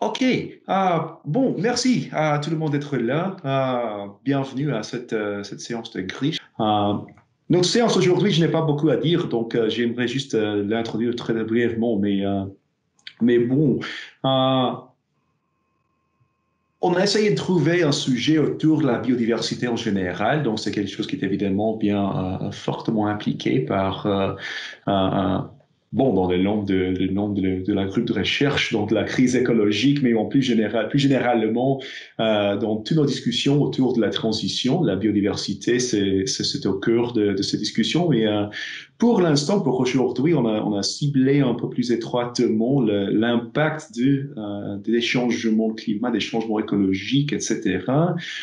OK. Bon, merci à tout le monde d'être là. Bienvenue à cette séance de Grich. Notre séance aujourd'hui, je n'ai pas beaucoup à dire, donc j'aimerais juste l'introduire très brièvement, mais bon, euh, on a essayé de trouver un sujet autour de la biodiversité en général, donc c'est quelque chose qui est évidemment bien fortement impliqué par bon, dans le nombre de la groupe de recherche, donc la crise écologique, mais en plus généralement, dans toutes nos discussions autour de la transition, la biodiversité, c'est au cœur de ces discussions. Et pour l'instant, pour aujourd'hui, on a ciblé un peu plus étroitement l'impact des changements climat, des changements écologiques, etc.,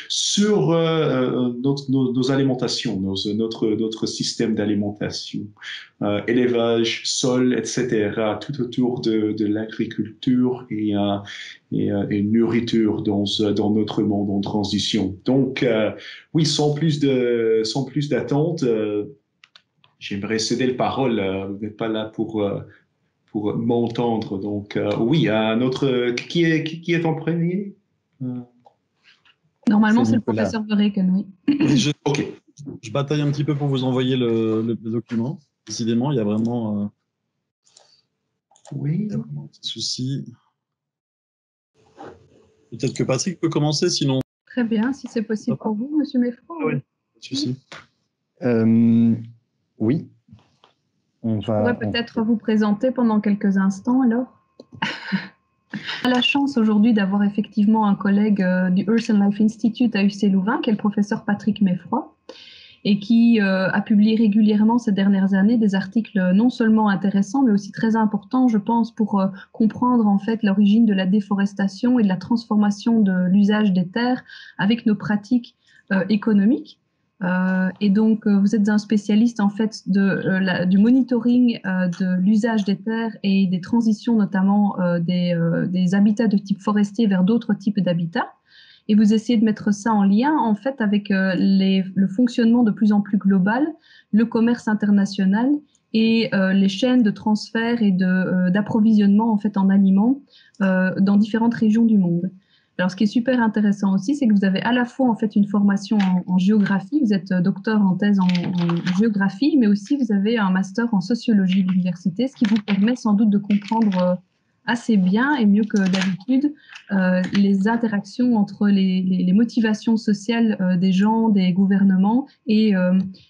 sur nos alimentations, notre système d'alimentation, élevage, sol, etc., tout autour de l'agriculture et nourriture dans notre monde en transition. Donc, oui, sans plus d'attente, j'aimerais céder le parole. Vous n'êtes pas là pour m'entendre. Donc, oui, qui est en premier? Euh, Normalement, C'est c'est le Nicolas. professeur Verreken, oui. Oui, OK. je bataille un petit peu pour vous envoyer le document. Décidément, il y a vraiment, Oui. un petit souci. Peut-être que Patrick peut commencer, sinon. Très bien, si c'est possible pour vous, Monsieur Meffroy. Oui, pas de souci. Je Oui, pourrais peut-être vous présenter pendant quelques instants, alors. On a la chance aujourd'hui d'avoir effectivement un collègue du Earth and Life Institute à UC Louvain, qui est le professeur Patrick Meffroy, et qui a publié régulièrement ces dernières années des articles non seulement intéressants, mais aussi très importants, je pense, pour comprendre en fait l'origine de la déforestation et de la transformation de l'usage des terres avec nos pratiques économiques. Et donc, vous êtes un spécialiste en fait du monitoring de l'usage des terres et des transitions, notamment des habitats de type forestier vers d'autres types d'habitats. Et vous essayez de mettre ça en lien en fait avec le fonctionnement de plus en plus global, le commerce international et les chaînes de transfert et d'approvisionnement en fait en aliments dans différentes régions du monde. Alors, ce qui est super intéressant aussi, c'est que vous avez à la fois en fait une formation en géographie, vous êtes docteur en thèse en géographie, mais aussi vous avez un master en sociologie de l'université, ce qui vous permet sans doute de comprendre assez bien et mieux que d'habitude les interactions entre les motivations sociales des gens, des gouvernements et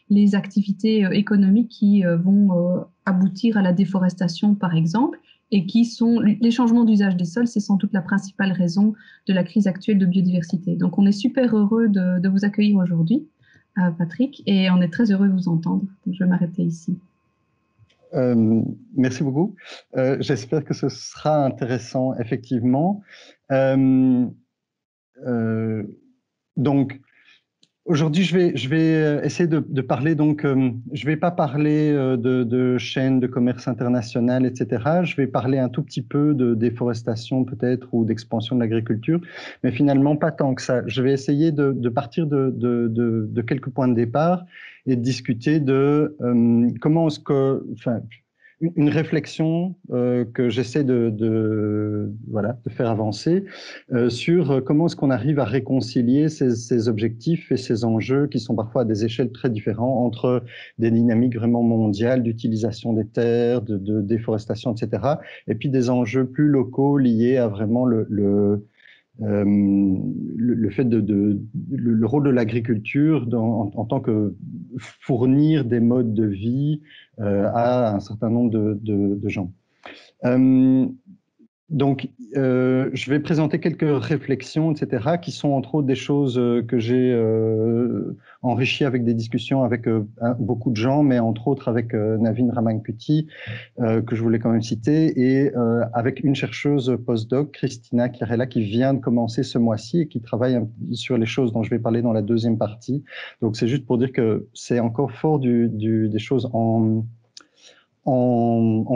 les activités économiques qui vont aboutir à la déforestation, par exemple, et qui sont les changements d'usage des sols, c'est sans doute la principale raison de la crise actuelle de biodiversité. Donc, on est super heureux de vous accueillir aujourd'hui, Patrick, et on est très heureux de vous entendre. Donc, je vais m'arrêter ici. Merci beaucoup. J'espère que ce sera intéressant, effectivement. Donc, aujourd'hui, je vais essayer de parler, donc, je ne vais pas parler de chaînes de commerce international, etc. Je vais parler un tout petit peu de déforestation, peut-être, ou d'expansion de l'agriculture, mais finalement, pas tant que ça. Je vais essayer de partir de quelques points de départ et de discuter de comment est-ce que, enfin, une réflexion que j'essaie voilà, de faire avancer sur comment est-ce qu'on arrive à réconcilier ces objectifs et ces enjeux qui sont parfois à des échelles très différentes entre des dynamiques vraiment mondiales d'utilisation des terres, de déforestation, etc., et puis des enjeux plus locaux liés à vraiment le fait le rôle de l'agriculture en tant que fournir des modes de vie à un certain nombre de gens. Donc, je vais présenter quelques réflexions, etc., qui sont entre autres des choses que j'ai enrichies avec des discussions avec beaucoup de gens, mais entre autres avec Navin Ramankutty, que je voulais quand même citer, et avec une chercheuse postdoc, Christina Chiarella, qui vient de commencer ce mois-ci et qui travaille sur les choses dont je vais parler dans la deuxième partie. Donc, c'est juste pour dire que c'est encore fort des choses en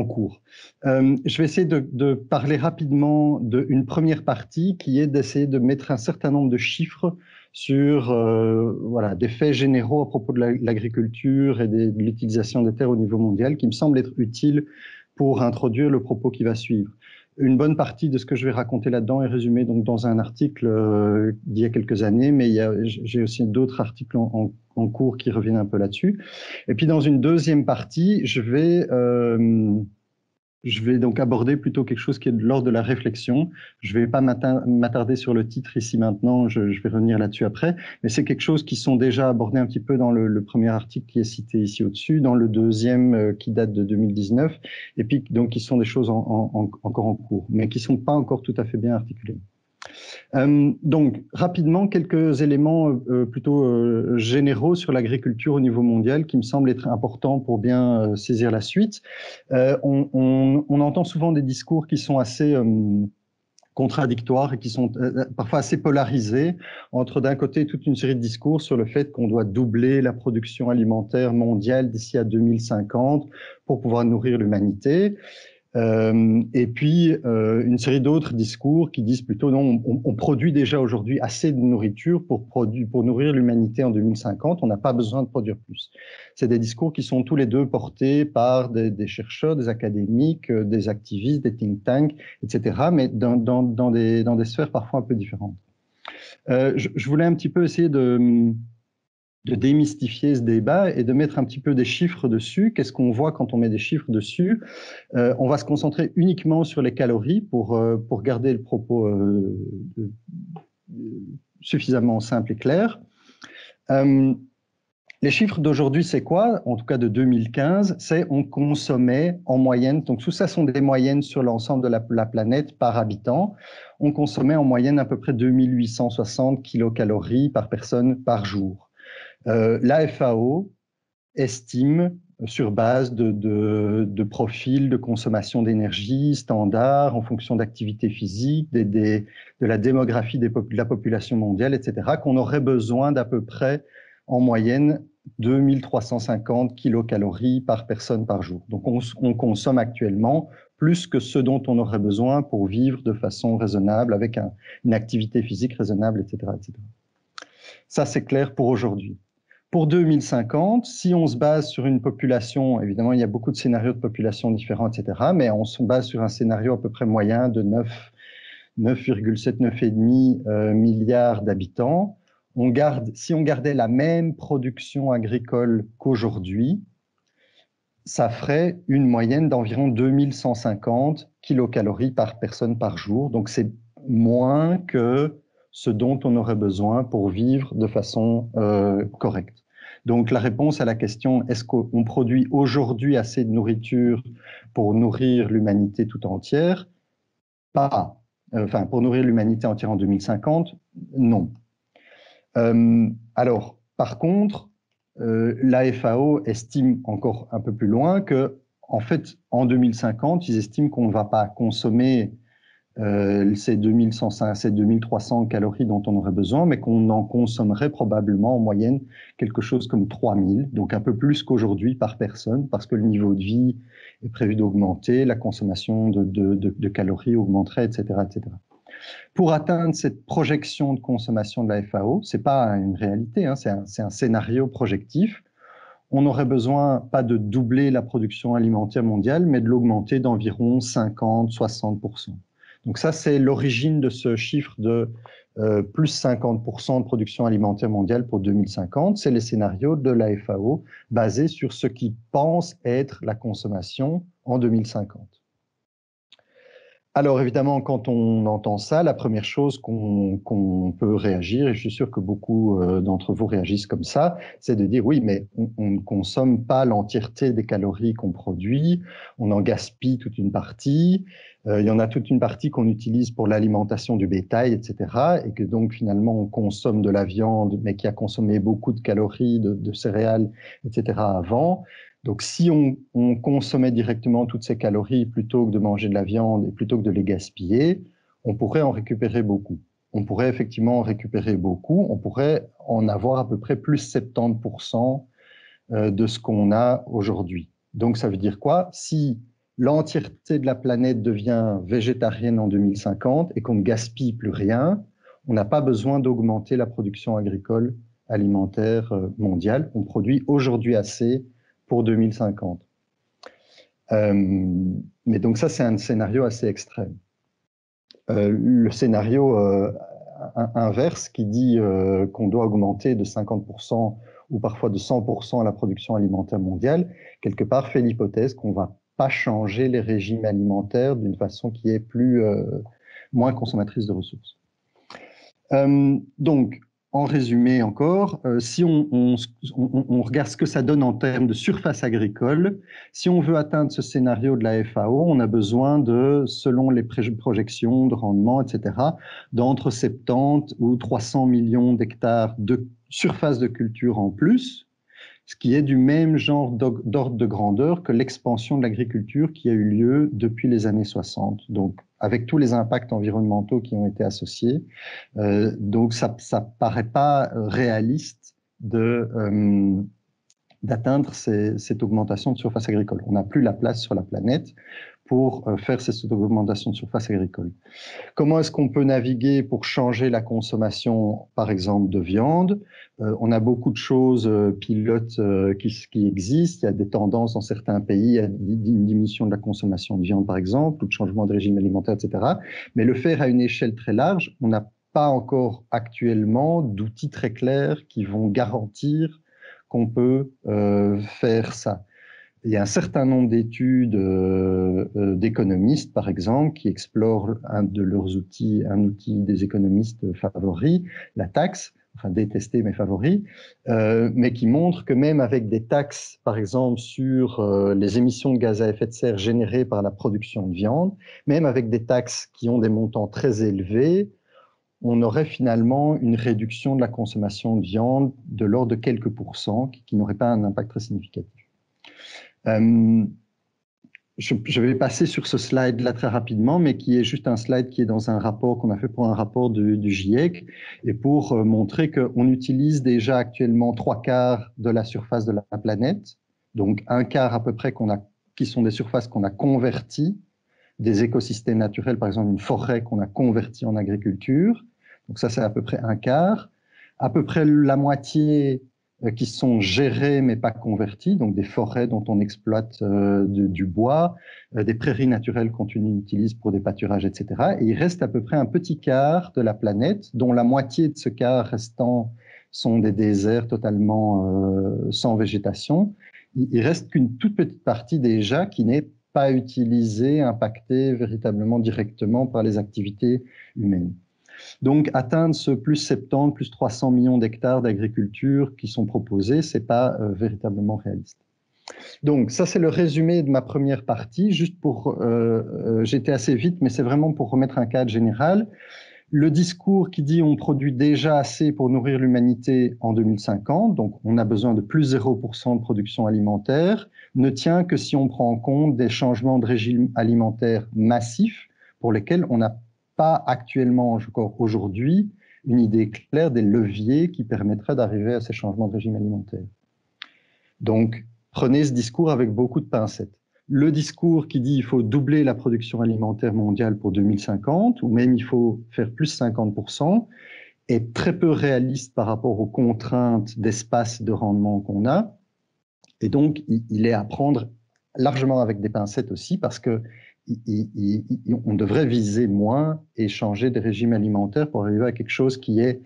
cours. Je vais essayer de parler rapidement d'une première partie qui est d'essayer de mettre un certain nombre de chiffres sur voilà, des faits généraux à propos de l'agriculture et de l'utilisation des terres au niveau mondial qui me semblent être utiles pour introduire le propos qui va suivre. Une bonne partie de ce que je vais raconter là-dedans est résumé donc dans un article d'il y a quelques années, mais j'ai aussi d'autres articles en cours qui reviennent un peu là-dessus. Et puis dans une deuxième partie, je vais donc aborder plutôt quelque chose qui est de l'ordre de la réflexion. Je ne vais pas m'attarder sur le titre ici maintenant, je vais revenir là-dessus après, mais c'est quelque chose qui sont déjà abordés un petit peu dans le premier article qui est cité ici au-dessus, dans le deuxième qui date de 2019, et puis donc qui sont des choses encore en cours, mais qui ne sont pas encore tout à fait bien articulées. Donc, rapidement, quelques éléments plutôt généraux sur l'agriculture au niveau mondial qui me semblent être importants pour bien saisir la suite. On entend souvent des discours qui sont assez contradictoires et qui sont parfois assez polarisés entre d'un côté toute une série de discours sur le fait qu'on doit doubler la production alimentaire mondiale d'ici à 2050 pour pouvoir nourrir l'humanité. Et puis une série d'autres discours qui disent plutôt non, on produit déjà aujourd'hui assez de nourriture pour nourrir l'humanité en 2050, on n'a pas besoin de produire plus. C'est des discours qui sont tous les deux portés par des chercheurs, des académiques, des activistes, des think tanks, etc., mais dans des sphères parfois un peu différentes. Je voulais un petit peu essayer de démystifier ce débat et de mettre un petit peu des chiffres dessus. Qu'est-ce qu'on voit quand on met des chiffres dessus? On va se concentrer uniquement sur les calories pour garder le propos suffisamment simple et clair. Les chiffres d'aujourd'hui, c'est quoi? En tout cas de 2015, c'est on consommait en moyenne, donc tout ça sont des moyennes sur l'ensemble de la planète par habitant, on consommait en moyenne à peu près 2860 kilocalories par personne par jour. La FAO estime, sur base de profils de consommation d'énergie standard, en fonction d'activité physique, de la démographie de la population mondiale, etc., qu'on aurait besoin d'à peu près, en moyenne, 2350 kilocalories par personne par jour. Donc on consomme actuellement plus que ce dont on aurait besoin pour vivre de façon raisonnable, avec une activité physique raisonnable, etc., etc. Ça, c'est clair pour aujourd'hui. Pour 2050, si on se base sur une population, évidemment, il y a beaucoup de scénarios de population différents, etc., mais on se base sur un scénario à peu près moyen de 9,7, 9,5 milliards d'habitants. Si on gardait la même production agricole qu'aujourd'hui, ça ferait une moyenne d'environ 2150 kilocalories par personne par jour. Donc, c'est moins que ce dont on aurait besoin pour vivre de façon correcte. Donc la réponse à la question est-ce qu'on produit aujourd'hui assez de nourriture pour nourrir l'humanité tout entière? Pas. Enfin, pour nourrir l'humanité entière en 2050, non. Alors, par contre, la FAO estime encore un peu plus loin que, en fait, en 2050, ils estiment qu'on ne va pas consommer ces 2300 calories dont on aurait besoin, mais qu'on en consommerait probablement en moyenne quelque chose comme 3000, donc un peu plus qu'aujourd'hui par personne, parce que le niveau de vie est prévu d'augmenter, la consommation de calories augmenterait, etc., etc. Pour atteindre cette projection de consommation de la FAO, c'est pas une réalité, hein, c'est un scénario projectif. On aurait besoin pas de doubler la production alimentaire mondiale, mais de l'augmenter d'environ 50-60%. Donc ça, c'est l'origine de ce chiffre de plus 50% de production alimentaire mondiale pour 2050. C'est les scénarios de la FAO basés sur ce qu'ils pensent être la consommation en 2050. Alors évidemment, quand on entend ça, la première chose qu'on peut réagir, et je suis sûr que beaucoup d'entre vous réagissent comme ça, c'est de dire oui, mais on ne consomme pas l'entièreté des calories qu'on produit, on en gaspille toute une partie, il y en a toute une partie qu'on utilise pour l'alimentation du bétail, etc., et que donc finalement on consomme de la viande, mais qui a consommé beaucoup de calories, de céréales, etc. avant. Donc, si on consommait directement toutes ces calories plutôt que de manger de la viande et plutôt que de les gaspiller, on pourrait en récupérer beaucoup. On pourrait effectivement en récupérer beaucoup. On pourrait en avoir à peu près plus 70% de ce qu'on a aujourd'hui. Donc, ça veut dire quoi? Si l'entièreté de la planète devient végétarienne en 2050 et qu'on ne gaspille plus rien, on n'a pas besoin d'augmenter la production agricole alimentaire mondiale. On produit aujourd'hui assez pour 2050. Mais donc ça, c'est un scénario assez extrême. le scénario inverse qui dit qu'on doit augmenter de 50% ou parfois de 100% la production alimentaire mondiale, quelque part fait l'hypothèse qu'on ne va pas changer les régimes alimentaires d'une façon qui est moins consommatrice de ressources. Donc, en résumé encore, si on regarde ce que ça donne en termes de surface agricole, si on veut atteindre ce scénario de la FAO, on a besoin de, selon les projections de rendement, etc., d'entre 70 ou 300 millions d'hectares de surface de culture en plus, ce qui est du même genre d'ordre de grandeur que l'expansion de l'agriculture qui a eu lieu depuis les années 60. Donc, avec tous les impacts environnementaux qui ont été associés. Donc, ça paraît pas réaliste d'atteindre cette augmentation de surface agricole. On n'a plus la place sur la planète pour faire cette augmentation de surface agricole. Comment est-ce qu'on peut naviguer pour changer la consommation, par exemple, de viande? On a beaucoup de choses pilotes qui existent. Il y a des tendances dans certains pays à une diminution de la consommation de viande, par exemple, ou de changement de régime alimentaire, etc. Mais le faire à une échelle très large, on n'a pas encore actuellement d'outils très clairs qui vont garantir qu'on peut faire ça. Il y a un certain nombre d'études d'économistes, par exemple, qui explorent un outil des économistes favoris, la taxe, enfin détesté mais favori, mais qui montre que même avec des taxes, par exemple, sur les émissions de gaz à effet de serre générées par la production de viande, même avec des taxes qui ont des montants très élevés, on aurait finalement une réduction de la consommation de viande de l'ordre de quelques pourcents, qui n'aurait pas un impact très significatif. Je vais passer sur ce slide-là très rapidement, mais qui est juste un slide qui est dans un rapport qu'on a fait pour un rapport du GIEC, et pour montrer qu'on utilise déjà actuellement 3/4 de la surface de la planète, donc 1/4 à peu près qui sont des surfaces qu'on a converties, des écosystèmes naturels, par exemple une forêt qu'on a convertie en agriculture, donc ça c'est à peu près 1/4, à peu près la moitié qui sont gérées mais pas converties, donc des forêts dont on exploite du bois, des prairies naturelles qu'on utilise pour des pâturages, etc. Et il reste à peu près un petit quart de la planète, dont la moitié de ce quart restant sont des déserts totalement sans végétation. Il reste qu'une toute petite partie déjà qui n'est pas utilisée, impactée véritablement directement par les activités humaines. Donc, atteindre ce plus 70, plus 300 millions d'hectares d'agriculture qui sont proposés, ce n'est pas véritablement réaliste. Donc, ça, c'est le résumé de ma première partie. Juste pour, j'étais assez vite, mais c'est vraiment pour remettre un cadre général. Le discours qui dit on produit déjà assez pour nourrir l'humanité en 2050, donc on a besoin de plus 0% de production alimentaire, ne tient que si on prend en compte des changements de régime alimentaire massifs pour lesquels on n'a pas actuellement, encore aujourd'hui, une idée claire des leviers qui permettraient d'arriver à ces changements de régime alimentaire. Donc, prenez ce discours avec beaucoup de pincettes. Le discours qui dit qu'il faut doubler la production alimentaire mondiale pour 2050, ou même il faut faire plus 50%, est très peu réaliste par rapport aux contraintes d'espace et de rendement qu'on a. Et donc, il est à prendre largement avec des pincettes aussi, parce que on devrait viser moins et changer des régimes alimentaires pour arriver à quelque chose qui est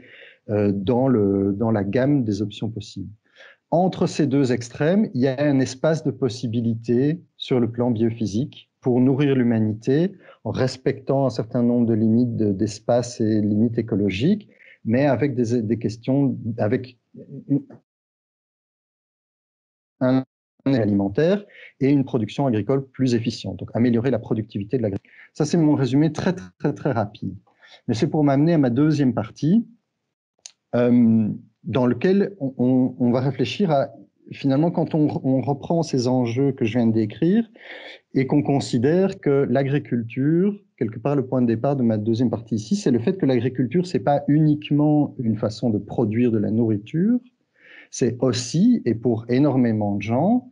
dans la gamme des options possibles. Entre ces deux extrêmes, il y a un espace de possibilités sur le plan biophysique pour nourrir l'humanité en respectant un certain nombre de limites d'espace et limites écologiques, mais avec des questions, avec un alimentaire et une production agricole plus efficiente. Donc, améliorer la productivité de l'agriculture. Ça, c'est mon résumé très, très, très rapide. Mais c'est pour m'amener à ma deuxième partie, dans lequel on va réfléchir à, finalement, quand on reprend ces enjeux que je viens de décrire et qu'on considère que l'agriculture, quelque part le point de départ de ma deuxième partie ici, c'est le fait que l'agriculture, c'est pas uniquement une façon de produire de la nourriture, c'est aussi, et pour énormément de gens,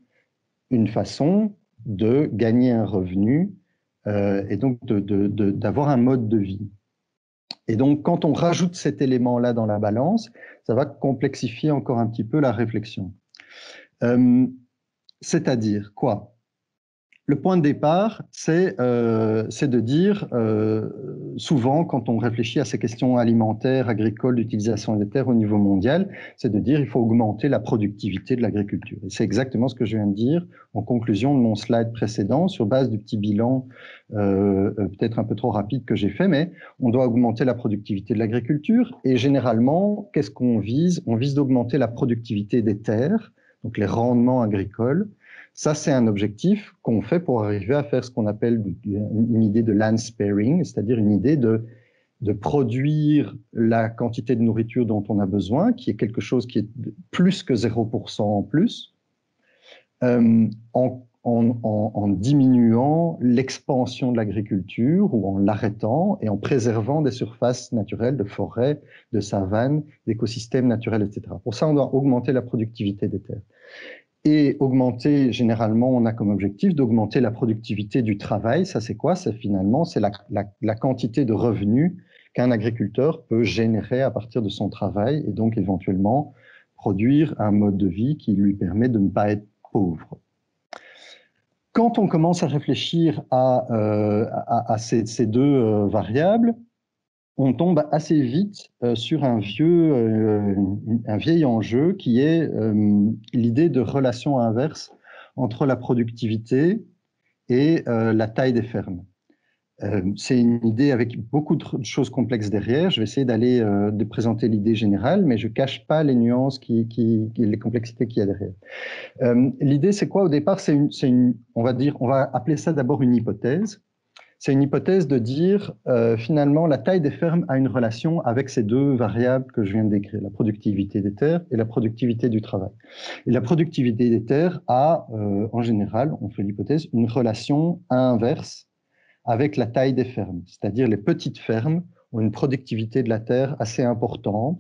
une façon de gagner un revenu et donc d'avoir un mode de vie. Et donc, quand on rajoute cet élément-là dans la balance, ça va complexifier encore un petit peu la réflexion. C'est-à-dire quoi? le point de départ, c'est de dire, souvent, quand on réfléchit à ces questions alimentaires, agricoles, d'utilisation des terres au niveau mondial, c'est de dire il faut augmenter la productivité de l'agriculture. Et c'est exactement ce que je viens de dire en conclusion de mon slide précédent, sur base du petit bilan peut-être un peu trop rapide que j'ai fait, mais on doit augmenter la productivité de l'agriculture. Et généralement, qu'est-ce qu'on vise? On vise d'augmenter la productivité des terres, donc les rendements agricoles. Ça, c'est un objectif qu'on fait pour arriver à faire ce qu'on appelle une idée de land sparing, c'est-à-dire une idée de produire la quantité de nourriture dont on a besoin, qui est quelque chose qui est plus que 0% en plus, en diminuant l'expansion de l'agriculture ou en l'arrêtant et en préservant des surfaces naturelles de forêts, de savanes, d'écosystèmes naturels, etc. Pour ça, on doit augmenter la productivité des terres. Et augmenter, généralement, on a comme objectif d'augmenter la productivité du travail. Ça, c'est quoi? C'est finalement, c'est la quantité de revenus qu'un agriculteur peut générer à partir de son travail et donc éventuellement produire un mode de vie qui lui permet de ne pas être pauvre. Quand on commence à réfléchir à ces deux variables, on tombe assez vite sur un vieil enjeu qui est l'idée de relation inverse entre la productivité et la taille des fermes. C'est une idée avec beaucoup de choses complexes derrière. Je vais essayer de présenter l'idée générale, mais je ne cache pas les nuances, les complexités qu'il y a derrière. L'idée, c'est quoi au départ? On va appeler ça d'abord une hypothèse. C'est une hypothèse de dire, finalement, la taille des fermes a une relation avec ces deux variables que je viens de décrire, la productivité des terres et la productivité du travail. Et la productivité des terres a, en général, on fait l'hypothèse, une relation inverse avec la taille des fermes. C'est-à-dire les petites fermes ont une productivité de la terre assez importante.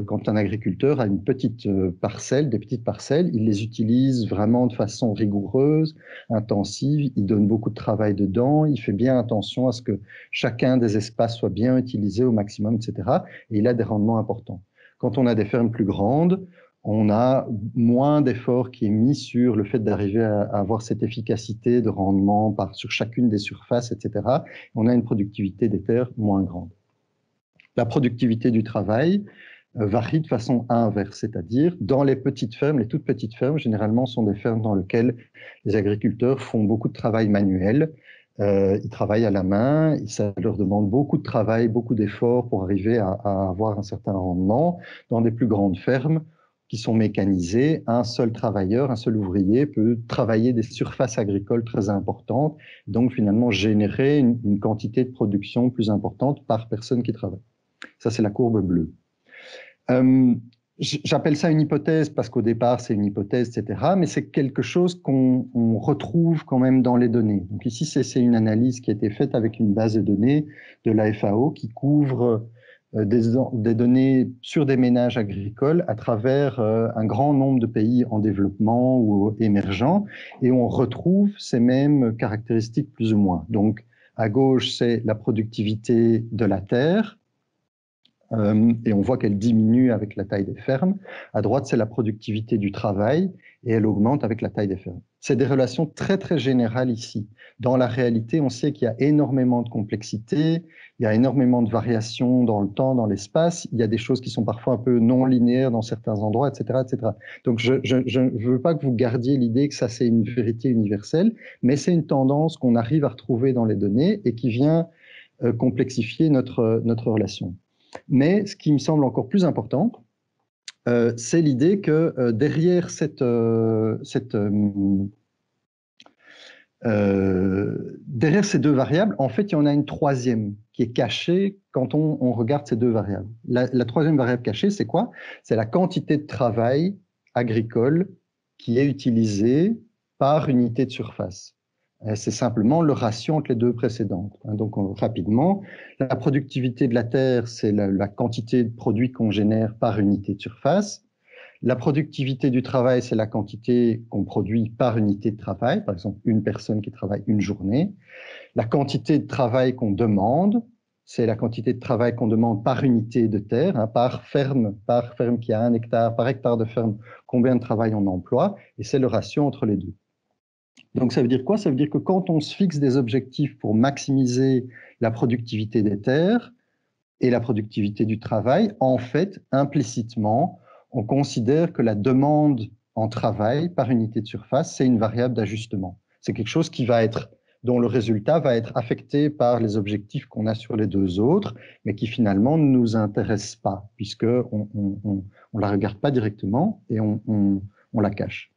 Quand un agriculteur a une petite parcelle, des petites parcelles, il les utilise vraiment de façon rigoureuse, intensive, il donne beaucoup de travail dedans, il fait bien attention à ce que chacun des espaces soit bien utilisé au maximum, etc. Et il a des rendements importants. Quand on a des fermes plus grandes, on a moins d'efforts qui est mis sur le fait d'arriver à avoir cette efficacité de rendement sur chacune des surfaces, etc. On a une productivité des terres moins grande. La productivité du travail varie de façon inverse, c'est-à-dire dans les petites fermes, les toutes petites fermes, généralement sont des fermes dans lesquelles les agriculteurs font beaucoup de travail manuel, ils travaillent à la main, ça leur demande beaucoup de travail, beaucoup d'efforts pour arriver à avoir un certain rendement. Dans des plus grandes fermes qui sont mécanisées, un seul travailleur, un seul ouvrier peut travailler des surfaces agricoles très importantes, donc finalement générer une quantité de production plus importante par personne qui travaille. Ça, c'est la courbe bleue. J'appelle ça une hypothèse parce qu'au départ, c'est une hypothèse, etc. Mais c'est quelque chose qu'on retrouve quand même dans les données. Donc ici, c'est une analyse qui a été faite avec une base de données de la FAO qui couvre des données sur des ménages agricoles à travers un grand nombre de pays en développement ou émergents. Et on retrouve ces mêmes caractéristiques plus ou moins. Donc, à gauche, c'est la productivité de la terre. Et on voit qu'elle diminue avec la taille des fermes. À droite, c'est la productivité du travail et elle augmente avec la taille des fermes. C'est des relations très, très générales ici. Dans la réalité, on sait qu'il y a énormément de complexité, il y a énormément de variations dans le temps, dans l'espace, il y a des choses qui sont parfois un peu non linéaires dans certains endroits, etc., etc. Donc, je ne veux pas que vous gardiez l'idée que ça, c'est une vérité universelle, mais c'est une tendance qu'on arrive à retrouver dans les données et qui vient complexifier notre relation. Mais ce qui me semble encore plus important, c'est l'idée que derrière derrière ces deux variables, en fait, il y en a une troisième qui est cachée quand on regarde ces deux variables. La troisième variable cachée, c'est quoi? C'est la quantité de travail agricole qui est utilisée par unité de surface. C'est simplement le ratio entre les deux précédentes. Donc, rapidement, la productivité de la terre, c'est la quantité de produits qu'on génère par unité de surface. La productivité du travail, c'est la quantité qu'on produit par unité de travail, par exemple une personne qui travaille une journée. La quantité de travail qu'on demande, c'est la quantité de travail qu'on demande par unité de terre, par ferme qui a 1 hectare, par hectare de ferme, combien de travail on emploie, et c'est le ratio entre les deux. Donc, ça veut dire quoi? Ça veut dire que quand on se fixe des objectifs pour maximiser la productivité des terres et la productivité du travail, en fait, implicitement, on considère que la demande en travail par unité de surface, c'est une variable d'ajustement. C'est quelque chose dont le résultat va être affecté par les objectifs qu'on a sur les deux autres, mais qui finalement ne nous intéressent pas, puisqu'on ne la regarde pas directement et on la cache.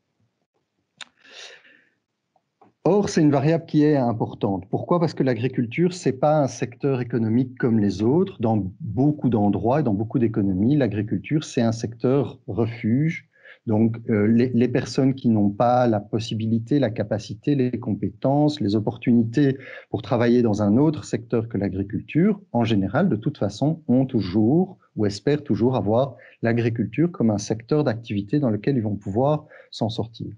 Or, c'est une variable qui est importante. Pourquoi? Parce que l'agriculture, ce n'est pas un secteur économique comme les autres. Dans beaucoup d'endroits, dans beaucoup d'économies, l'agriculture, c'est un secteur refuge. Donc, les personnes qui n'ont pas la possibilité, la capacité, les compétences, les opportunités pour travailler dans un autre secteur que l'agriculture, en général, de toute façon, ont toujours ou espèrent toujours avoir l'agriculture comme un secteur d'activité dans lequel ils vont pouvoir s'en sortir.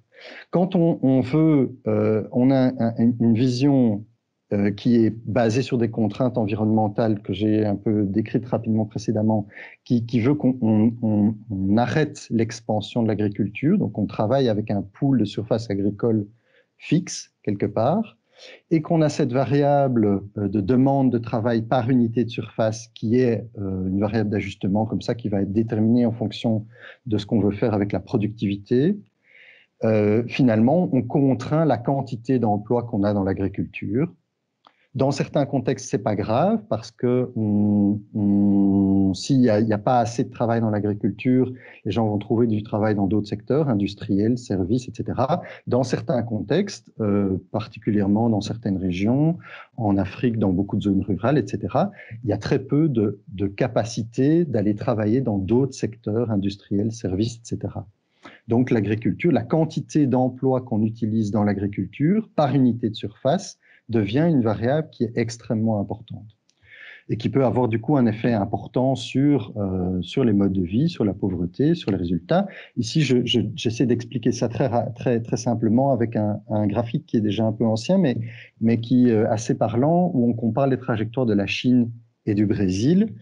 Quand on a une vision qui est basée sur des contraintes environnementales que j'ai un peu décrites rapidement précédemment, qui veut qu'on arrête l'expansion de l'agriculture, donc on travaille avec un pool de surface agricole fixe quelque part, et qu'on a cette variable de demande de travail par unité de surface qui est une variable d'ajustement comme ça, qui va être déterminée en fonction de ce qu'on veut faire avec la productivité. Finalement, on contraint la quantité d'emplois qu'on a dans l'agriculture. Dans certains contextes, c'est pas grave parce que s'il n'y a pas assez de travail dans l'agriculture, les gens vont trouver du travail dans d'autres secteurs, industriels, services, etc. Dans certains contextes, particulièrement dans certaines régions, en Afrique, dans beaucoup de zones rurales, etc., il y a très peu de capacité d'aller travailler dans d'autres secteurs industriels, services, etc. Donc l'agriculture, la quantité d'emplois qu'on utilise dans l'agriculture par unité de surface devient une variable qui est extrêmement importante et qui peut avoir du coup un effet important sur les modes de vie, sur la pauvreté, sur les résultats. Ici, j'essaie d'expliquer ça très simplement avec un graphique qui est déjà un peu ancien, mais qui est assez parlant, où on compare les trajectoires de la Chine et du Brésil.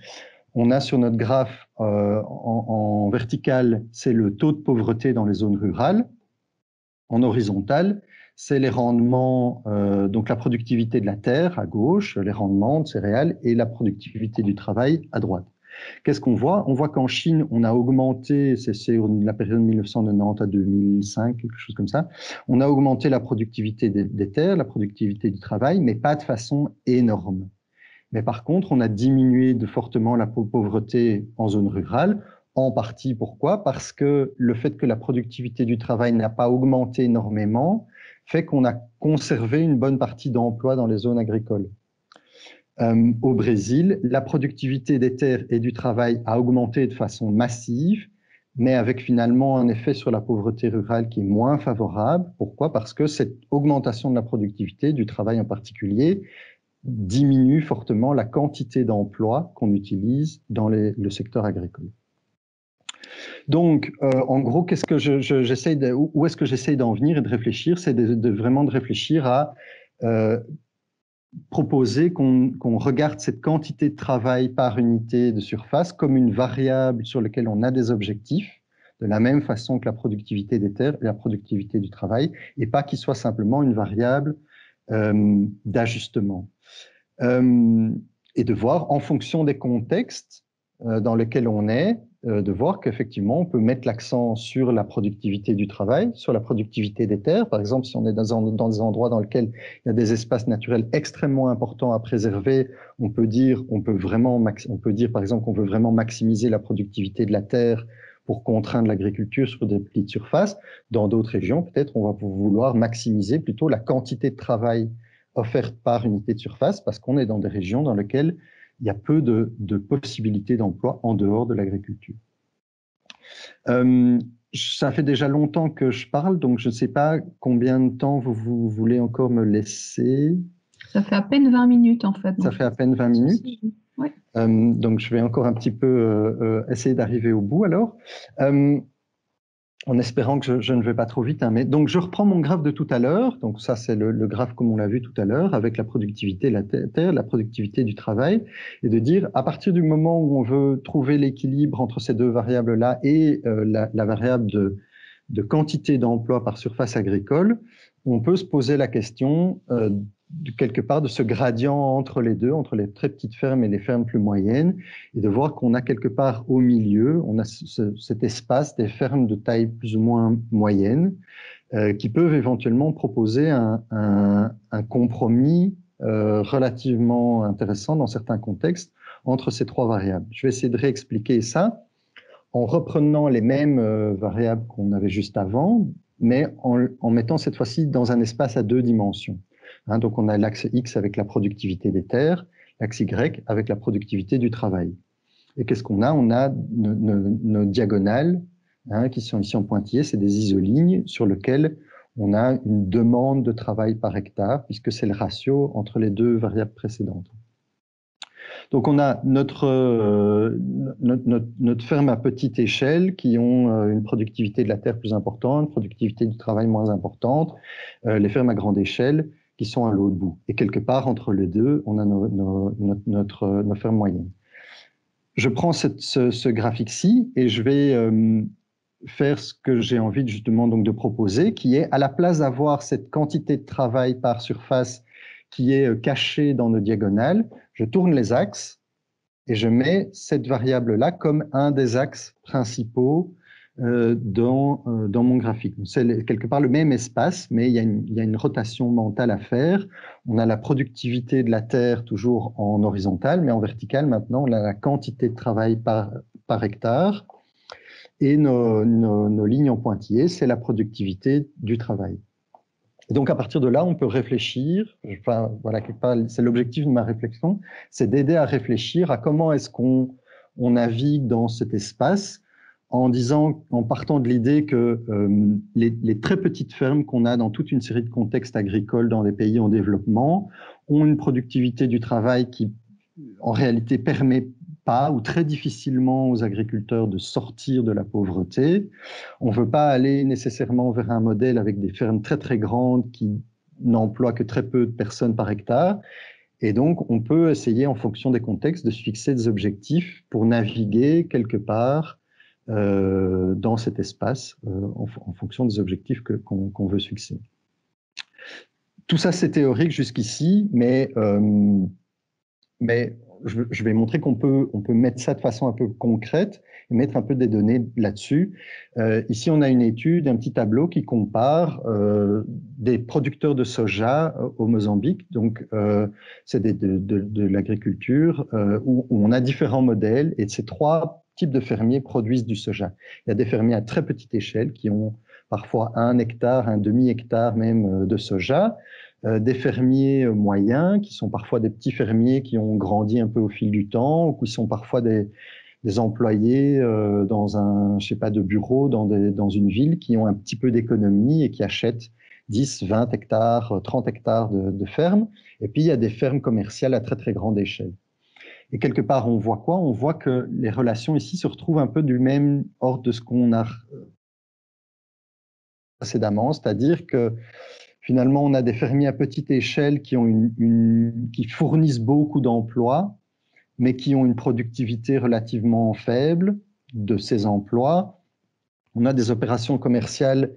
On a sur notre graphe en vertical, c'est le taux de pauvreté dans les zones rurales. En horizontal, c'est les rendements, donc la productivité de la terre à gauche, les rendements de céréales et la productivité du travail à droite. Qu'est-ce qu'on voit? On voit qu'en Chine, on a augmenté, c'est la période 1990 à 2005, quelque chose comme ça, on a augmenté la productivité des terres, la productivité du travail, mais pas de façon énorme. Mais par contre, on a diminué fortement la pauvreté en zone rurale. En partie, pourquoi? Parce que le fait que la productivité du travail n'a pas augmenté énormément fait qu'on a conservé une bonne partie d'emplois dans les zones agricoles. Au Brésil, la productivité des terres et du travail a augmenté de façon massive, mais avec finalement un effet sur la pauvreté rurale qui est moins favorable. Pourquoi? Parce que cette augmentation de la productivité, du travail en particulier, diminue fortement la quantité d'emplois qu'on utilise dans le secteur agricole. Donc, en gros, où est-ce que j'essaie d'en venir et de réfléchir? C'est vraiment de réfléchir à proposer qu'on regarde cette quantité de travail par unité de surface comme une variable sur laquelle on a des objectifs, de la même façon que la productivité des terres et la productivité du travail, et pas qu'il soit simplement une variable d'ajustement. Et de voir, en fonction des contextes dans lesquels on est, de voir qu'effectivement, on peut mettre l'accent sur la productivité du travail, sur la productivité des terres. Par exemple, si on est dans des endroits dans lesquels il y a des espaces naturels extrêmement importants à préserver, on peut dire par exemple qu'on veut vraiment maximiser la productivité de la terre pour contraindre l'agriculture sur des petites surfaces. Dans d'autres régions, peut-être, on va vouloir maximiser plutôt la quantité de travail offerte par unité de surface parce qu'on est dans des régions dans lesquelles il y a peu de possibilités d'emploi en dehors de l'agriculture. Ça fait déjà longtemps que je parle, donc je ne sais pas combien de temps vous voulez encore me laisser. Ça fait à peine 20 minutes en fait. Ça fait à peine 20 minutes. Oui. Donc je vais encore un petit peu essayer d'arriver au bout alors. En espérant que je ne vais pas trop vite. Mais donc, je reprends mon graphe de tout à l'heure. Donc, ça, c'est le graphe comme on l'a vu tout à l'heure, avec la productivité de la terre, la productivité du travail, et de dire, à partir du moment où on veut trouver l'équilibre entre ces deux variables-là et la variable de quantité d'emploi par surface agricole, on peut se poser la question quelque part de ce gradient entre les deux, entre les très petites fermes et les fermes plus moyennes, et de voir qu'on a quelque part au milieu, on a cet espace des fermes de taille plus ou moins moyenne, qui peuvent éventuellement proposer un compromis relativement intéressant dans certains contextes entre ces trois variables. Je vais essayer de réexpliquer ça en reprenant les mêmes variables qu'on avait juste avant, mais en mettant cette fois-ci dans un espace à deux dimensions. Hein, donc on a l'axe X avec la productivité des terres, l'axe Y avec la productivité du travail. Et qu'est-ce qu'on a? On a nos diagonales, hein, qui sont ici en pointillés, c'est des isolignes sur lesquelles on a une demande de travail par hectare, puisque c'est le ratio entre les deux variables précédentes. Donc on a notre ferme à petite échelle qui ont une productivité de la terre plus importante, productivité du travail moins importante, les fermes à grande échelle qui sont à l'autre bout. Et quelque part entre les deux, on a nos fermes moyennes. Je prends ce graphique-ci et je vais faire ce que j'ai envie justement donc de proposer, qui est à la place d'avoir cette quantité de travail par surface qui est cachée dans nos diagonales, je tourne les axes et je mets cette variable-là comme un des axes principaux dans mon graphique. C'est quelque part le même espace, mais il y a une rotation mentale à faire. On a la productivité de la terre toujours en horizontal, mais en vertical maintenant, on a la quantité de travail par hectare. Et nos lignes en pointillés, c'est la productivité du travail. Et donc, à partir de là, on peut réfléchir, enfin, voilà, c'est l'objectif de ma réflexion, c'est d'aider à réfléchir à comment est-ce qu'on navigue dans cet espace en partant de l'idée que les très petites fermes qu'on a dans toute une série de contextes agricoles dans les pays en développement ont une productivité du travail qui, en réalité, permet pas ou très difficilement aux agriculteurs de sortir de la pauvreté. On ne veut pas aller nécessairement vers un modèle avec des fermes très très grandes qui n'emploient que très peu de personnes par hectare. Et donc, on peut essayer, en fonction des contextes, de se fixer des objectifs pour naviguer quelque part dans cet espace en fonction des objectifs qu'on veut se fixer. Tout ça, c'est théorique jusqu'ici, mais je vais montrer qu'on peut mettre ça de façon un peu concrète et mettre un peu des données là-dessus. Ici, on a une étude, un petit tableau qui compare des producteurs de soja au Mozambique. Donc, c'est de l'agriculture où on a différents modèles et ces trois types de fermiers produisent du soja. Il y a des fermiers à très petite échelle qui ont parfois 1 hectare, un demi-hectare même de soja. Des fermiers moyens, qui sont parfois des petits fermiers qui ont grandi un peu au fil du temps, ou qui sont parfois des employés dans un, je sais pas, de bureau dans une ville, qui ont un petit peu d'économie et qui achètent 10, 20 hectares, 30 hectares de fermes. Et puis, il y a des fermes commerciales à très, très grande échelle. Et quelque part, on voit quoi? On voit que les relations ici se retrouvent un peu du même ordre de ce qu'on a précédemment, c'est-à-dire que finalement, on a des fermiers à petite échelle qui fournissent beaucoup d'emplois, mais qui ont une productivité relativement faible de ces emplois. On a des opérations commerciales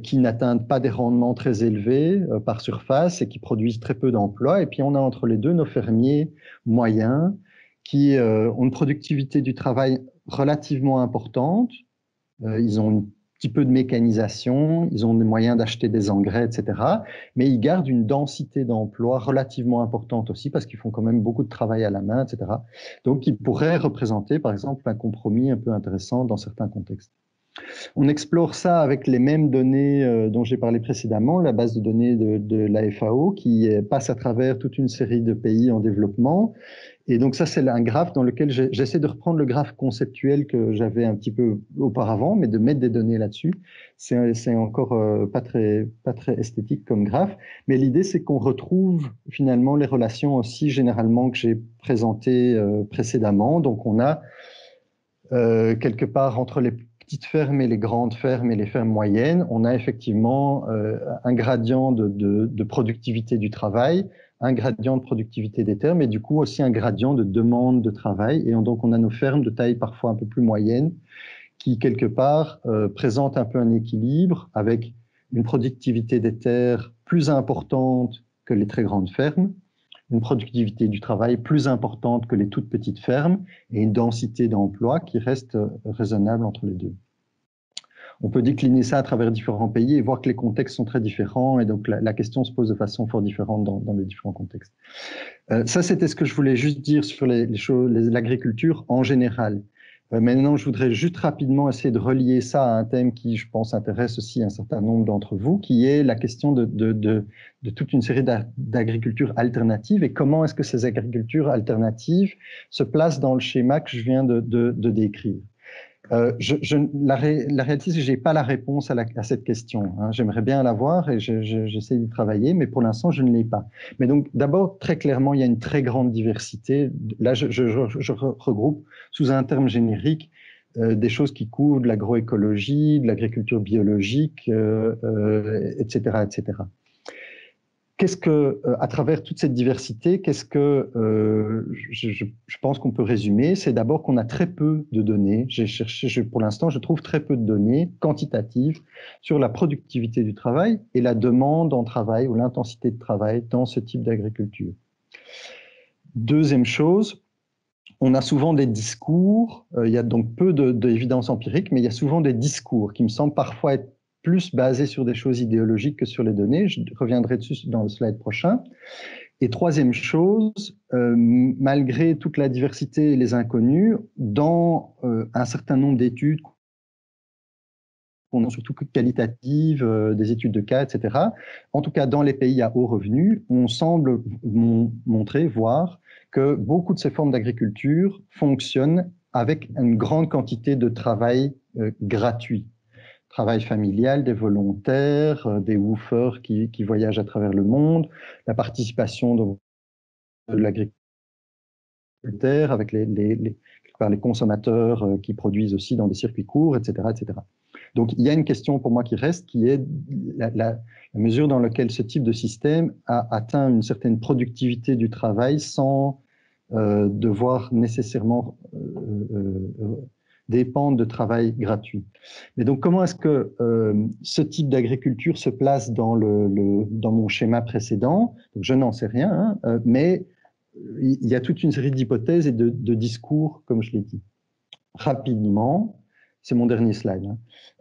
qui n'atteignent pas des rendements très élevés par surface et qui produisent très peu d'emplois. Et puis, on a entre les deux nos fermiers moyens qui ont une productivité du travail relativement importante. Ils ont un petit peu de mécanisation, ils ont des moyens d'acheter des engrais, etc. Mais ils gardent une densité d'emploi relativement importante aussi parce qu'ils font quand même beaucoup de travail à la main, etc. Donc, ils pourraient représenter, par exemple, un compromis un peu intéressant dans certains contextes. On explore ça avec les mêmes données dont j'ai parlé précédemment, la base de données de la FAO qui passe à travers toute une série de pays en développement. Et donc ça, c'est un graphe dans lequel j'essaie de reprendre le graphe conceptuel que j'avais un petit peu auparavant, mais de mettre des données là-dessus. C'est encore pas très esthétique comme graphe. Mais l'idée, c'est qu'on retrouve finalement les relations aussi généralement que j'ai présentées précédemment. Donc on a quelque part entre les petites fermes et les grandes fermes et les fermes moyennes, on a effectivement un gradient de productivité du travail, un gradient de productivité des terres, mais du coup aussi un gradient de demande de travail. Et donc on a nos fermes de taille parfois un peu plus moyenne qui quelque part présentent un peu un équilibre avec une productivité des terres plus importante que les très grandes fermes, une productivité du travail plus importante que les toutes petites fermes et une densité d'emploi qui reste raisonnable entre les deux. On peut décliner ça à travers différents pays et voir que les contextes sont très différents et donc la question se pose de façon fort différente dans les différents contextes. Ça, c'était ce que je voulais juste dire sur l'agriculture en général. Maintenant, je voudrais juste rapidement essayer de relier ça à un thème qui, je pense, intéresse aussi un certain nombre d'entre vous, qui est la question de toute une série d'agricultures alternatives et comment est-ce que ces agricultures alternatives se placent dans le schéma que je viens de décrire. La réalité, c'est que je n'ai pas la réponse à cette question. Hein. J'aimerais bien l'avoir et j'essaie d'y travailler, mais pour l'instant, je ne l'ai pas. Mais donc, d'abord, très clairement, il y a une très grande diversité. Là, je regroupe sous un terme générique des choses qui couvrent de l'agroécologie, de l'agriculture biologique, etc., etc. Qu'est-ce que, à travers toute cette diversité, qu'est-ce que je pense qu'on peut résumer? C'est d'abord qu'on a très peu de données. J'ai cherché, pour l'instant, je trouve très peu de données quantitatives sur la productivité du travail et la demande en travail ou l'intensité de travail dans ce type d'agriculture. Deuxième chose, on a souvent des discours, il y a donc peu d'évidence empirique, mais il y a souvent des discours qui me semblent parfois être plus basé sur des choses idéologiques que sur les données. Je reviendrai dessus dans le slide prochain. Et troisième chose, malgré toute la diversité et les inconnus, dans un certain nombre d'études, surtout qualitatives, des études de cas, etc., en tout cas dans les pays à haut revenu, on semble voir que beaucoup de ces formes d'agriculture fonctionnent avec une grande quantité de travail gratuit. Travail familial, des volontaires, des woofers qui voyagent à travers le monde, la participation de l'agriculteur avec les consommateurs qui produisent aussi dans des circuits courts, etc., etc. Donc, il y a une question pour moi qui reste, qui est la mesure dans laquelle ce type de système a atteint une certaine productivité du travail sans devoir nécessairement dépendre de travail gratuit. Mais donc, comment est-ce que ce type d'agriculture se place dans mon schéma précédent? Donc, je n'en sais rien, hein, mais il y a toute une série d'hypothèses et de discours, comme je l'ai dit. Rapidement, c'est mon dernier slide.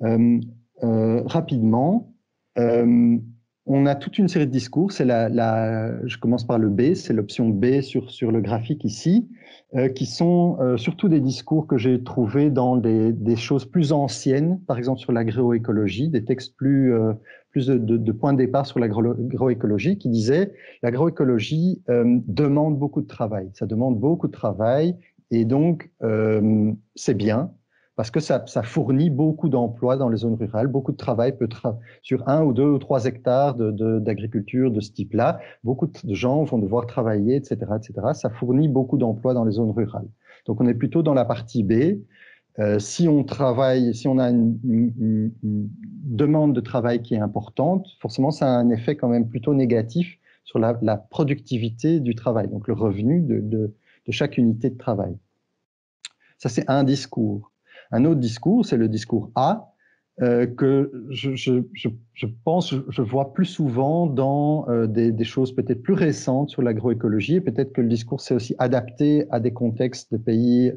Hein. Rapidement, on a toute une série de discours. Je commence par le B, c'est l'option B sur le graphique ici, qui sont surtout des discours que j'ai trouvés dans des choses plus anciennes, par exemple sur l'agroécologie, des textes plus de points de départ sur l'agroécologie, qui disaient l'agroécologie demande beaucoup de travail. Ça demande beaucoup de travail et donc c'est bien. Parce que ça fournit beaucoup d'emplois dans les zones rurales, beaucoup de travail sur 1 ou 2 ou 3 hectares d'agriculture de ce type-là. Beaucoup de gens vont devoir travailler, etc., etc. Ça fournit beaucoup d'emplois dans les zones rurales. Donc, on est plutôt dans la partie B. Si on a une demande de travail qui est importante, forcément, ça a un effet quand même plutôt négatif sur la productivité du travail, donc le revenu de chaque unité de travail. Ça, c'est un discours. Un autre discours, c'est le discours A, que je pense, je vois plus souvent dans des choses peut-être plus récentes sur l'agroécologie, et peut-être que le discours s'est aussi adapté à des contextes de pays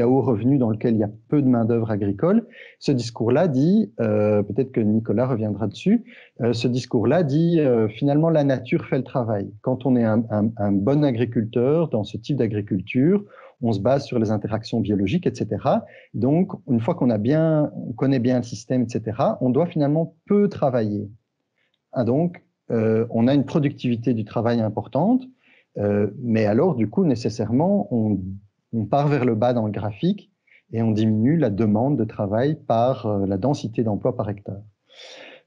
à haut revenu dans lesquels il y a peu de main-d'œuvre agricole. Ce discours-là dit, peut-être que Nicolas reviendra dessus, ce discours-là dit finalement la nature fait le travail. Quand on est un bon agriculteur dans ce type d'agriculture, on se base sur les interactions biologiques, etc. Donc, une fois qu'on connaît bien le système, etc., on doit finalement peu travailler. Donc, on a une productivité du travail importante, mais alors, du coup, nécessairement, on part vers le bas dans le graphique et on diminue la demande de travail par la densité d'emploi par hectare.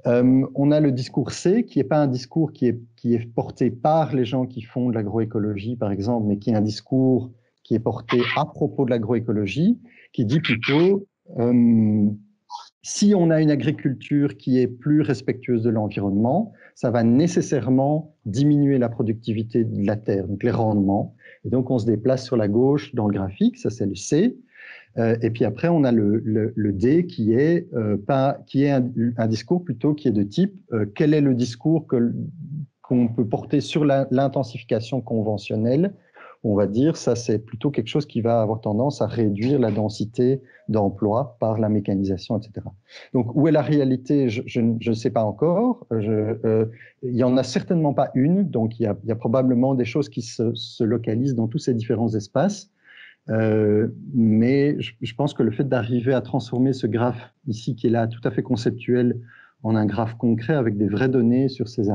On a le discours C, qui n'est pas un discours qui est porté par les gens qui font de l'agroécologie, par exemple, mais qui est un discours qui est porté à propos de l'agroécologie, qui dit plutôt si on a une agriculture qui est plus respectueuse de l'environnement, ça va nécessairement diminuer la productivité de la terre, donc les rendements. Et donc, on se déplace sur la gauche dans le graphique, ça c'est le C. Et puis après, on a le D qui est un discours plutôt qui est de type quel est le discours qu'on peut porter sur l'intensification conventionnelle. On va dire ça, c'est plutôt quelque chose qui va avoir tendance à réduire la densité d'emploi par la mécanisation, etc. Donc, où est la réalité? Je ne sais pas encore. Il y en a certainement pas une. Donc, il y a probablement des choses qui se localisent dans tous ces différents espaces. Mais je pense que le fait d'arriver à transformer ce graphe ici, qui est là, tout à fait conceptuel, en un graphe concret avec des vraies données sur ces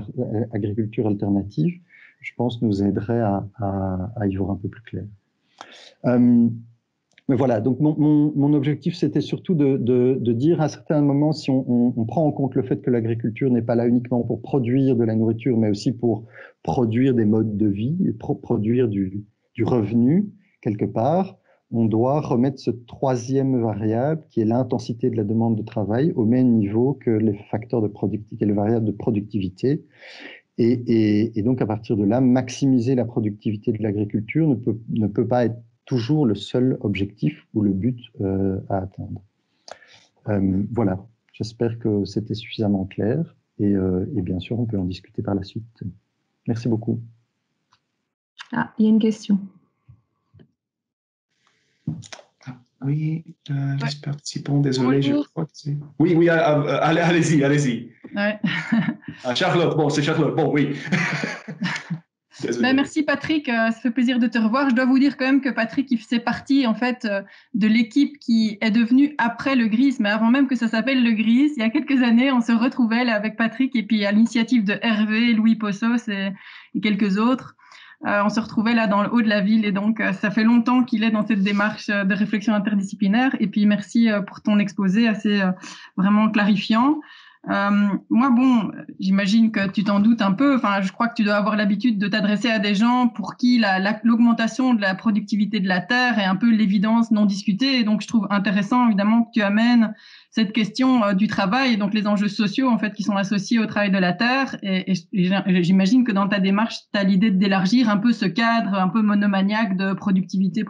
agricultures alternatives, je pense nous aiderait à y voir un peu plus clair. Mais voilà, donc mon objectif, c'était surtout de dire à un certain moment, si on prend en compte le fait que l'agriculture n'est pas là uniquement pour produire de la nourriture, mais aussi pour produire des modes de vie, produire du revenu, quelque part, on doit remettre ce troisième variable, qui est l'intensité de la demande de travail, au même niveau que les facteurs de productivité, les variables de productivité. Et donc, à partir de là, maximiser la productivité de l'agriculture ne peut pas être toujours le seul objectif ou le but à atteindre. Voilà, j'espère que c'était suffisamment clair et bien sûr, on peut en discuter par la suite. Merci beaucoup. Ah, il y a une question. Oui, les participants, désolé, bonjour. je crois que c'est... Oui, allez-y. Ouais. Charlotte, bon, c'est Charlotte, bon, oui. Merci Patrick, ça fait plaisir de te revoir. Je dois vous dire quand même que Patrick, il faisait partie en fait de l'équipe qui est devenue après le GRIS, mais avant même que ça s'appelle le GRIS, il y a quelques années, on se retrouvait là avec Patrick et puis à l'initiative de Hervé, Louis Possos et quelques autres. On se retrouvait là dans le haut de la ville et donc ça fait longtemps qu'il est dans cette démarche de réflexion interdisciplinaire. Et puis merci pour ton exposé assez vraiment clarifiant. Moi, bon, j'imagine que tu t'en doutes un peu. Enfin, je crois que tu dois avoir l'habitude de t'adresser à des gens pour qui l'augmentation de la productivité de la terre est un peu l'évidence non discutée. Et donc, je trouve intéressant, évidemment, que tu amènes cette question du travail et donc les enjeux sociaux, en fait, qui sont associés au travail de la terre. Et j'imagine que dans ta démarche, tu as l'idée d'élargir un peu ce cadre un peu monomaniaque de productivité.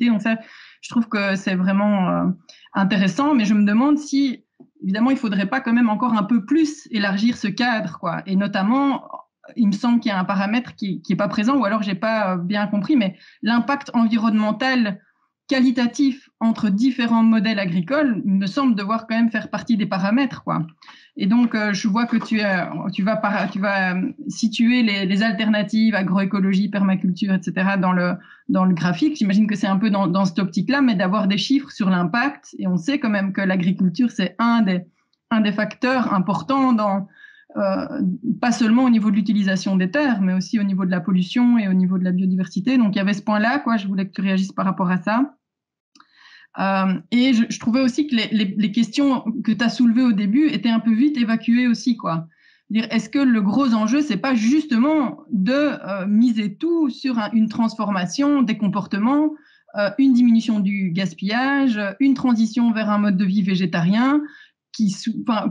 Donc ça, je trouve que c'est vraiment intéressant. Mais je me demande si évidemment, il ne faudrait pas quand même encore un peu plus élargir ce cadre, quoi. Et notamment, il me semble qu'il y a un paramètre qui n'est pas présent, ou alors je n'ai pas bien compris, mais l'impact environnemental qualitatif entre différents modèles agricoles me semble devoir quand même faire partie des paramètres, quoi. Et donc, je vois que tu vas situer les alternatives, agroécologie, permaculture, etc. dans le graphique. J'imagine que c'est un peu dans cette optique-là, mais d'avoir des chiffres sur l'impact. Et on sait quand même que l'agriculture, c'est un des facteurs importants dans, pas seulement au niveau de l'utilisation des terres, mais aussi au niveau de la pollution et au niveau de la biodiversité. Donc, il y avait ce point-là, quoi. Je voulais que tu réagisses par rapport à ça. Et je trouvais aussi que les questions que tu as soulevées au début étaient un peu vite évacuées aussi, quoi. Est-ce que le gros enjeu, c'est pas justement de miser tout sur une transformation des comportements, une diminution du gaspillage, une transition vers un mode de vie végétarien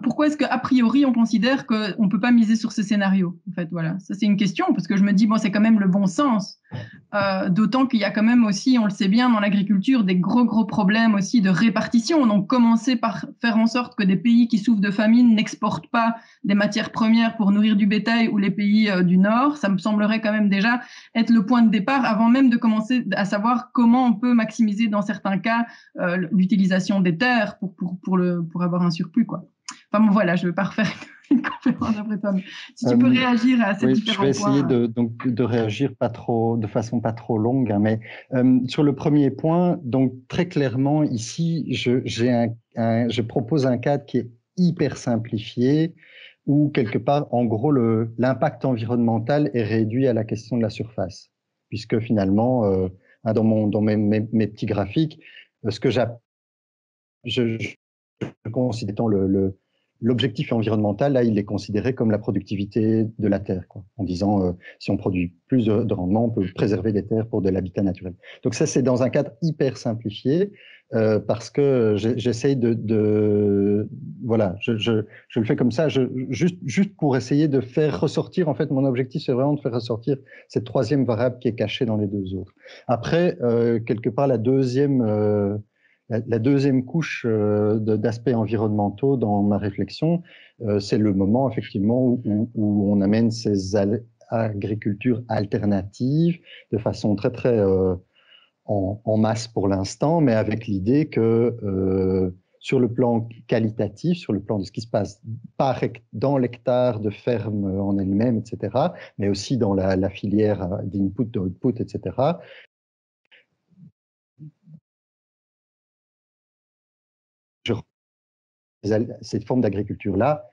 pourquoi est-ce qu'a priori on considère qu'on ne peut pas miser sur ce scénario? En fait, voilà, ça c'est une question parce que je me dis bon, c'est quand même le bon sens. D'autant qu'il y a quand même aussi, on le sait bien, dans l'agriculture, des gros problèmes aussi de répartition. Donc, commencer par faire en sorte que des pays qui souffrent de famine n'exportent pas des matières premières pour nourrir du bétail ou les pays du Nord, ça me semblerait quand même déjà être le point de départ avant même de commencer à savoir comment on peut maximiser dans certains cas l'utilisation des terres pour avoir un surplus, quoi. Enfin bon, voilà, je ne vais pas refaire une conférence après toi, mais si tu peux réagir à ces différents points. Je vais essayer de réagir de façon pas trop longue, hein, mais sur le premier point, donc très clairement ici, je propose un cadre qui est hyper simplifié, où quelque part, en gros, l'impact environnemental est réduit à la question de la surface, puisque finalement, dans mes petits graphiques, ce que je considère étant l'objectif environnemental, là, il est considéré comme la productivité de la terre, quoi, en disant si on produit plus de rendement, on peut préserver des terres pour de l'habitat naturel. Donc ça, c'est dans un cadre hyper simplifié parce que j'essaye voilà, je le fais comme ça, juste pour essayer de faire ressortir, en fait, mon objectif, c'est vraiment de faire ressortir cette troisième variable qui est cachée dans les deux autres. Après, quelque part, la deuxième la deuxième couche d'aspects environnementaux dans ma réflexion, c'est le moment effectivement où on amène ces agricultures alternatives de façon très très en masse pour l'instant, mais avec l'idée que sur le plan qualitatif, sur le plan de ce qui se passe dans l'hectare de ferme en elle-même, etc., mais aussi dans la filière d'input, d'output, etc., ces formes d'agriculture-là,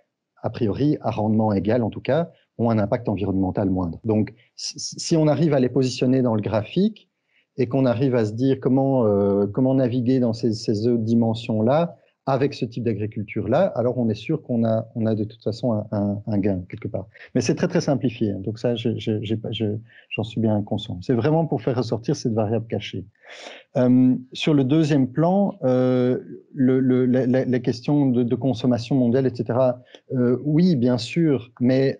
a priori, à rendement égal en tout cas, ont un impact environnemental moindre. Donc, si on arrive à les positionner dans le graphique et qu'on arrive à se dire comment naviguer dans ces autres dimensions-là, avec ce type d'agriculture-là, alors on est sûr qu'on a de toute façon un gain quelque part. Mais c'est très très simplifié, hein, donc ça, j'en suis bien conscient. C'est vraiment pour faire ressortir cette variable cachée. Sur le deuxième plan, la question de consommation mondiale, etc., oui, bien sûr, mais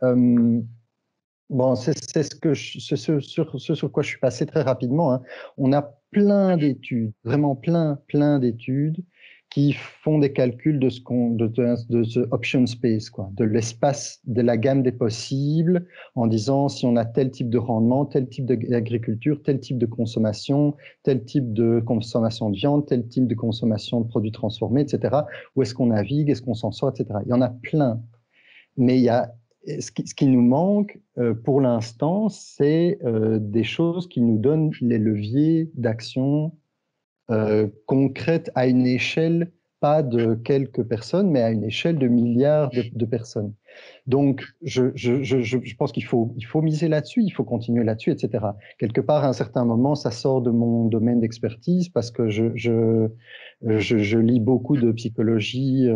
bon, c'est ce sur quoi je suis passé très rapidement, hein. On a plein d'études, vraiment plein d'études qui font des calculs de ce option space, quoi, de l'espace, de la gamme des possibles, en disant si on a tel type de rendement, tel type d'agriculture, tel type de consommation, tel type de consommation de viande, tel type de consommation de produits transformés, etc. Où est-ce qu'on navigue, est-ce qu'on s'en sort, etc. Il y en a plein, mais il y a ce qui nous manque pour l'instant, c'est des choses qui nous donnent les leviers d'action concrètes à une échelle, pas de quelques personnes, mais à une échelle de milliards de personnes. Donc, je pense qu'il faut miser là-dessus, il faut continuer là-dessus, etc. Quelque part, à un certain moment, ça sort de mon domaine d'expertise parce que je lis beaucoup de psychologie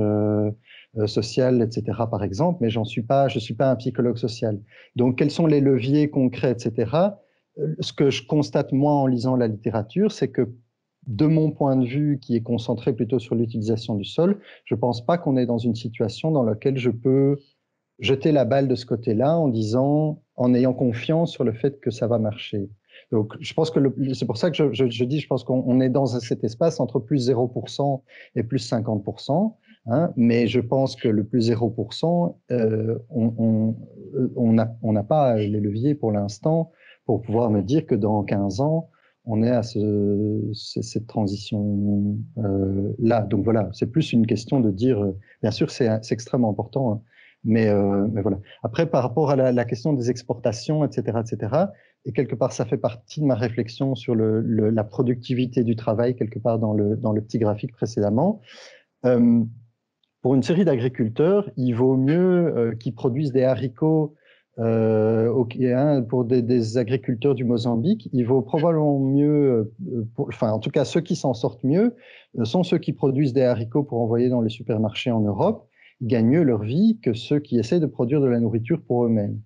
sociale, etc., par exemple, mais je suis pas un psychologue social. Donc, quels sont les leviers concrets, etc. Ce que je constate, moi, en lisant la littérature, c'est que de mon point de vue, qui est concentré plutôt sur l'utilisation du sol, je ne pense pas qu'on est dans une situation dans laquelle je peux jeter la balle de ce côté-là en ayant confiance sur le fait que ça va marcher. Donc, je pense que c'est pour ça que je dis, je pense qu'on est dans cet espace entre plus 0% et plus 50%, hein, mais je pense que le plus 0%, on n'a pas les leviers pour l'instant pour pouvoir me dire que dans 15 ans, on est à cette transition-là. Donc voilà, c'est plus une question de dire, bien sûr, c'est extrêmement important, hein, mais voilà. Après, par rapport à la question des exportations, etc., et quelque part, ça fait partie de ma réflexion sur la productivité du travail, quelque part dans le petit graphique précédemment. Pour une série d'agriculteurs, il vaut mieux qu'ils produisent des haricots pour des agriculteurs du Mozambique, il vaut probablement mieux, enfin en tout cas ceux qui s'en sortent mieux, sont ceux qui produisent des haricots pour envoyer dans les supermarchés en Europe. Ils gagnent mieux leur vie que ceux qui essaient de produire de la nourriture pour eux-mêmes.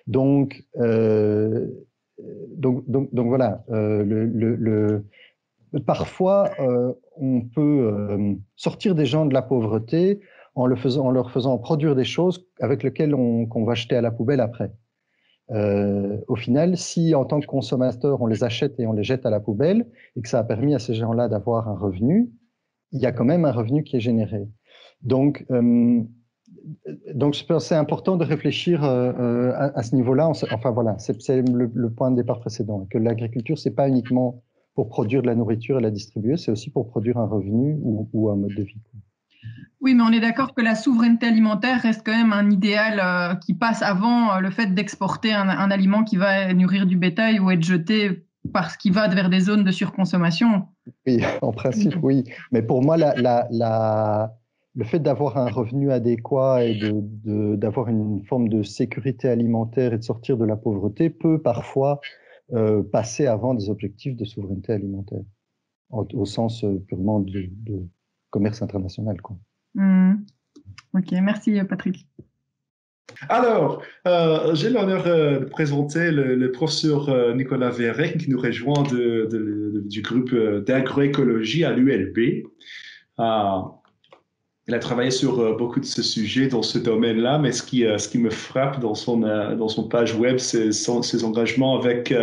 Donc voilà, parfois on peut sortir des gens de la pauvreté en leur faisant produire des choses avec lesquelles qu'on va jeter à la poubelle après. Au final, si en tant que consommateur, on les achète et on les jette à la poubelle, et que ça a permis à ces gens-là d'avoir un revenu, il y a quand même un revenu qui est généré. Donc je pense que c'est important de réfléchir à ce niveau-là. Enfin voilà, c'est le point de départ précédent, que l'agriculture, c'est pas uniquement pour produire de la nourriture et la distribuer, c'est aussi pour produire un revenu ou un mode de vie. Oui, mais on est d'accord que la souveraineté alimentaire reste quand même un idéal qui passe avant le fait d'exporter un aliment qui va nourrir du bétail ou être jeté parce qu'il va vers des zones de surconsommation. Oui, en principe, oui. Mais pour moi, le fait d'avoir un revenu adéquat et d'avoir une forme de sécurité alimentaire et de sortir de la pauvreté peut parfois passer avant des objectifs de souveraineté alimentaire, au sens purement de commerce international, quoi. Ok, merci Patrick. Alors, j'ai l'honneur de présenter le professeur Nicolas Verret qui nous rejoint du groupe d'agroécologie à l'ULB. Elle a travaillé sur beaucoup de ce sujet dans ce domaine-là, mais ce qui me frappe dans son page web, c'est ses engagements avec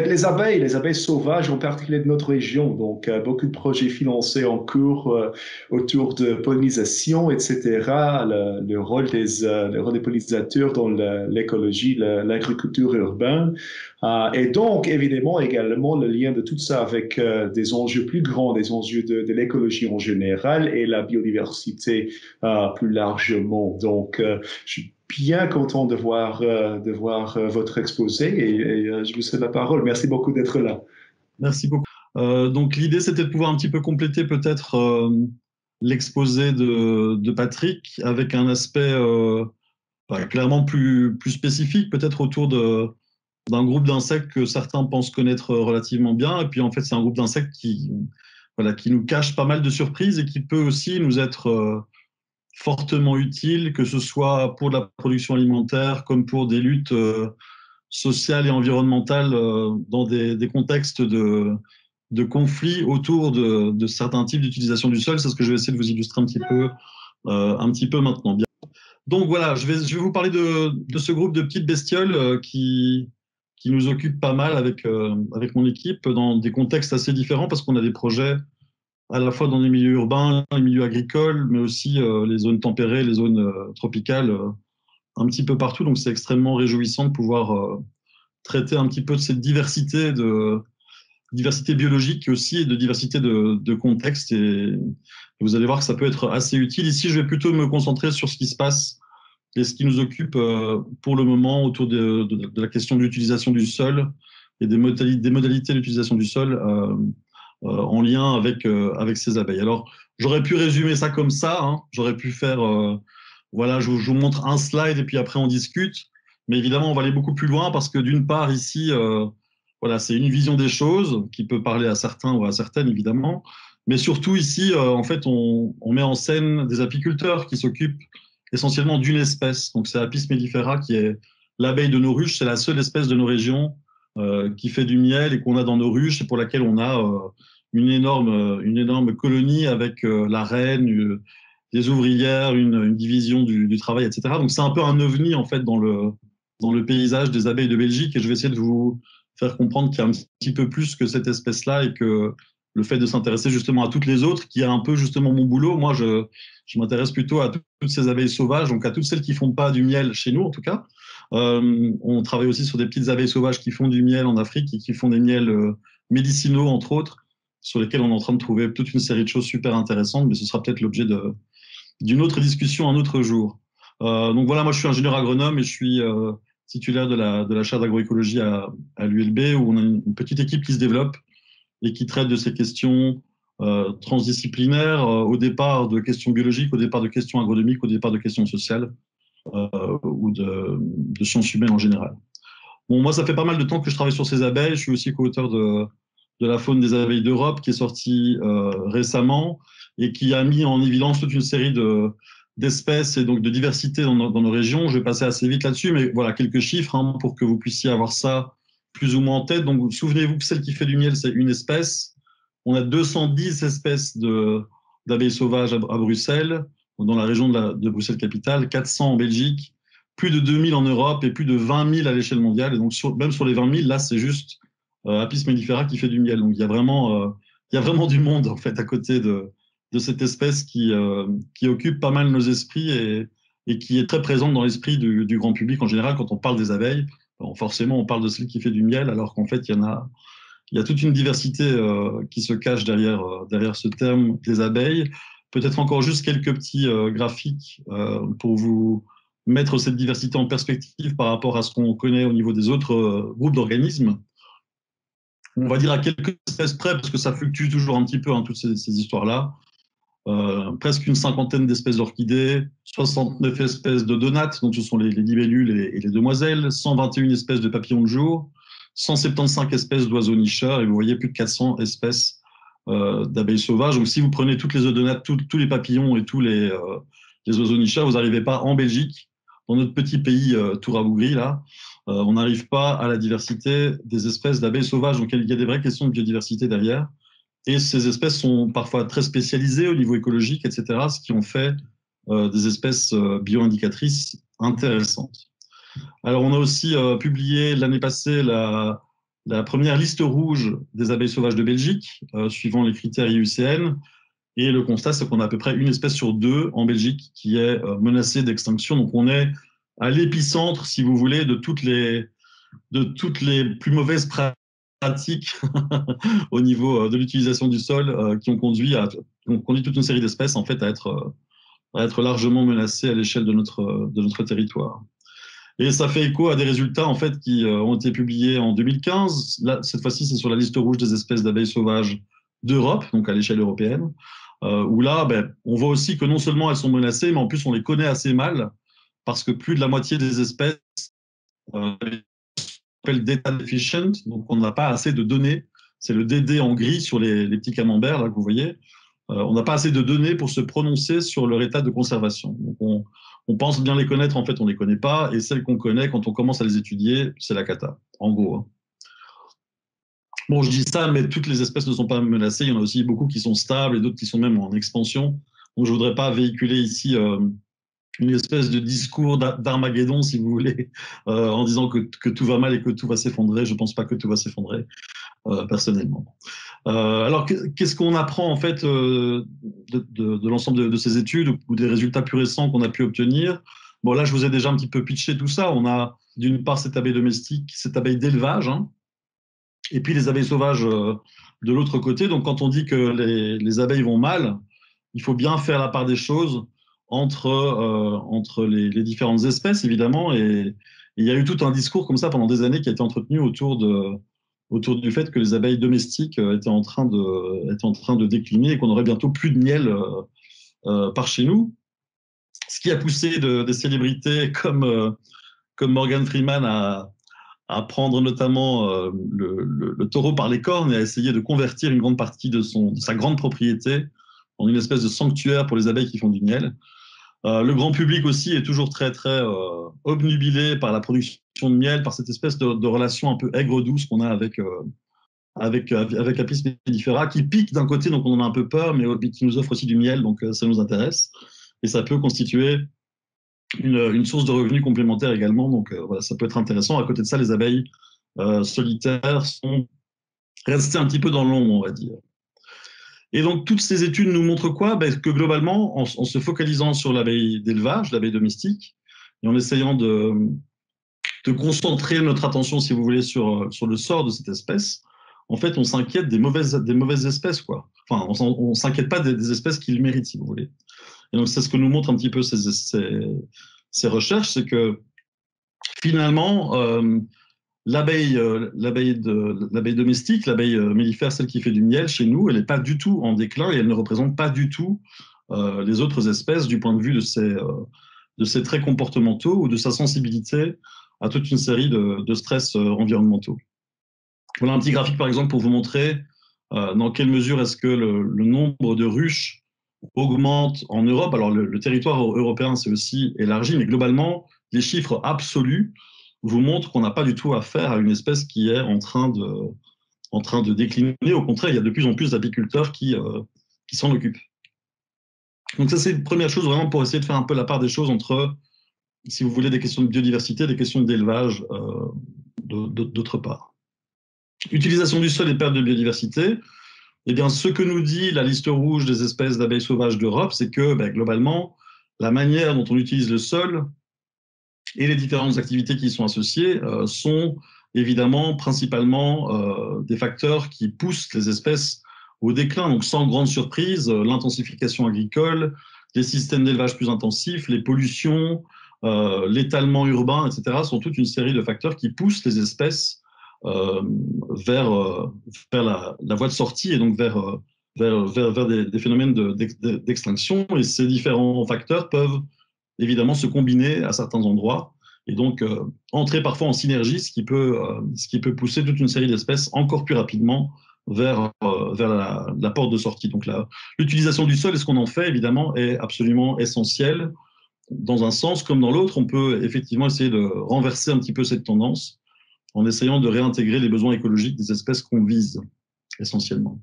les abeilles sauvages en particulier de notre région. Donc, beaucoup de projets financés en cours autour de pollinisation, etc. Le rôle des pollinisateurs dans l'écologie, l'agriculture urbaine. Et donc, évidemment, également le lien de tout ça avec des enjeux plus grands, des enjeux de l'écologie en général et la biodiversité plus largement. Donc, je suis bien content de voir votre exposé et je vous cède la parole. Merci beaucoup d'être là. Merci beaucoup. Donc, l'idée, c'était de pouvoir un petit peu compléter peut-être l'exposé de Patrick avec un aspect clairement plus spécifique, peut-être autour d'un groupe d'insectes que certains pensent connaître relativement bien. Et puis, en fait, c'est un groupe d'insectes qui nous cache pas mal de surprises et qui peut aussi nous être fortement utile, que ce soit pour la production alimentaire comme pour des luttes sociales et environnementales dans des contextes de conflits autour de certains types d'utilisation du sol. C'est ce que je vais essayer de vous illustrer un petit peu maintenant. Bien. Donc voilà, je vais vous parler de ce groupe de petites bestioles qui nous occupe pas mal avec mon équipe dans des contextes assez différents parce qu'on a des projets à la fois dans les milieux urbains, les milieux agricoles, mais aussi les zones tempérées, les zones tropicales, un petit peu partout. Donc c'est extrêmement réjouissant de pouvoir traiter un petit peu de cette diversité biologique aussi et de diversité de contextes. Et vous allez voir que ça peut être assez utile. Ici, je vais plutôt me concentrer sur ce qui se passe et ce qui nous occupe pour le moment autour de la question de l'utilisation du sol et des modalités d'utilisation du sol en lien avec ces abeilles. Alors, j'aurais pu résumer ça comme ça. Hein. J'aurais pu faire, je vous montre un slide et puis après on discute. Mais évidemment, on va aller beaucoup plus loin parce que d'une part, ici, c'est une vision des choses qui peut parler à certains ou à certaines, évidemment. Mais surtout ici, en fait, on met en scène des apiculteurs qui s'occupent essentiellement d'une espèce. Donc, c'est Apis mellifera qui est l'abeille de nos ruches. C'est la seule espèce de nos régions qui fait du miel et qu'on a dans nos ruches et pour laquelle on a une énorme colonie avec la reine, des ouvrières, une division du travail, etc. Donc, c'est un peu un ovni, en fait, dans le paysage des abeilles de Belgique. Et je vais essayer de vous faire comprendre qu'il y a un petit peu plus que cette espèce-là et que le fait de s'intéresser justement à toutes les autres, qui est un peu justement mon boulot. Moi, je m'intéresse plutôt à toutes ces abeilles sauvages, donc à toutes celles qui font pas du miel chez nous, en tout cas. On travaille aussi sur des petites abeilles sauvages qui font du miel en Afrique et qui font des miels médicinaux, entre autres, sur lesquels on est en train de trouver toute une série de choses super intéressantes, mais ce sera peut-être l'objet d'une autre discussion un autre jour. Donc voilà, moi je suis ingénieur agronome et je suis titulaire de la chaire d'agroécologie à l'ULB, où on a une petite équipe qui se développe et qui traite de ces questions transdisciplinaires, au départ de questions biologiques, au départ de questions agronomiques, au départ de questions sociales ou de sciences humaines en général. Bon, moi, ça fait pas mal de temps que je travaille sur ces abeilles. Je suis aussi co-auteur de la faune des abeilles d'Europe, qui est sortie récemment et qui a mis en évidence toute une série d'espèces et donc de diversité dans nos régions. Je vais passer assez vite là-dessus, mais voilà, quelques chiffres pour que vous puissiez avoir ça plus ou moins en tête. Donc, souvenez-vous que celle qui fait du miel, c'est une espèce. On a 210 espèces d'abeilles sauvages à Bruxelles, dans la région de Bruxelles-Capitale, 400 en Belgique, plus de 2000 en Europe et plus de 20 000 à l'échelle mondiale. Et donc, même sur les 20 000, là, c'est juste Apis mellifera qui fait du miel. Donc, il y a vraiment du monde, en fait, à côté de cette espèce qui occupe pas mal nos esprits et qui est très présente dans l'esprit du grand public en général. Quand on parle des abeilles, forcément, on parle de celle qui fait du miel, alors qu'en fait, il y a toute une diversité qui se cache derrière ce terme des abeilles. Peut-être encore juste quelques petits graphiques pour vous mettre cette diversité en perspective par rapport à ce qu'on connaît au niveau des autres groupes d'organismes. On va dire à quelques espèces près, parce que ça fluctue toujours un petit peu, toutes ces histoires-là. Presque une cinquantaine d'espèces d'orchidées, 69 espèces de donates, donc ce sont les libellules et les demoiselles, 121 espèces de papillons de jour, 175 espèces d'oiseaux nicheurs, et vous voyez plus de 400 espèces d'abeilles sauvages. Donc si vous prenez toutes les odonates, tous les papillons et tous les oiseaux nicheurs, vous n'arrivez pas en Belgique, dans notre petit pays tout rabougri, là, on n'arrive pas à la diversité des espèces d'abeilles sauvages. Donc il y a des vraies questions de biodiversité derrière. Et ces espèces sont parfois très spécialisées au niveau écologique, etc., ce qui en fait des espèces bio-indicatrices intéressantes. Alors, on a aussi publié l'année passée la première liste rouge des abeilles sauvages de Belgique, suivant les critères IUCN. Et le constat, c'est qu'on a à peu près une espèce sur deux en Belgique qui est menacée d'extinction. Donc, on est à l'épicentre, si vous voulez, de toutes les plus mauvaises pratiques au niveau de l'utilisation du sol qui ont conduit toute une série d'espèces en fait à être largement menacées à l'échelle de notre territoire. Et ça fait écho à des résultats en fait qui ont été publiés en 2015. Là, cette fois-ci, c'est sur la liste rouge des espèces d'abeilles sauvages d'Europe, donc à l'échelle européenne, où là, on voit aussi que non seulement elles sont menacées, mais en plus on les connaît assez mal parce que plus de la moitié des espèces s'appelle data deficient, donc on n'a pas assez de données. C'est le DD en gris sur les petits camemberts là que vous voyez. On n'a pas assez de données pour se prononcer sur leur état de conservation. Donc on pense bien les connaître, en fait on les connaît pas, et celles qu'on connaît, quand on commence à les étudier, c'est la cata, en gros. Hein. Bon, je dis ça, mais toutes les espèces ne sont pas menacées. Il y en a aussi beaucoup qui sont stables et d'autres qui sont même en expansion. Donc je voudrais pas véhiculer ici une espèce de discours d'Armageddon, si vous voulez, en disant que tout va mal et que tout va s'effondrer. Je ne pense pas que tout va s'effondrer, personnellement. Alors, qu'est-ce qu'on apprend en fait de l'ensemble de ces études ou des résultats plus récents qu'on a pu obtenir? Bon, là, je vous ai déjà un petit peu pitché tout ça. On a d'une part cette abeille domestique, cette abeille d'élevage, hein, et puis les abeilles sauvages de l'autre côté. Donc, quand on dit que les abeilles vont mal, il faut bien faire la part des choses entre les différentes espèces, évidemment. Et il y a eu tout un discours comme ça pendant des années qui a été entretenu autour du fait que les abeilles domestiques étaient en train de décliner et qu'on aurait bientôt plus de miel par chez nous. Ce qui a poussé des célébrités comme Morgan Freeman à prendre notamment le taureau par les cornes et à essayer de convertir une grande partie de sa grande propriété en une espèce de sanctuaire pour les abeilles qui font du miel. Le grand public aussi est toujours très, très obnubilé par la production de miel, par cette espèce de relation un peu aigre-douce qu'on a avec Apis mellifera, qui pique d'un côté, donc on en a un peu peur, mais qui nous offre aussi du miel, donc ça nous intéresse. Et ça peut constituer une source de revenus complémentaire également, donc voilà, ça peut être intéressant. À côté de ça, les abeilles solitaires sont restées un petit peu dans l'ombre, on va dire. Et donc, toutes ces études nous montrent quoi? Que globalement, en se focalisant sur l'abeille d'élevage, l'abeille domestique, et en essayant de concentrer notre attention, si vous voulez, sur le sort de cette espèce, en fait, on s'inquiète des mauvaises espèces, quoi. Enfin, on ne s'inquiète pas des espèces qui le méritent, si vous voulez. Et donc, c'est ce que nous montrent un petit peu ces recherches, c'est que finalement, l'abeille domestique, l'abeille mellifère, celle qui fait du miel chez nous, elle n'est pas du tout en déclin et elle ne représente pas du tout les autres espèces du point de vue de ses traits comportementaux ou de sa sensibilité à toute une série de stress environnementaux. Voilà un petit graphique par exemple pour vous montrer dans quelle mesure est-ce que le nombre de ruches augmente en Europe. Alors le territoire européen s'est aussi élargi, mais globalement, les chiffres absolus vous montre qu'on n'a pas du tout affaire à une espèce qui est en train de décliner. Au contraire, il y a de plus en plus d'apiculteurs qui s'en occupent. Donc ça, c'est une première chose vraiment pour essayer de faire un peu la part des choses entre, si vous voulez, des questions de biodiversité, des questions d'élevage d'autre part. Utilisation du sol et perte de biodiversité. Eh bien, ce que nous dit la liste rouge des espèces d'abeilles sauvages d'Europe, c'est que globalement, la manière dont on utilise le sol et les différentes activités qui y sont associées sont évidemment principalement des facteurs qui poussent les espèces au déclin. Donc sans grande surprise, l'intensification agricole, les systèmes d'élevage plus intensifs, les pollutions, l'étalement urbain, etc. sont toute une série de facteurs qui poussent les espèces vers la voie de sortie et donc vers des phénomènes d'extinction. Et ces différents facteurs peuvent évidemment se combiner à certains endroits et donc entrer parfois en synergie, ce qui peut pousser toute une série d'espèces encore plus rapidement vers la porte de sortie. Donc l'utilisation du sol et ce qu'on en fait, évidemment, est absolument essentiel. Dans un sens comme dans l'autre, on peut effectivement essayer de renverser un petit peu cette tendance en essayant de réintégrer les besoins écologiques des espèces qu'on vise essentiellement.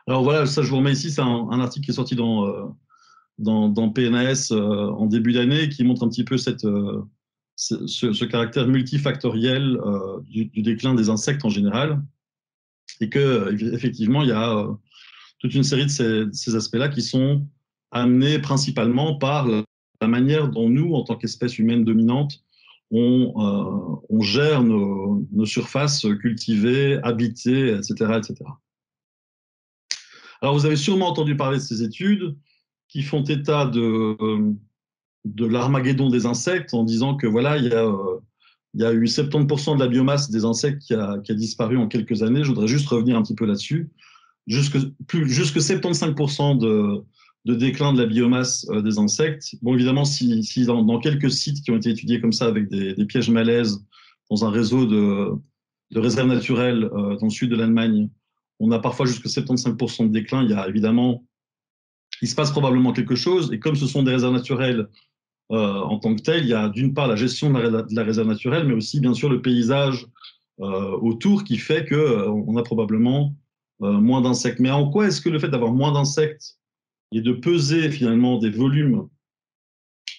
Alors voilà, ça je vous remets ici, c'est un article qui est sorti dans PNAS en début d'année, qui montre un petit peu ce caractère multifactoriel du déclin des insectes en général, et que effectivement il y a toute une série de ces aspects-là qui sont amenés principalement par la manière dont nous, en tant qu'espèce humaine dominante, on gère nos surfaces cultivées, habitées, etc., etc. Alors, vous avez sûrement entendu parler de ces études qui font état de l'Armageddon des insectes en disant que voilà, il y a eu 70% de la biomasse des insectes qui a disparu en quelques années. Je voudrais juste revenir un petit peu là-dessus. Jusque 75% de déclin de la biomasse des insectes. Bon, évidemment, si dans quelques sites qui ont été étudiés comme ça avec des pièges malaises dans un réseau de réserves naturelles dans le sud de l'Allemagne, on a parfois jusqu'à 75% de déclin. Il se passe probablement quelque chose. Et comme ce sont des réserves naturelles en tant que telles, il y a d'une part la gestion de la réserve naturelle, mais aussi bien sûr le paysage autour qui fait qu'on a probablement moins d'insectes. Mais en quoi est-ce que le fait d'avoir moins d'insectes et de peser finalement des volumes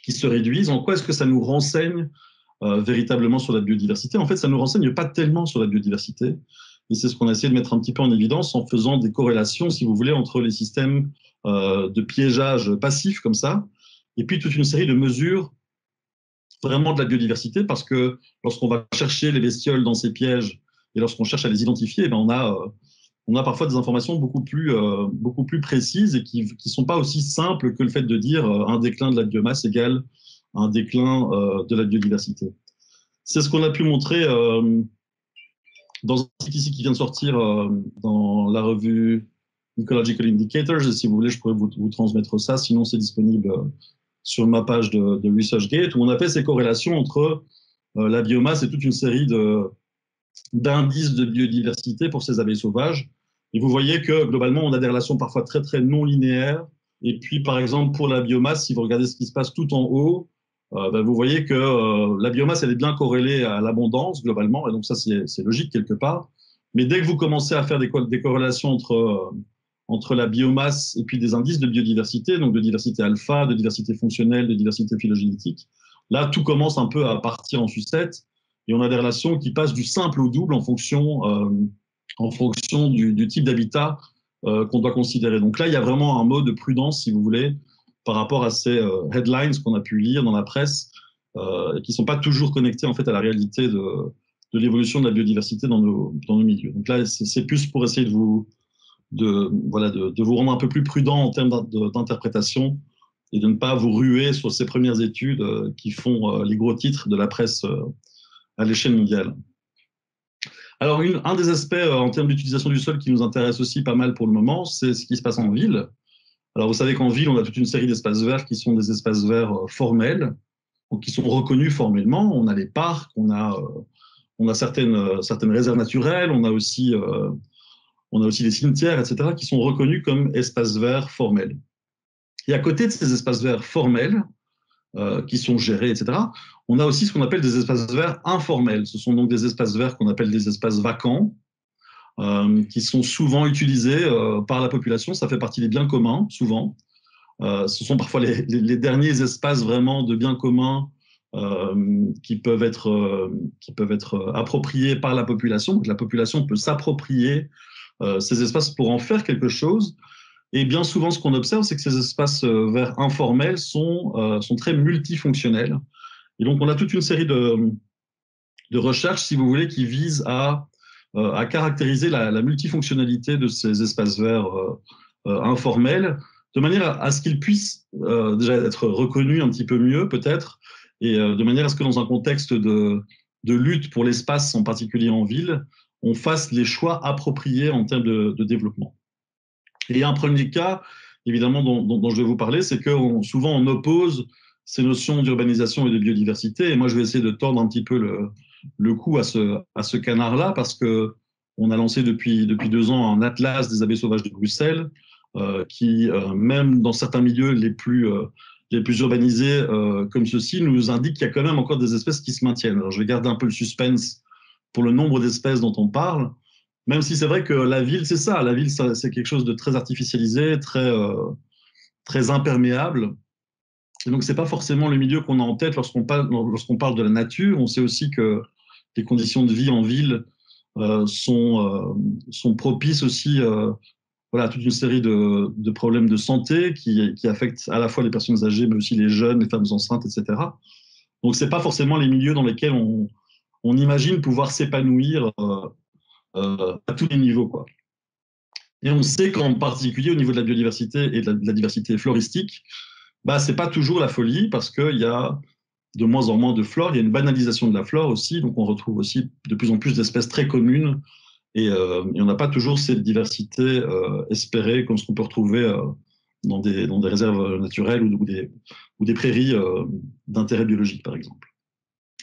qui se réduisent, en quoi est-ce que ça nous renseigne véritablement sur la biodiversité? En fait, ça ne nous renseigne pas tellement sur la biodiversité. Et c'est ce qu'on a essayé de mettre un petit peu en évidence en faisant des corrélations, si vous voulez, entre les systèmes de piégeage passif comme ça, et puis toute une série de mesures vraiment de la biodiversité, parce que lorsqu'on va chercher les bestioles dans ces pièges et lorsqu'on cherche à les identifier, ben on a parfois des informations beaucoup plus précises et qui ne sont pas aussi simples que le fait de dire un déclin de la biomasse égale un déclin de la biodiversité. C'est ce qu'on a pu montrer dans un article ici qui vient de sortir dans la revue Ecological Indicators. Et si vous voulez, je pourrais vous transmettre ça. Sinon, c'est disponible sur ma page de ResearchGate, où on a fait ces corrélations entre la biomasse et toute une série d'indices de biodiversité pour ces abeilles sauvages. Et vous voyez que globalement, on a des relations parfois très, très non linéaires. Et puis, par exemple, pour la biomasse, si vous regardez ce qui se passe tout en haut, vous voyez que la biomasse, elle est bien corrélée à l'abondance, globalement. Et donc, ça, c'est logique quelque part. Mais dès que vous commencez à faire des corrélations entre la biomasse et puis des indices de biodiversité, donc de diversité alpha, de diversité fonctionnelle, de diversité phylogénétique, là, tout commence un peu à partir en sucette. Et on a des relations qui passent du simple au double en fonction du type d'habitat qu'on doit considérer. Donc là, il y a vraiment un mot de prudence, si vous voulez, par rapport à ces headlines qu'on a pu lire dans la presse, qui ne sont pas toujours connectés en fait, à la réalité de l'évolution de la biodiversité dans nos milieux. Donc là, c'est plus pour essayer de vous rendre un peu plus prudent en termes d'interprétation et de ne pas vous ruer sur ces premières études qui font les gros titres de la presse à l'échelle mondiale. Alors, un des aspects en termes d'utilisation du sol qui nous intéresse aussi pas mal pour le moment, c'est ce qui se passe en ville. Alors, vous savez qu'en ville, on a toute une série d'espaces verts qui sont des espaces verts formels, ou qui sont reconnus formellement. On a les parcs, on a certaines réserves naturelles, on a aussi des cimetières, etc., qui sont reconnus comme espaces verts formels. Et à côté de ces espaces verts formels, qui sont gérés, etc., on a aussi ce qu'on appelle des espaces verts informels. Ce sont donc des espaces verts qu'on appelle des espaces vacants, qui sont souvent utilisés par la population. Ça fait partie des biens communs, souvent. Ce sont parfois les derniers espaces vraiment de biens communs qui peuvent être appropriés par la population. Donc, la population peut s'approprier ces espaces pour en faire quelque chose. Et bien souvent, ce qu'on observe, c'est que ces espaces verts informels sont très multifonctionnels. Et donc, on a toute une série de recherches, si vous voulez, qui visent à caractériser la multifonctionnalité de ces espaces verts informels, de manière à ce qu'ils puissent déjà être reconnus un petit peu mieux, peut-être, et de manière à ce que dans un contexte de lutte pour l'espace, en particulier en ville, on fasse les choix appropriés en termes de développement. Et un premier cas, évidemment, dont je vais vous parler, c'est que souvent on oppose ces notions d'urbanisation et de biodiversité. Et moi, je vais essayer de tordre un petit peu le cou à ce canard-là, parce qu'on a lancé depuis 2 ans un atlas des abeilles sauvages de Bruxelles, qui, même dans certains milieux les plus urbanisés comme ceux-ci, nous indique qu'il y a quand même encore des espèces qui se maintiennent. Alors, je vais garder un peu le suspense pour le nombre d'espèces dont on parle, Même si c'est vrai que la ville, c'est ça. La ville, c'est quelque chose de très artificialisé, très imperméable. Et donc, c'est pas forcément le milieu qu'on a en tête lorsqu'on parle de la nature. On sait aussi que les conditions de vie en ville sont propices aussi voilà, à toute une série de problèmes de santé qui affectent à la fois les personnes âgées, mais aussi les jeunes, les femmes enceintes, etc. Donc, c'est pas forcément les milieux dans lesquels on imagine pouvoir s'épanouir à tous les niveaux, quoi. Et on sait qu'en particulier au niveau de la biodiversité et de la diversité floristique, bah, c'est pas toujours la folie parce qu'il y a de moins en moins de flore, il y a une banalisation de la flore aussi, donc on retrouve aussi de plus en plus d'espèces très communes et on n'a pas toujours cette diversité espérée comme ce qu'on peut retrouver dans des réserves naturelles ou des prairies d'intérêt biologique, par exemple.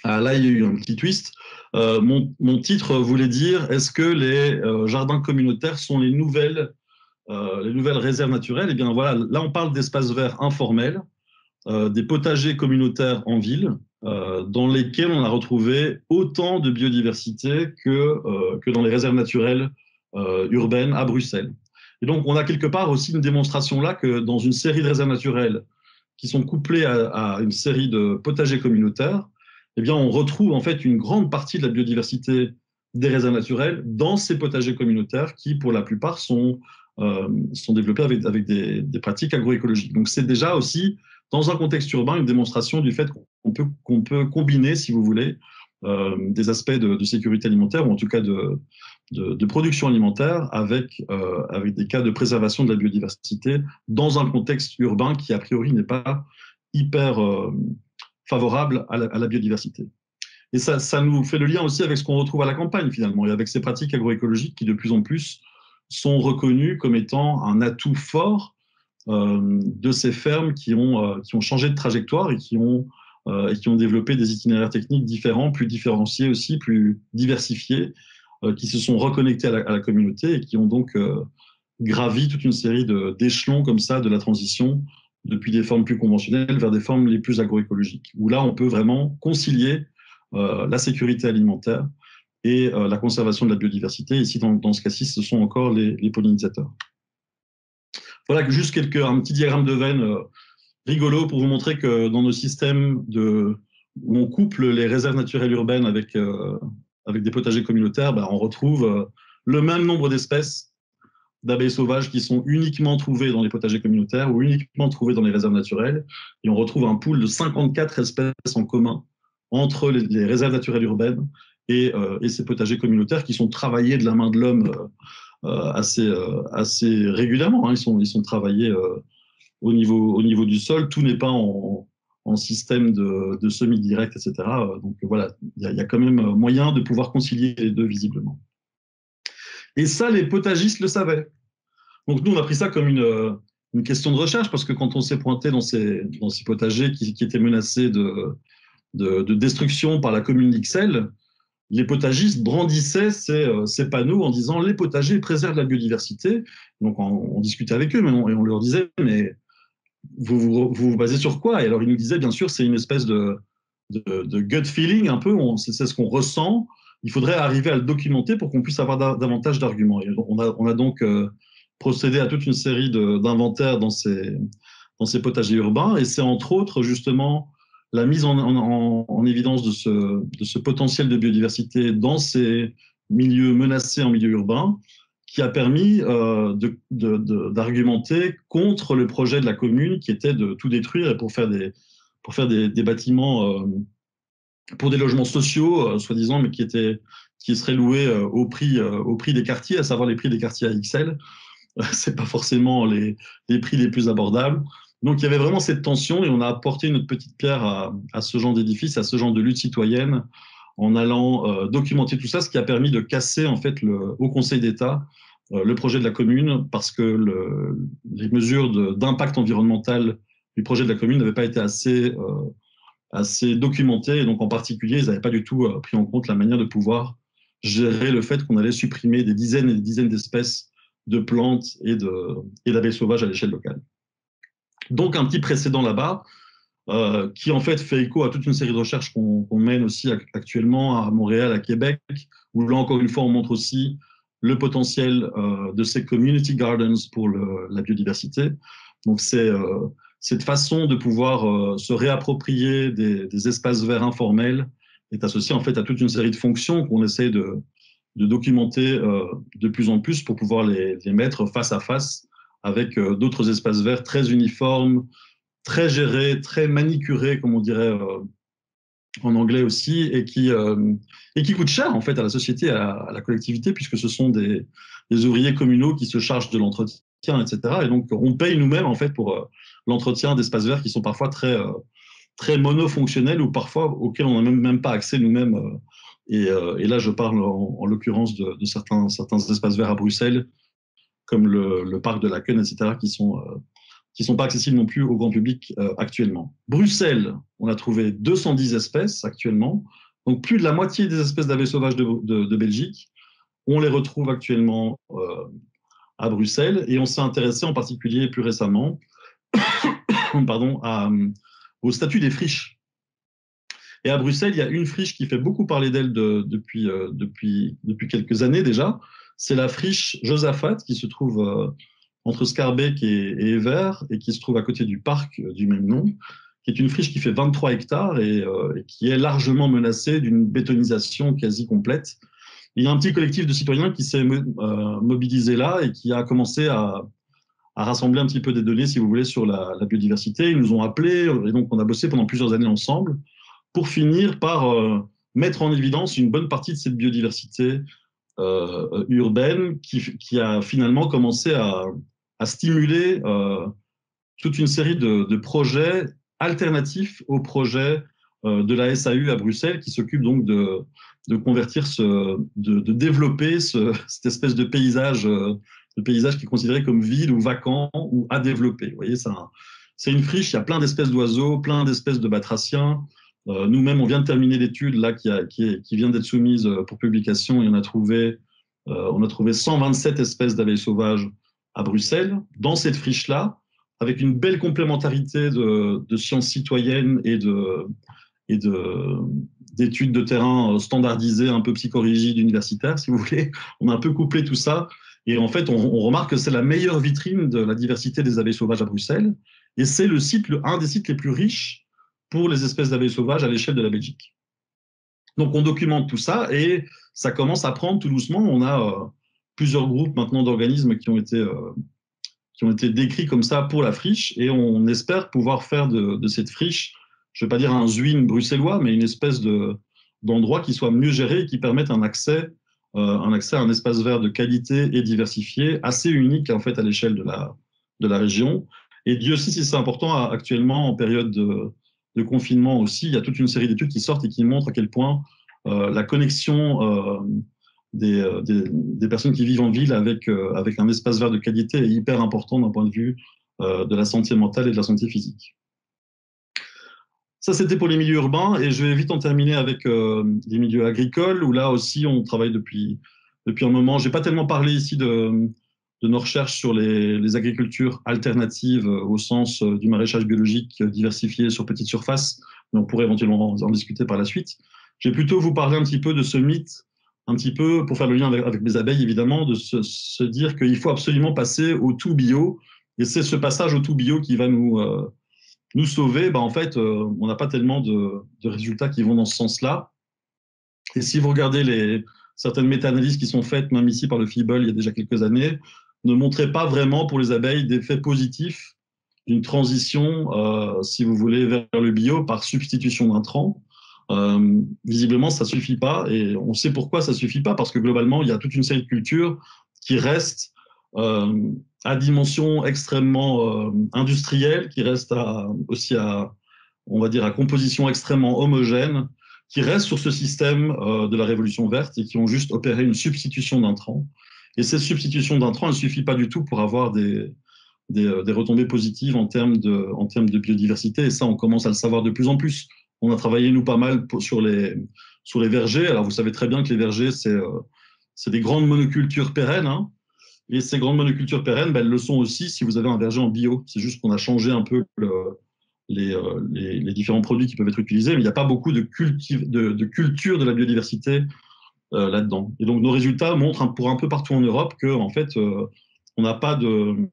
Ah, là, il y a eu un petit twist. Mon titre voulait dire, est-ce que les jardins communautaires sont les nouvelles réserves naturelles? Eh bien voilà, là on parle d'espaces verts informels, des potagers communautaires en ville, dans lesquels on a retrouvé autant de biodiversité que dans les réserves naturelles urbaines à Bruxelles. Et donc on a quelque part aussi une démonstration là que dans une série de réserves naturelles qui sont couplées à une série de potagers communautaires, eh bien on retrouve en fait une grande partie de la biodiversité des réserves naturelles dans ces potagers communautaires qui, pour la plupart, sont développés avec des pratiques agroécologiques. Donc c'est déjà aussi, dans un contexte urbain, une démonstration du fait qu'on peut combiner, si vous voulez, des aspects de sécurité alimentaire, ou en tout cas de production alimentaire, avec des cas de préservation de la biodiversité dans un contexte urbain qui, a priori, n'est pas hyper favorable à la biodiversité. Et ça nous fait le lien aussi avec ce qu'on retrouve à la campagne, finalement, et avec ces pratiques agroécologiques qui, de plus en plus, sont reconnues comme étant un atout fort de ces fermes qui ont changé de trajectoire et qui ont développé des itinéraires techniques différents, plus différenciés aussi, plus diversifiés, qui se sont reconnectés à la communauté et qui ont donc gravi toute une série d'échelons comme ça de la transition depuis des formes plus conventionnelles vers des formes les plus agroécologiques, où là on peut vraiment concilier la sécurité alimentaire et la conservation de la biodiversité. Ici, dans ce cas-ci, ce sont encore les pollinisateurs. Voilà, juste un petit diagramme de veine rigolo pour vous montrer que dans nos systèmes où on couple les réserves naturelles urbaines avec des potagers communautaires, on retrouve le même nombre d'espèces d'abeilles sauvages qui sont uniquement trouvées dans les potagers communautaires ou uniquement trouvées dans les réserves naturelles. Et on retrouve un pool de 54 espèces en commun entre les réserves naturelles urbaines et ces potagers communautaires qui sont travaillés de la main de l'homme assez régulièrement. Hein. Ils sont travaillés au niveau du sol. Tout n'est pas en système de semi-direct, etc. Donc voilà, il y a quand même moyen de pouvoir concilier les deux visiblement. Et ça, les potagistes le savaient. Donc nous, on a pris ça comme une question de recherche, parce que quand on s'est pointé dans ces potagers qui étaient menacés de destruction par la commune d'Ixelles, les potagistes brandissaient ces panneaux en disant « les potagers préservent la biodiversité ». Donc on discutait avec eux et on leur disait « mais vous basez sur quoi ?» Et alors ils nous disaient « bien sûr, c'est une espèce de gut feeling, un peu, c'est ce qu'on ressent. Il faudrait arriver à le documenter pour qu'on puisse avoir davantage d'arguments. » Et on a donc procédé à toute une série d'inventaires dans ces potagers urbains, et c'est entre autres justement la mise en évidence de ce potentiel de biodiversité dans ces milieux menacés en milieu urbain qui a permis d'argumenter contre le projet de la commune qui était de tout détruire et pour faire des bâtiments pour des logements sociaux, soi-disant, mais qui seraient loués au prix des quartiers, à savoir les prix des quartiers à Ixelles. C'est pas forcément les prix les plus abordables. Donc il y avait vraiment cette tension et on a apporté notre petite pierre à ce genre d'édifice, à ce genre de lutte citoyenne, en allant documenter tout ça, ce qui a permis de casser en fait au Conseil d'État le projet de la commune, parce que les mesures d'impact environnemental du projet de la commune n'avaient pas été assez documentées, et donc en particulier, ils n'avaient pas du tout pris en compte la manière de pouvoir gérer le fait qu'on allait supprimer des dizaines et des dizaines d'espèces de plantes et d'abeilles sauvages à l'échelle locale. Donc un petit précédent là-bas, qui en fait fait écho à toute une série de recherches qu'on mène aussi actuellement à Montréal, à Québec, où là encore une fois on montre aussi le potentiel de ces community gardens pour la biodiversité. Donc, c'est cette façon de pouvoir se réapproprier des espaces verts informels est associée en fait à toute une série de fonctions qu'on essaie de documenter de plus en plus pour pouvoir les mettre face à face avec d'autres espaces verts très uniformes, très gérés, très manicurés, comme on dirait en anglais aussi, et qui coûtent cher en fait à la société, à la collectivité, puisque ce sont des ouvriers communaux qui se chargent de l'entretien, etc. Et donc on paye nous-mêmes en fait pour l'entretien d'espaces verts qui sont parfois très monofonctionnels ou parfois auxquels on n'a même pas accès nous-mêmes. Et là, je parle en l'occurrence de certains espaces verts à Bruxelles, comme le parc de Laken, etc., qui sont pas accessibles non plus au grand public actuellement. Bruxelles, on a trouvé 210 espèces actuellement, donc plus de la moitié des espèces d'abeilles sauvages de Belgique. On les retrouve actuellement à Bruxelles, et on s'est intéressé en particulier plus récemment pardon, au statut des friches. Et à Bruxelles, il y a une friche qui fait beaucoup parler d'elle depuis quelques années déjà. C'est la friche Josaphat qui se trouve entre Schaerbeek et Evere et qui se trouve à côté du parc du même nom, qui est une friche qui fait 23 hectares et qui est largement menacée d'une bétonisation quasi complète. Il y a un petit collectif de citoyens qui s'est mobilisé là et qui a commencé à rassembler un petit peu des données, si vous voulez, sur la biodiversité. Ils nous ont appelés et donc on a bossé pendant plusieurs années ensemble pour finir par mettre en évidence une bonne partie de cette biodiversité urbaine qui a finalement commencé à stimuler toute une série de projets alternatifs aux projets de la SAU à Bruxelles, qui s'occupe donc de convertir, de développer cette espèce de paysage qui est considéré comme vide ou vacant ou à développer. Vous voyez, c'est une friche, il y a plein d'espèces d'oiseaux, plein d'espèces de batraciens. Nous-mêmes, on vient de terminer l'étude là qui vient d'être soumise pour publication et on a trouvé 127 espèces d'abeilles sauvages à Bruxelles, dans cette friche-là, avec une belle complémentarité de sciences citoyennes et d'études de terrain standardisées, un peu psychorigides, universitaires, si vous voulez. On a un peu couplé tout ça. Et en fait, on remarque que c'est la meilleure vitrine de la diversité des abeilles sauvages à Bruxelles. Et c'est un des sites les plus riches pour les espèces d'abeilles sauvages à l'échelle de la Belgique. Donc, on documente tout ça et ça commence à prendre tout doucement. On a plusieurs groupes maintenant d'organismes qui ont été décrits comme ça pour la friche et on espère pouvoir faire de cette friche, je ne vais pas dire un Zwin bruxellois, mais une espèce d'endroit qui soit mieux géré et qui permette un accès à un espace vert de qualité et diversifié, assez unique en fait à l'échelle de la région. Et Dieu sait si c'est important actuellement en période de confinement aussi. Il y a toute une série d'études qui sortent et qui montrent à quel point la connexion des personnes qui vivent en ville avec un espace vert de qualité est hyper important d'un point de vue de la santé mentale et de la santé physique. Ça, c'était pour les milieux urbains et je vais vite en terminer avec les milieux agricoles où là aussi, on travaille depuis un moment. Je n'ai pas tellement parlé ici de nos recherches sur les agricultures alternatives au sens du maraîchage biologique diversifié sur petite surface, mais on pourrait éventuellement en discuter par la suite. Je vais plutôt vous parler un petit peu de ce mythe, un petit peu pour faire le lien avec les abeilles, évidemment, de se dire qu'il faut absolument passer au tout bio. Et c'est ce passage au tout bio qui va nous sauver. En fait, on n'a pas tellement de résultats qui vont dans ce sens-là. Et si vous regardez certaines méta-analyses qui sont faites, même ici par le FIBOL il y a déjà quelques années, ne montraient pas vraiment pour les abeilles d'effets positifs d'une transition, si vous voulez, vers le bio par substitution d'intrants. Visiblement, ça ne suffit pas et on sait pourquoi ça ne suffit pas parce que globalement, il y a toute une série de cultures qui restent à dimension extrêmement industrielle, qui restent aussi à composition extrêmement homogène, qui restent sur ce système de la révolution verte et qui ont juste opéré une substitution d'intrants. Et cette substitution d'intrants, elle ne suffit pas du tout pour avoir des retombées positives en termes de biodiversité. Et ça, on commence à le savoir de plus en plus. On a travaillé, nous, pas mal sur les vergers. Alors, vous savez très bien que les vergers, c'est des grandes monocultures pérennes. Hein. Et ces grandes monocultures pérennes, elles le sont aussi si vous avez un verger en bio. C'est juste qu'on a changé un peu les différents produits qui peuvent être utilisés. Mais il n'y a pas beaucoup de culture de la biodiversité là-dedans. Et donc nos résultats montrent pour un peu partout en Europe que en fait on n'a pas de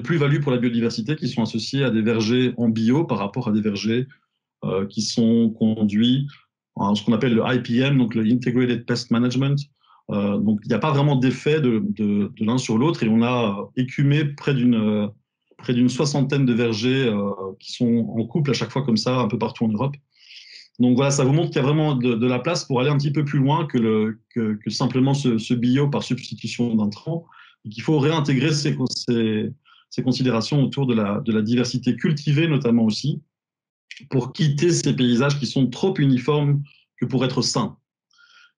plus-value pour la biodiversité qui sont associés à des vergers en bio par rapport à des vergers qui sont conduits en ce qu'on appelle le IPM, donc le Integrated Pest Management. Donc il n'y a pas vraiment d'effet de l'un sur l'autre et on a écumé près d'une soixantaine de vergers qui sont en couple à chaque fois comme ça un peu partout en Europe. Donc voilà, ça vous montre qu'il y a vraiment de la place pour aller un petit peu plus loin que simplement ce bio par substitution d'intrants, et qu'il faut réintégrer ces considérations autour de la diversité cultivée notamment aussi, pour quitter ces paysages qui sont trop uniformes que pour être sains.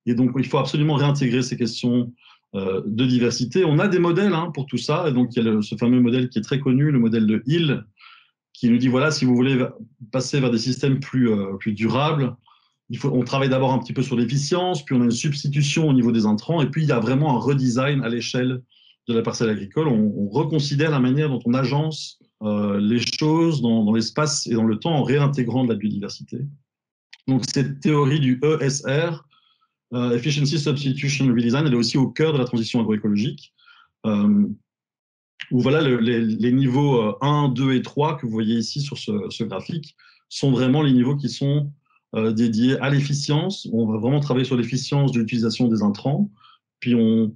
Et donc il faut absolument réintégrer ces questions de diversité. On a des modèles pour tout ça, et donc il y a ce fameux modèle qui est très connu, le modèle de Hill, qui nous dit, voilà, si vous voulez passer vers des systèmes plus durables, on travaille d'abord un petit peu sur l'efficience, puis on a une substitution au niveau des intrants, et puis il y a vraiment un redesign à l'échelle de la parcelle agricole. On reconsidère la manière dont on agence les choses dans l'espace et dans le temps en réintégrant de la biodiversité. Donc cette théorie du ESR, Efficiency Substitution Redesign, elle est aussi au cœur de la transition agroécologique. Où voilà, les niveaux 1, 2 et 3 que vous voyez ici sur ce graphique sont vraiment les niveaux qui sont dédiés à l'efficience. On va vraiment travailler sur l'efficience de l'utilisation des intrants, puis on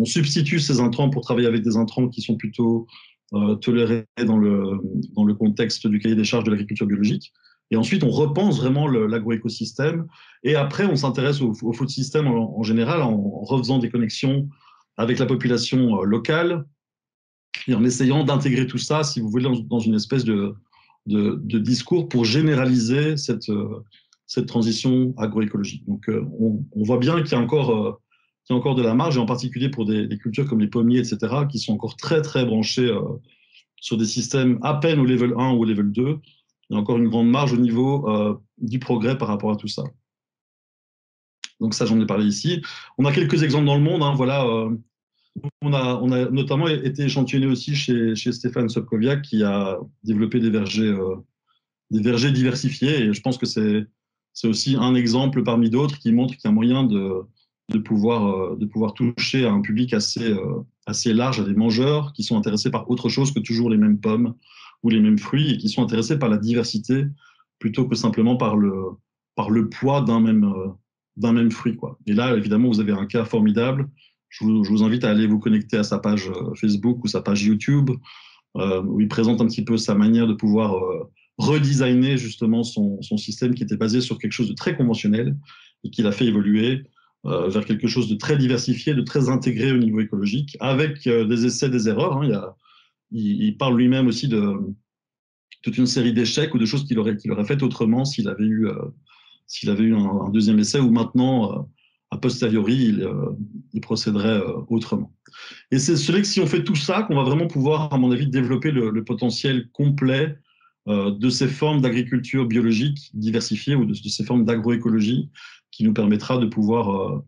substitue ces intrants pour travailler avec des intrants qui sont plutôt tolérés dans le contexte du cahier des charges de l'agriculture biologique. Et ensuite, on repense vraiment l'agroécosystème. Et après, on s'intéresse au food system en général en refaisant des connexions avec la population locale, et en essayant d'intégrer tout ça, si vous voulez, dans une espèce de discours pour généraliser cette transition agroécologique. Donc, on voit bien qu'il y a encore de la marge, et en particulier pour des cultures comme les pommiers, etc., qui sont encore très, très branchés sur des systèmes à peine au level 1 ou au level 2. Il y a encore une grande marge au niveau du progrès par rapport à tout ça. Donc ça, j'en ai parlé ici. On a quelques exemples dans le monde. Voilà. On a notamment été échantillonné aussi chez Stéphane Sobkowiak, qui a développé des vergers diversifiés. Et je pense que c'est aussi un exemple parmi d'autres qui montre qu'il y a moyen de pouvoir toucher à un public assez large, à des mangeurs qui sont intéressés par autre chose que toujours les mêmes pommes ou les mêmes fruits, et qui sont intéressés par la diversité plutôt que simplement par le poids d'un même fruit, quoi. Et là, évidemment, vous avez un cas formidable. Je vous invite à aller vous connecter à sa page Facebook ou sa page YouTube, où il présente un petit peu sa manière de pouvoir redesigner justement son système qui était basé sur quelque chose de très conventionnel et qu'il a fait évoluer vers quelque chose de très diversifié, de très intégré au niveau écologique, avec des essais, des erreurs. Il parle lui-même aussi de toute une série d'échecs ou de choses qu'il aurait faites autrement s'il avait eu un deuxième essai, ou maintenant, a posteriori, il procéderait autrement. Et c'est que si on fait tout ça qu'on va vraiment pouvoir, à mon avis, développer le potentiel complet de ces formes d'agriculture biologique diversifiée, ou de ces formes d'agroécologie, qui nous permettra de pouvoir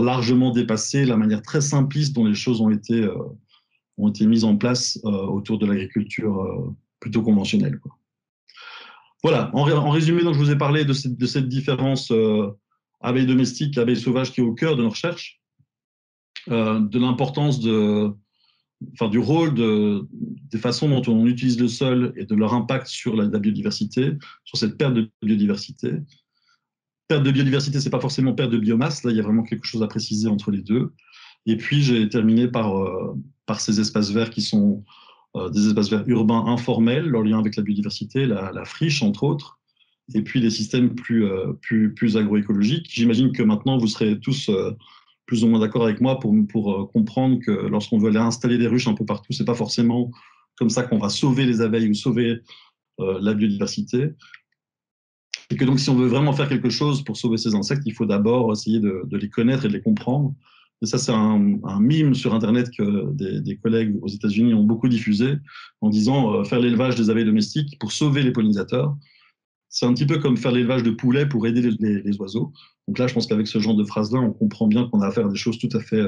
largement dépasser la manière très simpliste dont les choses ont été mises en place autour de l'agriculture plutôt conventionnelle, quoi. Voilà, en résumé, donc, je vous ai parlé de cette différence abeilles domestiques, abeilles sauvages, qui est au cœur de nos recherches, de l'importance du rôle des façons dont on utilise le sol et de leur impact sur la biodiversité, sur cette perte de biodiversité. Perte de biodiversité, c'est pas forcément perte de biomasse, là il y a vraiment quelque chose à préciser entre les deux. Et puis j'ai terminé par ces espaces verts qui sont des espaces verts urbains informels, leur lien avec la biodiversité, la friche entre autres, et puis des systèmes plus agroécologiques. J'imagine que maintenant vous serez tous plus ou moins d'accord avec moi pour comprendre que lorsqu'on veut aller installer des ruches un peu partout, c'est pas forcément comme ça qu'on va sauver les abeilles ou sauver la biodiversité. Et que donc si on veut vraiment faire quelque chose pour sauver ces insectes, il faut d'abord essayer de les connaître et de les comprendre. Et ça, c'est un mime sur Internet que des collègues aux États-Unis ont beaucoup diffusé, en disant faire l'élevage des abeilles domestiques pour sauver les pollinisateurs. C'est un petit peu comme faire l'élevage de poulets pour aider les oiseaux. Donc là, je pense qu'avec ce genre de phrase-là, on comprend bien qu'on a affaire à des choses tout à fait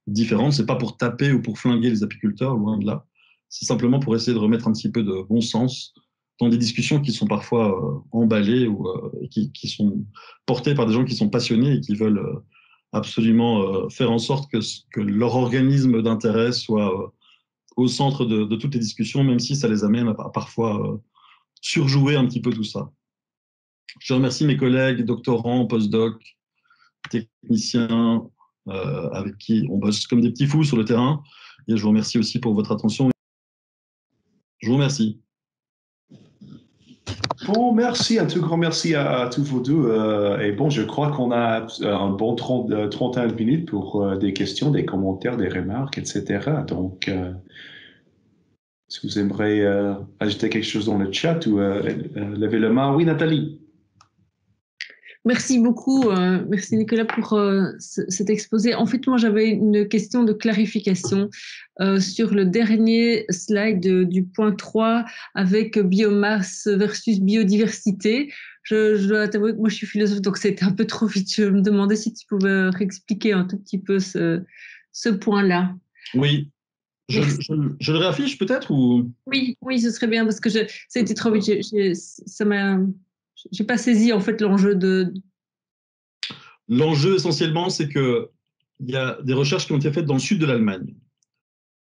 différentes. C'est pas pour taper ou pour flinguer les apiculteurs, loin de là. C'est simplement pour essayer de remettre un petit peu de bon sens dans des discussions qui sont parfois emballées ou qui sont portées par des gens qui sont passionnés et qui veulent absolument faire en sorte que leur organisme d'intérêt soit au centre de toutes les discussions, même si ça les amène à parfois surjouer un petit peu tout ça. Je remercie mes collègues, doctorants, postdocs, techniciens, avec qui on bosse comme des petits fous sur le terrain. Et je vous remercie aussi pour votre attention. Je vous remercie. Bon, merci, un tout grand merci à tous vous deux. Et bon, je crois qu'on a un bon 31 minutes pour des questions, des commentaires, des remarques, etc. Donc, est-ce que vous aimeriez ajouter quelque chose dans le chat ou lever la main? Oui, Nathalie. Merci beaucoup, merci Nicolas pour cet exposé. En fait, moi j'avais une question de clarification sur le dernier slide du point 3 avec biomasse versus biodiversité. Je dois t'avouer que moi je suis philosophe, donc c'était un peu trop vite. Je me demandais si tu pouvais réexpliquer un tout petit peu ce point-là. Oui. Je le réaffiche peut-être ou... Oui, ce serait bien parce que ça a été trop vite. J'ai pas saisi en fait l'enjeu de. L'enjeu essentiellement, c'est que il y a des recherches qui ont été faites dans le sud de l'Allemagne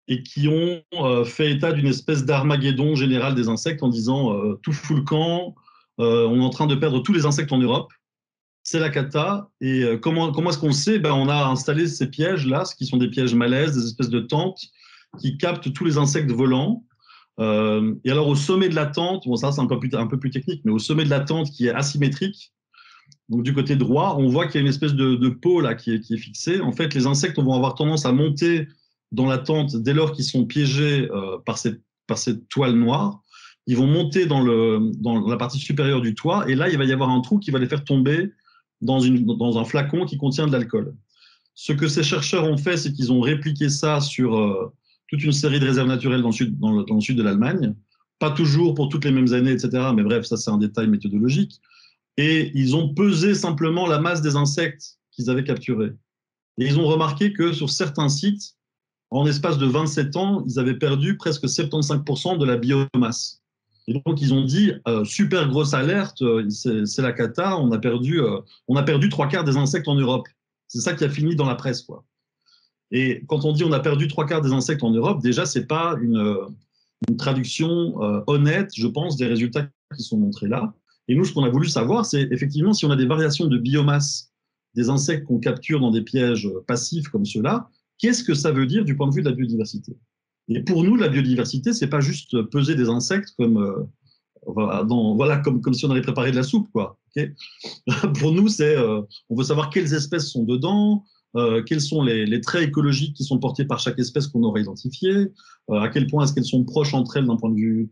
et qui ont fait état d'une espèce d'armageddon général des insectes en disant tout fout le camp, on est en train de perdre tous les insectes en Europe, c'est la cata. Et comment est-ce qu'on le sait? On a installé ces pièges là, ce qui sont des pièges malaises, des espèces de tentes qui captent tous les insectes volants. Et alors au sommet de la tente, bon ça c'est un peu plus technique, mais au sommet de la tente qui est asymétrique, donc du côté droit, on voit qu'il y a une espèce de peau là qui est fixée. En fait, les insectes vont avoir tendance à monter dans la tente dès lors qu'ils sont piégés par cette toile noire. Ils vont monter dans la partie supérieure du toit et là il va y avoir un trou qui va les faire tomber dans un flacon qui contient de l'alcool. Ce que ces chercheurs ont fait, c'est qu'ils ont répliqué ça sur toute une série de réserves naturelles dans le sud de l'Allemagne, pas toujours pour toutes les mêmes années, etc. Mais bref, ça c'est un détail méthodologique. Et ils ont pesé simplement la masse des insectes qu'ils avaient capturés. Et ils ont remarqué que sur certains sites, en espace de 27 ans, ils avaient perdu presque 75% de la biomasse. Et donc ils ont dit, super grosse alerte, c'est la cata, on a perdu 3/4 des insectes en Europe. C'est ça qui a fini dans la presse, quoi. Et quand on dit on a perdu 3/4 des insectes en Europe, déjà, ce n'est pas une traduction honnête, je pense, des résultats qui sont montrés là. Et nous, ce qu'on a voulu savoir, c'est effectivement si on a des variations de biomasse des insectes qu'on capture dans des pièges passifs comme ceux-là, qu'est-ce que ça veut dire du point de vue de la biodiversité? Et pour nous, la biodiversité, ce n'est pas juste peser des insectes comme si on allait préparer de la soupe, quoi. Okay. Pour nous, on veut savoir quelles espèces sont dedans, quels sont les traits écologiques qui sont portés par chaque espèce qu'on aura identifiée, à quel point est-ce qu'elles sont proches entre elles d'un point de vue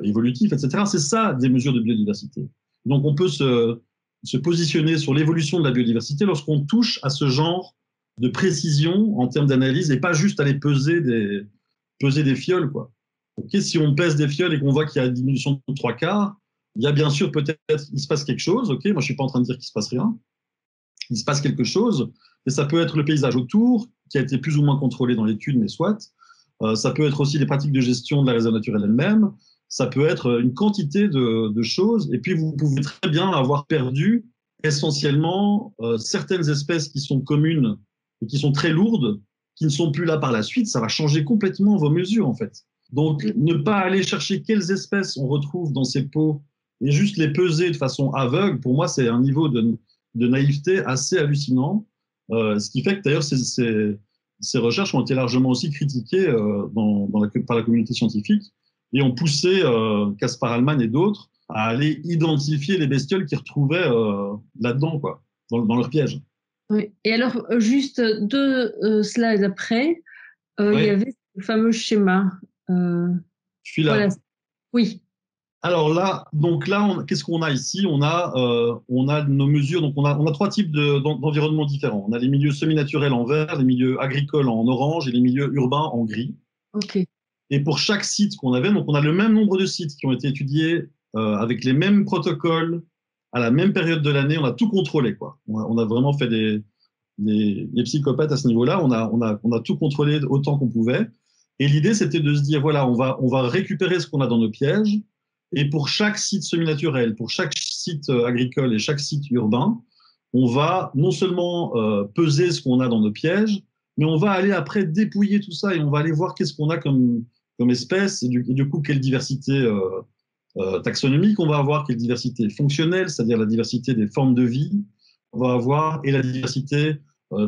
évolutif, etc. C'est ça, des mesures de biodiversité. Donc, on peut se positionner sur l'évolution de la biodiversité lorsqu'on touche à ce genre de précision en termes d'analyse et pas juste aller peser des fioles, quoi. Okay, si on pèse des fioles et qu'on voit qu'il y a une diminution de 3/4, il y a bien sûr peut-être, il se passe quelque chose. Okay, moi, je ne suis pas en train de dire qu'il ne se passe rien. Il se passe quelque chose, et ça peut être le paysage autour, qui a été plus ou moins contrôlé dans l'étude, mais soit. Ça peut être aussi les pratiques de gestion de la réserve naturelle elle-même. Ça peut être une quantité de choses. Et puis, vous pouvez très bien avoir perdu essentiellement certaines espèces qui sont communes et qui sont très lourdes, qui ne sont plus là par la suite. Ça va changer complètement vos mesures, en fait. Donc, ne pas aller chercher quelles espèces on retrouve dans ces pots et juste les peser de façon aveugle, pour moi, c'est un niveau de naïveté assez hallucinant. Ce qui fait que, d'ailleurs, ces recherches ont été largement aussi critiquées par la communauté scientifique et ont poussé Kaspar Hallmann et d'autres à aller identifier les bestioles qu'ils retrouvaient là-dedans, quoi, dans leur piège. Oui. Et alors, juste 2 slides après, oui. Il y avait le fameux schéma. Je suis là. Voilà. Oui. Alors là, qu'est-ce qu'on a ici? On a nos mesures. Donc on a 3 types d'environnements différents. On a les milieux semi-naturels en vert, les milieux agricoles en orange et les milieux urbains en gris. Ok. Et pour chaque site qu'on avait, donc on a le même nombre de sites qui ont été étudiés avec les mêmes protocoles à la même période de l'année. On a tout contrôlé, quoi. On a vraiment fait des psychopathes à ce niveau-là. On a tout contrôlé autant qu'on pouvait. Et l'idée, c'était de se dire, voilà, on va récupérer ce qu'on a dans nos pièges Et pour chaque site semi-naturel, pour chaque site agricole et chaque site urbain, on va non seulement peser ce qu'on a dans nos pièges, mais on va aller après dépouiller tout ça et on va aller voir qu'est-ce qu'on a comme espèce et du coup quelle diversité taxonomique on va avoir, quelle diversité fonctionnelle, c'est-à-dire la diversité des formes de vie on va avoir et la diversité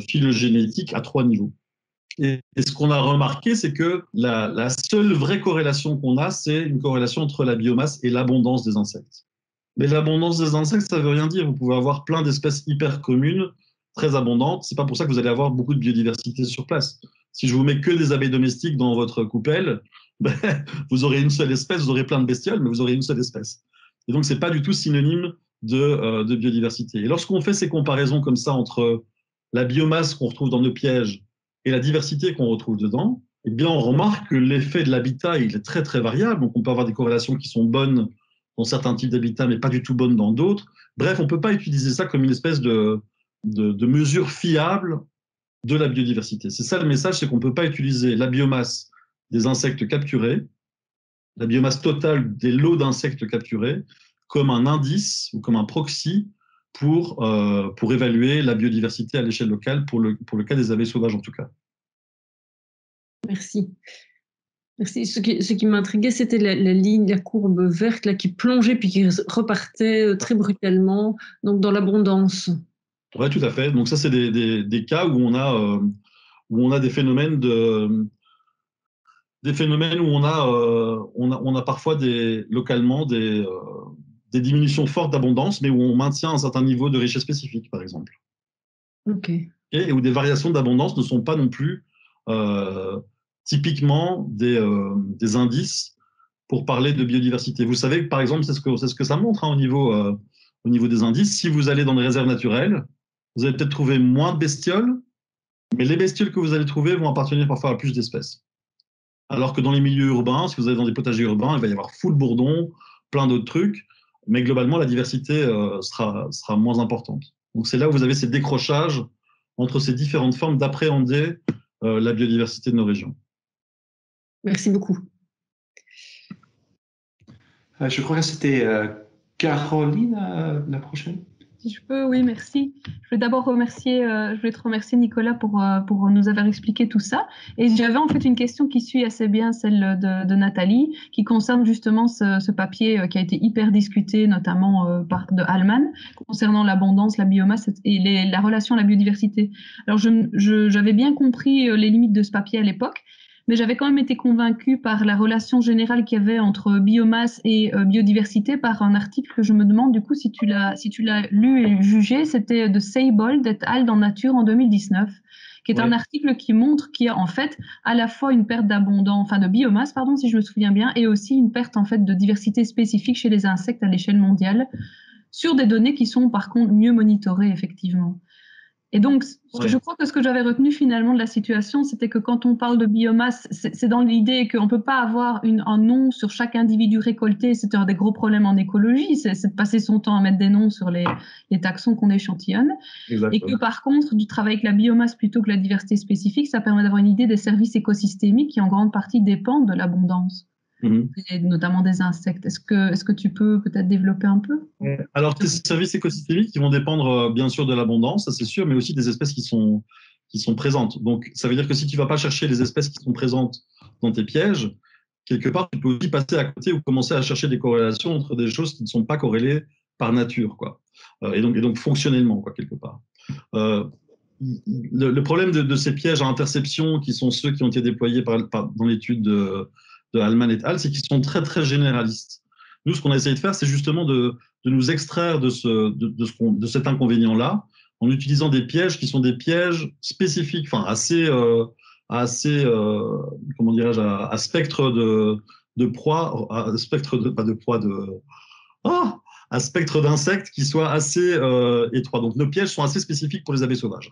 phylogénétique à 3 niveaux. Et ce qu'on a remarqué, c'est que la seule vraie corrélation qu'on a, c'est une corrélation entre la biomasse et l'abondance des insectes. Mais l'abondance des insectes, ça ne veut rien dire. Vous pouvez avoir plein d'espèces hyper communes, très abondantes. Ce n'est pas pour ça que vous allez avoir beaucoup de biodiversité sur place. Si je vous mets que des abeilles domestiques dans votre coupelle, ben, vous aurez une seule espèce, vous aurez plein de bestioles, mais vous aurez une seule espèce. Et donc, ce n'est pas du tout synonyme de biodiversité. Et lorsqu'on fait ces comparaisons comme ça entre la biomasse qu'on retrouve dans nos pièges et la diversité qu'on retrouve dedans, eh bien, on remarque que l'effet de l'habitat, il est très, très variable. Donc, on peut avoir des corrélations qui sont bonnes dans certains types d'habitats, mais pas du tout bonnes dans d'autres. Bref, on ne peut pas utiliser ça comme une espèce de mesure fiable de la biodiversité. C'est ça le message, c'est qu'on ne peut pas utiliser la biomasse des insectes capturés, la biomasse totale des lots d'insectes capturés, comme un indice ou comme un proxy pour évaluer la biodiversité à l'échelle locale, pour le cas des abeilles sauvages en tout cas. Merci. Merci. Ce qui m'intriguait, c'était la courbe verte là, qui plongeait puis qui repartait très brutalement, donc dans l'abondance. Oui, tout à fait. Donc ça, c'est des cas où on a des phénomènes où on a parfois localement des diminutions fortes d'abondance, mais où on maintient un certain niveau de richesse spécifique, par exemple. Ok. Et où des variations d'abondance ne sont pas non plus typiquement des indices pour parler de biodiversité. Vous savez que, par exemple, c'est ce que ça montre hein, au niveau des indices. Si vous allez dans des réserves naturelles, vous allez peut-être trouver moins de bestioles, mais les bestioles que vous allez trouver vont appartenir parfois à plus d'espèces. Alors que dans les milieux urbains, si vous allez dans des potagers urbains, il va y avoir full bourdon, plein d'autres trucs, mais globalement, la diversité sera moins importante. Donc c'est là où vous avez ces décrochages entre ces différentes formes d'appréhender la biodiversité de nos régions. Merci beaucoup. Je crois que c'était Caroline, la prochaine. Si je peux, oui, merci. Je voulais d'abord te remercier Nicolas pour nous avoir expliqué tout ça. Et j'avais en fait une question qui suit assez bien celle de Nathalie, qui concerne justement ce papier qui a été hyper discuté, notamment de Hallman, concernant l'abondance, la biomasse et la relation à la biodiversité. Alors j'avais bien compris les limites de ce papier à l'époque, mais j'avais quand même été convaincue par la relation générale qu'il y avait entre biomasse et biodiversité par un article que je me demande du coup si tu l'as lu et jugé. C'était de Seibold et al. Dans Nature en 2019, qui est un article qui montre qu'il y a en fait à la fois une perte de biomasse, pardon, si je me souviens bien, et aussi une perte en fait de diversité spécifique chez les insectes à l'échelle mondiale, sur des données qui sont par contre mieux monitorées effectivement. Et donc, je crois que ce que j'avais retenu finalement de la situation, c'était que quand on parle de biomasse, c'est dans l'idée qu'on ne peut pas avoir un nom sur chaque individu récolté. C'est un des gros problèmes en écologie, c'est de passer son temps à mettre des noms sur les taxons qu'on échantillonne. Exactement. Et que par contre, du travail avec la biomasse plutôt que la diversité spécifique, ça permet d'avoir une idée des services écosystémiques qui en grande partie dépendent de l'abondance. Et notamment des insectes. Est-ce que tu peux peut-être développer un peu? Alors, ces services écosystémiques qui vont dépendre bien sûr de l'abondance, ça c'est sûr, mais aussi des espèces qui sont présentes. Donc, ça veut dire que si tu ne vas pas chercher les espèces qui sont présentes dans tes pièges, quelque part, tu peux aussi passer à côté ou commencer à chercher des corrélations entre des choses qui ne sont pas corrélées par nature, quoi. Et donc fonctionnellement, quoi, quelque part. Le problème de ces pièges à interception, qui sont ceux qui ont été déployés dans l'étude de Hallman et al., c'est qu'ils sont très, très généralistes. Nous, ce qu'on a essayé de faire, c'est justement de nous extraire de cet inconvénient-là en utilisant des pièges qui sont des pièges spécifiques, enfin assez comment dirais-je, à spectre de proie, à spectre d'insectes qui soit assez étroit. Donc, nos pièges sont assez spécifiques pour les abeilles sauvages.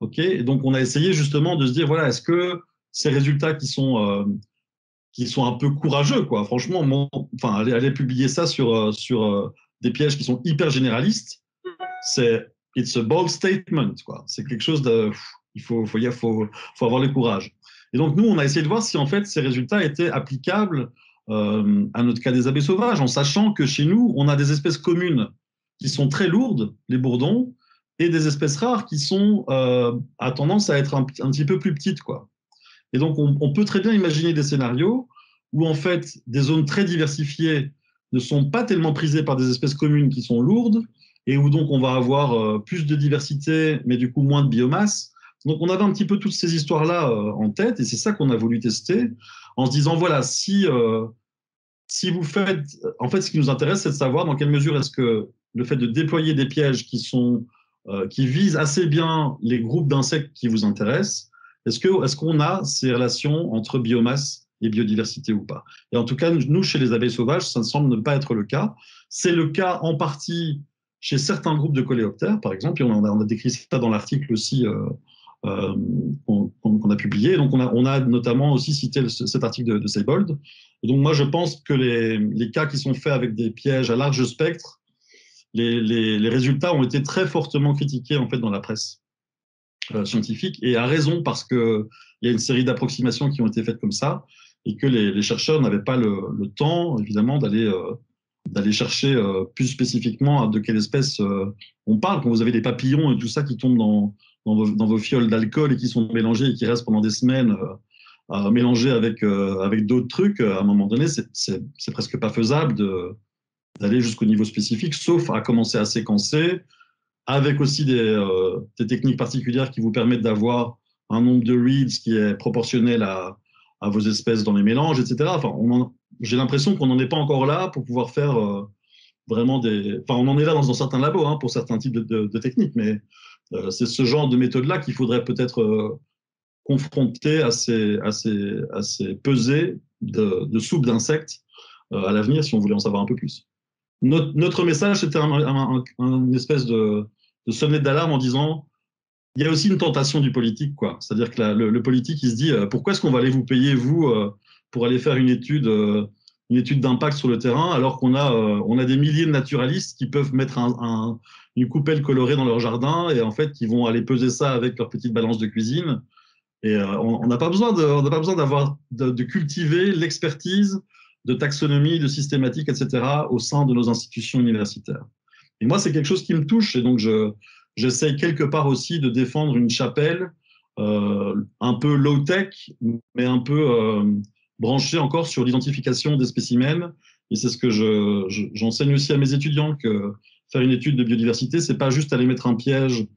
Ok, et donc, on a essayé justement de se dire, voilà, est-ce que ces résultats qui sont un peu courageux, quoi. Franchement, aller publier ça sur des pièges qui sont hyper généralistes, it's a bold statement, quoi. C'est quelque chose de, il faut avoir le courage. Et donc nous, on a essayé de voir si en fait ces résultats étaient applicables à notre cas des abeilles sauvages, en sachant que chez nous, on a des espèces communes qui sont très lourdes, les bourdons, et des espèces rares qui sont à tendance à être un petit peu plus petites, quoi. Et donc, on peut très bien imaginer des scénarios où, en fait, des zones très diversifiées ne sont pas tellement prisées par des espèces communes qui sont lourdes, et où donc on va avoir plus de diversité, mais du coup moins de biomasse. Donc, on avait un petit peu toutes ces histoires-là en tête, et c'est ça qu'on a voulu tester, en se disant, voilà, si vous faites... En fait, ce qui nous intéresse, c'est de savoir dans quelle mesure est-ce que le fait de déployer des pièges qui visent assez bien les groupes d'insectes qui vous intéressent, est-ce qu'on a ces relations entre biomasse et biodiversité ou pas? Et en tout cas, nous, chez les abeilles sauvages, ça ne semble ne pas être le cas. C'est le cas en partie chez certains groupes de coléoptères, par exemple, et on a décrit ça dans l'article aussi qu'on a publié. Donc, on a notamment aussi cité cet article de Seibold. Et donc, moi, je pense que les cas qui sont faits avec des pièges à large spectre, les résultats ont été très fortement critiqués en fait dans la presse scientifique, et à raison, parce qu'il y a une série d'approximations qui ont été faites comme ça, et que les chercheurs n'avaient pas le temps, évidemment, d'aller chercher plus spécifiquement de quelle espèce on parle. Quand vous avez des papillons et tout ça qui tombent dans vos fioles d'alcool et qui sont mélangés et qui restent pendant des semaines mélangés avec d'autres trucs, à un moment donné, c'est presque pas faisable d'aller jusqu'au niveau spécifique, sauf à commencer à séquencer, avec aussi des techniques particulières qui vous permettent d'avoir un nombre de reads qui est proportionnel à vos espèces dans les mélanges, etc. Enfin, j'ai l'impression qu'on n'en est pas encore là pour pouvoir faire vraiment des... Enfin, on en est là dans certains labos pour certains types de techniques, mais c'est ce genre de méthode-là qu'il faudrait peut-être confronter à ces pesées de soupe d'insectes à l'avenir si on voulait en savoir un peu plus. Notre message, c'était une espèce de sonnette d'alarme en disant il y a aussi une tentation du politique, quoi. C'est-à-dire que le politique, il se dit pourquoi est-ce qu'on va aller vous payer, vous, pour aller faire une étude d'impact sur le terrain, alors qu'on a des milliers de naturalistes qui peuvent mettre une coupelle colorée dans leur jardin et en fait qui vont aller peser ça avec leur petite balance de cuisine. Et on n'a pas besoin de cultiver l'expertise de taxonomie, de systématique, etc., au sein de nos institutions universitaires. Et moi, c'est quelque chose qui me touche, et donc j'essaye quelque part aussi de défendre une chapelle un peu low-tech, mais un peu branchée encore sur l'identification des spécimens. Et c'est ce que j'enseigne aussi à mes étudiants, que faire une étude de biodiversité, c'est pas juste aller mettre un piège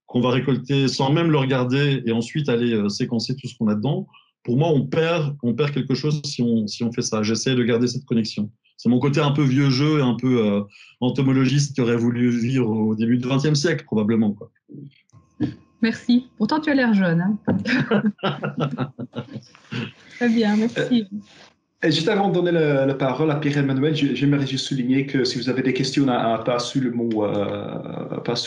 qu'on va récolter sans même le regarder et ensuite aller séquencer tout ce qu'on a dedans. Pour moi, on perd quelque chose si on fait ça. J'essaie de garder cette connexion. C'est mon côté un peu vieux jeu et un peu entomologiste qui aurait voulu vivre au début du XXe siècle, probablement, quoi. Merci. Pourtant, tu as l'air jeune. Très bien, merci. Et juste avant de donner la parole à Pierre-Emmanuel, j'aimerais juste souligner que si vous avez des questions pas sur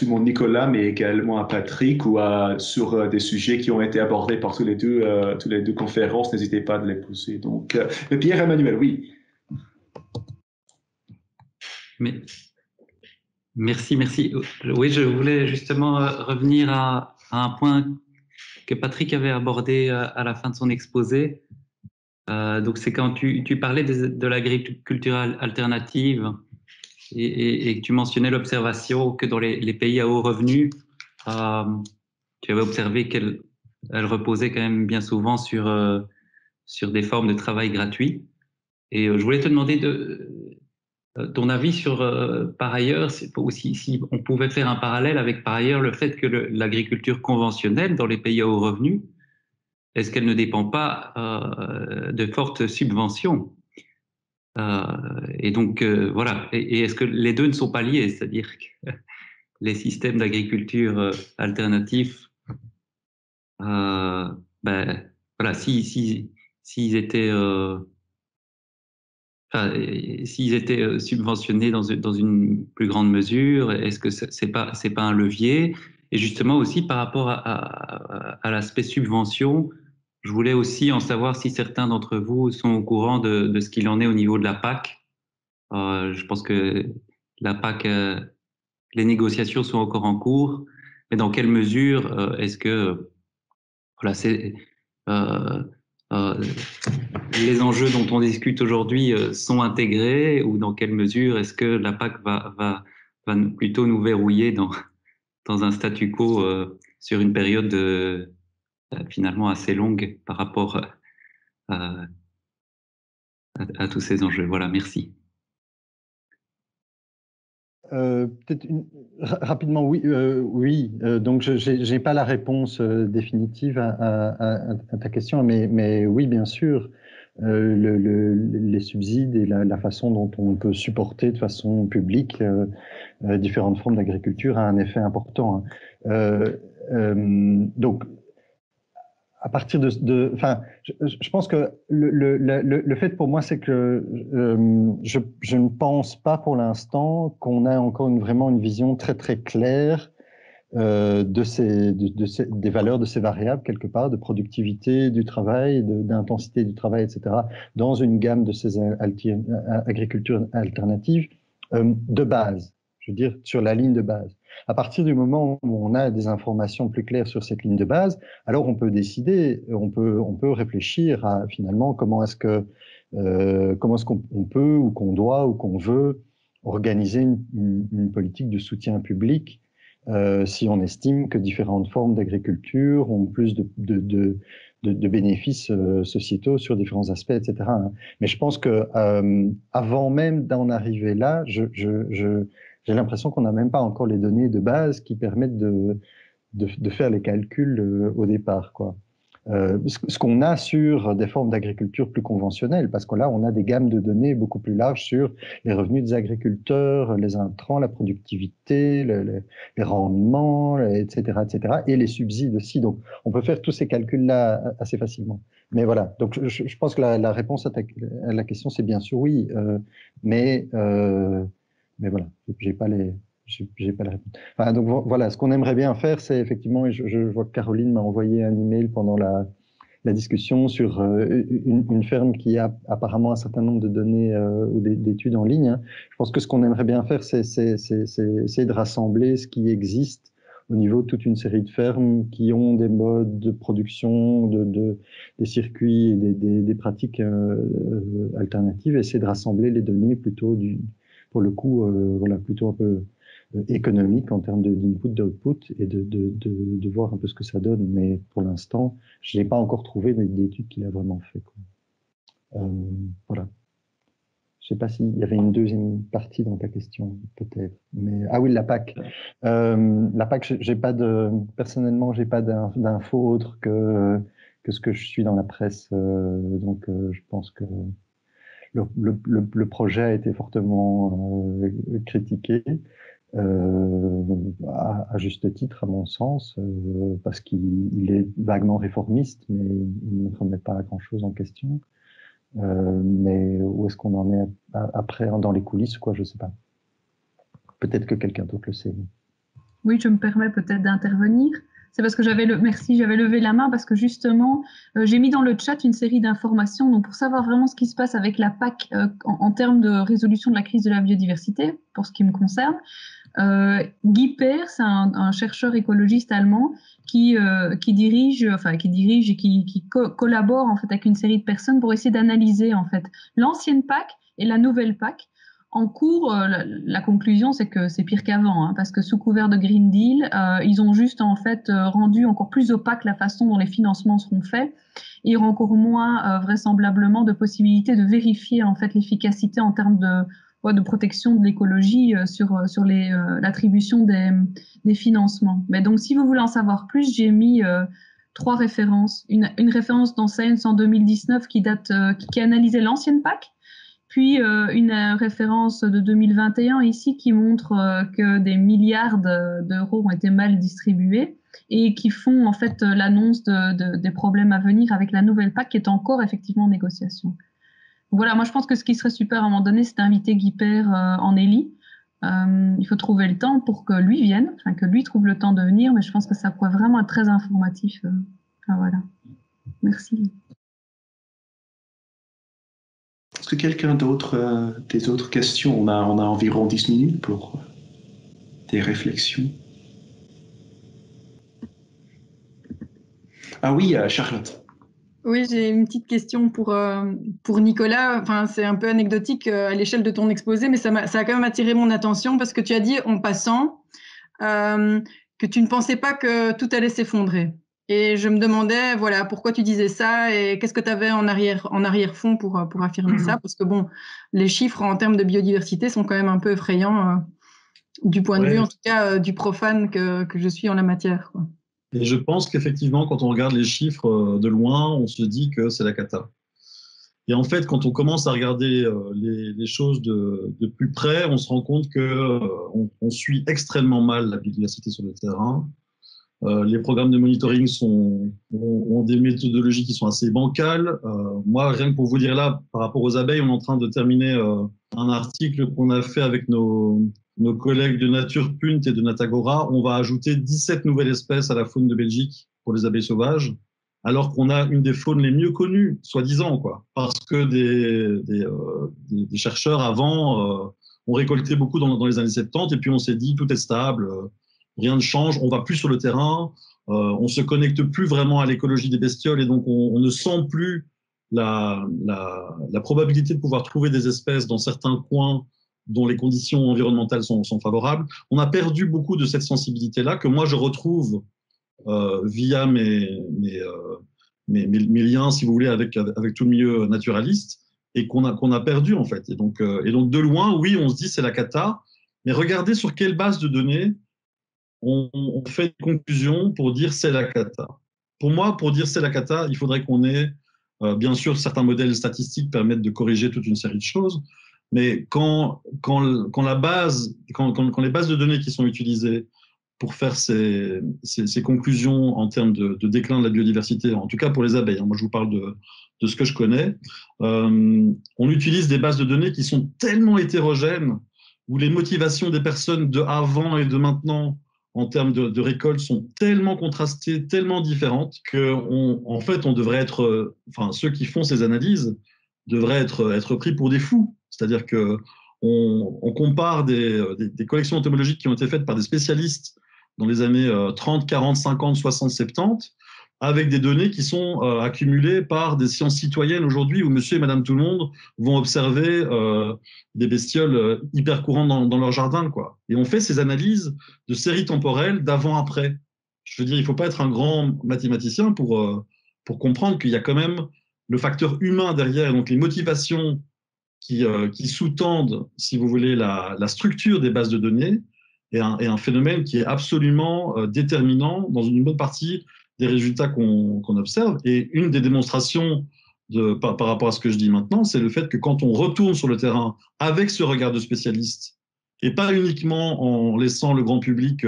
mon Nicolas, mais également à Patrick ou sur des sujets qui ont été abordés par toutes les deux conférences, n'hésitez pas à les poser. Donc, Pierre-Emmanuel, oui. Merci. Oui, je voulais justement revenir à un point que Patrick avait abordé à la fin de son exposé. Donc, c'est quand tu parlais de l'agriculture alternative et que tu mentionnais l'observation que dans les pays à haut revenu, tu avais observé qu'elle reposait quand même bien souvent sur des formes de travail gratuit. Et je voulais te demander ton avis sur, par ailleurs, si on pouvait faire un parallèle avec par ailleurs le fait que l'agriculture conventionnelle dans les pays à haut revenu, est-ce qu'elle ne dépend pas de fortes subventions et donc, voilà. Et est-ce que les deux ne sont pas liés? C'est-à-dire que les systèmes d'agriculture alternatifs, voilà, s'ils étaient subventionnés dans une plus grande mesure, est-ce que c'est pas un levier? Et justement aussi par rapport à l'aspect subvention, je voulais aussi en savoir si certains d'entre vous sont au courant de ce qu'il en est au niveau de la PAC. Je pense que la PAC, les négociations sont encore en cours, mais dans quelle mesure est-ce que voilà, les enjeux dont on discute aujourd'hui sont intégrés, ou dans quelle mesure est-ce que la PAC va plutôt nous verrouiller dans un statu quo sur une période finalement assez longue par rapport à tous ces enjeux. Voilà, merci. Peut-être rapidement, oui. Donc, je n'ai pas la réponse définitive à ta question, mais oui, bien sûr, les subsides et la façon dont on peut supporter de façon publique différentes formes d'agriculture a un effet important. Donc, à partir enfin, je pense que le fait pour moi, c'est que je ne pense pas pour l'instant qu'on a encore vraiment une vision très très claire des valeurs de ces variables quelque part, de productivité du travail, d'intensité du travail, etc., dans une gamme de ces agricultures alternatives de base. Je veux dire, sur la ligne de base. À partir du moment où on a des informations plus claires sur cette ligne de base, alors on peut décider, on peut réfléchir à finalement comment est-ce qu'on peut ou qu'on doit ou qu'on veut organiser une politique de soutien public si on estime que différentes formes d'agriculture ont plus de bénéfices sociétaux sur différents aspects, etc. Mais je pense que avant même d'en arriver là, j'ai l'impression qu'on n'a même pas encore les données de base qui permettent de faire les calculs au départ, quoi. Ce qu'on a sur des formes d'agriculture plus conventionnelles, parce que là, on a des gammes de données beaucoup plus larges sur les revenus des agriculteurs, les intrants, la productivité, les rendements, etc., et les subsides aussi. Donc, on peut faire tous ces calculs-là assez facilement. Mais voilà, donc je pense que la réponse à la question, c'est bien sûr oui, mais voilà, j'ai pas la réponse. Enfin, donc voilà, ce qu'on aimerait bien faire, c'est effectivement, et je vois que Caroline m'a envoyé un email pendant la discussion sur une ferme qui a apparemment un certain nombre de données ou d'études en ligne. Hein. Je pense que ce qu'on aimerait bien faire, c'est essayer de rassembler ce qui existe au niveau de toute une série de fermes qui ont des modes de production, des circuits et des pratiques alternatives, et essayer de rassembler les données plutôt pour le coup, voilà, plutôt un peu économique en termes d'input, d'output, et de voir un peu ce que ça donne. Mais pour l'instant, je n'ai pas encore trouvé d'études qu'il a vraiment fait. Voilà. Je ne sais pas s'il y avait une deuxième partie dans ta question, peut-être. Mais ah oui, la PAC. La PAC, personnellement, j'ai pas d'infos autres que ce que je suis dans la presse. Donc, je pense que le projet a été fortement critiqué, à juste titre, à mon sens, parce qu'il est vaguement réformiste, mais il ne remet pas grand-chose en question. Mais où est-ce qu'on en est après, dans les coulisses, quoi, je ne sais pas. Peut-être que quelqu'un d'autre le sait. Oui, je me permets peut-être d'intervenir. C'est parce que j'avais levé la main parce que justement, j'ai mis dans le chat une série d'informations. Donc, pour savoir vraiment ce qui se passe avec la PAC en termes de résolution de la crise de la biodiversité, pour ce qui me concerne, Guy Peer, c'est un chercheur écologiste allemand qui dirige et qui collabore en fait avec une série de personnes pour essayer d'analyser en fait l'ancienne PAC et la nouvelle PAC. En cours, la conclusion, c'est que c'est pire qu'avant, hein, parce que sous couvert de Green Deal, ils ont juste en fait rendu encore plus opaque la façon dont les financements seront faits. Il y aura encore moins vraisemblablement de possibilités de vérifier en fait l'efficacité en termes de protection de l'écologie sur l'attribution des financements. Mais donc, si vous voulez en savoir plus, j'ai mis 3 références. Une référence dans Science en 2019 qui analysait l'ancienne PAC. Puis une référence de 2021 ici qui montre que des milliards d'euros ont été mal distribués et qui font en fait l'annonce des problèmes à venir avec la nouvelle PAC qui est encore effectivement en négociation. Voilà, moi je pense que ce qui serait super à un moment donné, c'est d'inviter Guy Peer en Élie. Il faut trouver le temps pour que lui vienne, enfin que lui trouve le temps de venir, mais je pense que ça pourrait vraiment être très informatif. Voilà. Merci. Est-ce que quelqu'un d'autre, des autres questions? On a environ 10 minutes pour des réflexions. Ah oui, Charlotte. Oui, j'ai une petite question pour Nicolas. Enfin, c'est un peu anecdotique à l'échelle de ton exposé, mais ça a quand même attiré mon attention parce que tu as dit en passant que tu ne pensais pas que tout allait s'effondrer. Et je me demandais, voilà, pourquoi tu disais ça et qu'est-ce que tu avais en arrière-fond pour affirmer ça? Parce que bon, les chiffres en termes de biodiversité sont quand même un peu effrayants du point de vue, en tout cas, du profane que je suis en la matière, quoi. Et je pense qu'effectivement, quand on regarde les chiffres de loin, on se dit que c'est la cata. Et en fait, quand on commence à regarder les choses de plus près, on se rend compte que on suit extrêmement mal la biodiversité sur le terrain. Les programmes de monitoring ont des méthodologies qui sont assez bancales. Moi, rien que pour vous dire là, par rapport aux abeilles, on est en train de terminer un article qu'on a fait avec nos collègues de Nature Punt et de Natagora. On va ajouter 17 nouvelles espèces à la faune de Belgique pour les abeilles sauvages, alors qu'on a une des faunes les mieux connues, soi-disant, quoi. Parce que des chercheurs avant ont récolté beaucoup dans les années 70, et puis on s'est dit tout est stable, rien ne change, on va plus sur le terrain, on se connecte plus vraiment à l'écologie des bestioles, et donc on ne sent plus la probabilité de pouvoir trouver des espèces dans certains coins dont les conditions environnementales sont favorables. On a perdu beaucoup de cette sensibilité-là que moi je retrouve via mes liens, si vous voulez, avec tout le milieu naturaliste, et qu'on a perdu en fait. Et donc de loin, oui, on se dit c'est la cata, mais regardez sur quelle base de données on fait une conclusion pour dire c'est la cata. Pour moi, pour dire c'est la cata, il faudrait qu'on ait, bien sûr, certains modèles statistiques permettent de corriger toute une série de choses, mais quand les bases de données qui sont utilisées pour faire ces conclusions en termes de déclin de la biodiversité, en tout cas pour les abeilles, moi je vous parle de ce que je connais, on utilise des bases de données qui sont tellement hétérogènes, où les motivations des personnes de avant et de maintenant en termes de récolte sont tellement contrastées, tellement différentes, en fait, on devrait être, enfin, ceux qui font ces analyses devraient être pris pour des fous. C'est-à-dire qu'on compare des collections entomologiques qui ont été faites par des spécialistes dans les années 30, 40, 50, 60, 70, avec des données qui sont accumulées par des sciences citoyennes aujourd'hui, où monsieur et madame tout le monde vont observer des bestioles hyper courantes dans leur jardin, quoi. Et on fait ces analyses de séries temporelles d'avant-après. Je veux dire, il ne faut pas être un grand mathématicien pour comprendre qu'il y a quand même le facteur humain derrière, donc les motivations qui sous-tendent, si vous voulez, la structure des bases de données, et un phénomène qui est absolument déterminant dans une bonne partie des résultats qu'on observe. Et une des démonstrations par rapport à ce que je dis maintenant, c'est le fait que quand on retourne sur le terrain avec ce regard de spécialiste, et pas uniquement en laissant le grand public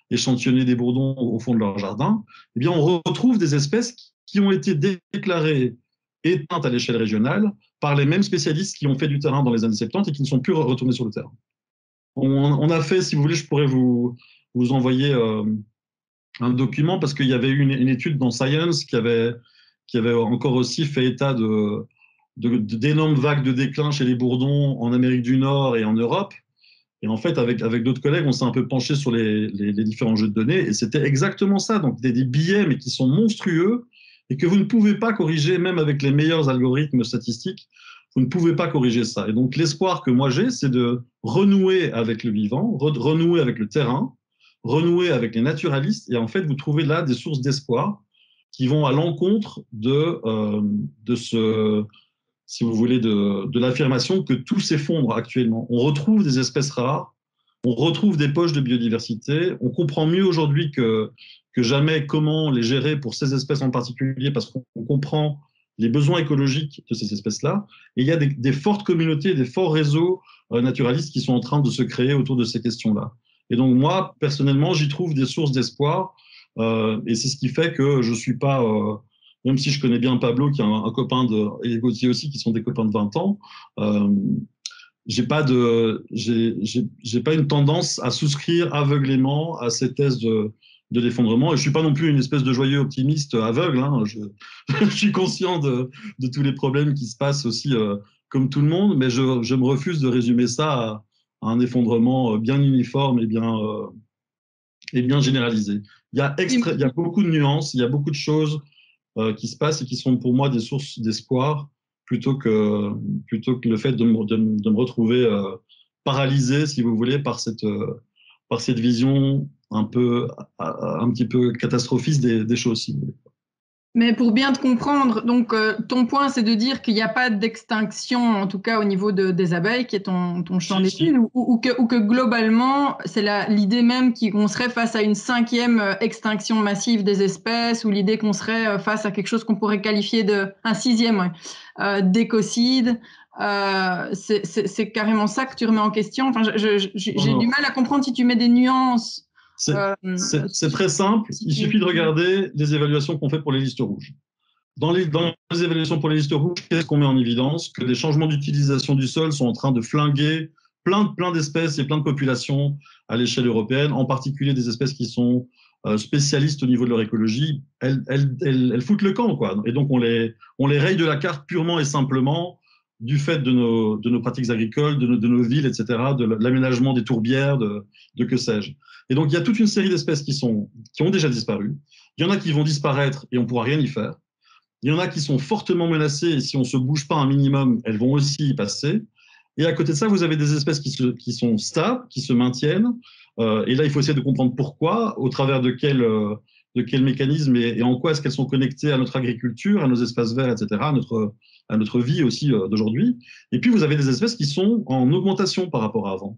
échantillonner des bourdons au fond de leur jardin, eh bien on retrouve des espèces qui ont été déclarées éteintes à l'échelle régionale par les mêmes spécialistes qui ont fait du terrain dans les années 70 et qui ne sont plus retournés sur le terrain. On a fait, si vous voulez, je pourrais vous envoyer un document, parce qu'il y avait eu une étude dans Science qui avait encore aussi fait état d'énormes vagues de déclin chez les bourdons en Amérique du Nord et en Europe. Et en fait, avec d'autres collègues, on s'est un peu penché sur les différents jeux de données, et c'était exactement ça. Donc des billets, mais qui sont monstrueux, et que vous ne pouvez pas corriger, même avec les meilleurs algorithmes statistiques, vous ne pouvez pas corriger ça. Et donc l'espoir que moi j'ai, c'est de renouer avec le vivant, renouer avec le terrain, renouer avec les naturalistes, et en fait, vous trouvez là des sources d'espoir qui vont à l'encontre de ce, si vous voulez, de l'affirmation que tout s'effondre actuellement. On retrouve des espèces rares, on retrouve des poches de biodiversité, on comprend mieux aujourd'hui que jamais comment les gérer pour ces espèces en particulier, parce qu'on comprend les besoins écologiques de ces espèces-là. Et il y a des fortes communautés, des forts réseaux naturalistes qui sont en train de se créer autour de ces questions-là. Et donc moi, personnellement, j'y trouve des sources d'espoir, et c'est ce qui fait que je ne suis pas, même si je connais bien Pablo, qui est un copain et Gauthier aussi, qui sont des copains de 20 ans, j'ai pas une tendance à souscrire aveuglément à ces thèses de l'effondrement, et je suis pas non plus une espèce de joyeux optimiste aveugle, hein. Je suis conscient de tous les problèmes qui se passent aussi, comme tout le monde, mais je me refuse de résumer ça à un effondrement bien uniforme et bien généralisé. Il y a beaucoup de nuances, il y a beaucoup de choses qui se passent et qui sont pour moi des sources d'espoir plutôt que le fait de me retrouver paralysé, si vous voulez, par cette vision un petit peu catastrophiste des choses, si vous voulez. Mais pour bien te comprendre, donc ton point, c'est de dire qu'il n'y a pas d'extinction, en tout cas au niveau des abeilles, qui est ton champ d'étude, ou que globalement, c'est l'idée même qu'on serait face à une 5e extinction massive des espèces, ou l'idée qu'on serait face à quelque chose qu'on pourrait qualifier un 6e d'écocide. C'est carrément ça que tu remets en question. Enfin, j'ai du mal à comprendre si tu mets des nuances. C'est très simple, il suffit de regarder les évaluations qu'on fait pour les listes rouges. Dans les évaluations pour les listes rouges, qu'est-ce qu'on met en évidence? Que des changements d'utilisation du sol sont en train de flinguer plein d'espèces et plein de populations à l'échelle européenne, en particulier des espèces qui sont spécialistes au niveau de leur écologie. Elles foutent le camp, quoi. Et donc on les raye de la carte purement et simplement du fait de nos pratiques agricoles, de nos villes, etc., de l'aménagement des tourbières, de que sais-je. Et donc, il y a toute une série d'espèces qui ont déjà disparu. Il y en a qui vont disparaître et on ne pourra rien y faire. Il y en a qui sont fortement menacées et si on ne se bouge pas un minimum, elles vont aussi y passer. Et à côté de ça, vous avez des espèces qui sont stables, qui se maintiennent. Et là, il faut essayer de comprendre pourquoi, au travers de quel mécanisme et en quoi est-ce qu'elles sont connectées à notre agriculture, à nos espaces verts, etc., à notre vie aussi d'aujourd'hui. Et puis, vous avez des espèces qui sont en augmentation par rapport à avant.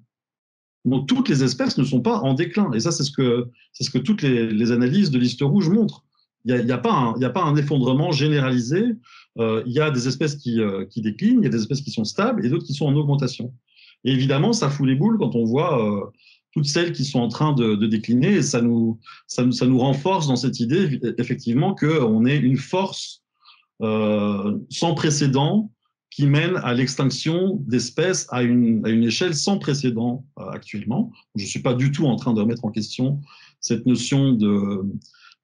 Donc, toutes les espèces ne sont pas en déclin. Et ça, c'est ce que toutes les analyses de liste rouge montrent. Il n'y a pas un effondrement généralisé. Il y a des espèces qui déclinent, il y a des espèces qui sont stables et d'autres qui sont en augmentation. Et évidemment, ça fout les boules quand on voit toutes celles qui sont en train de décliner. Et ça nous renforce dans cette idée, effectivement, qu'on est une force sans précédent qui mène à l'extinction d'espèces à une échelle sans précédent actuellement. Je ne suis pas du tout en train de remettre en question cette notion de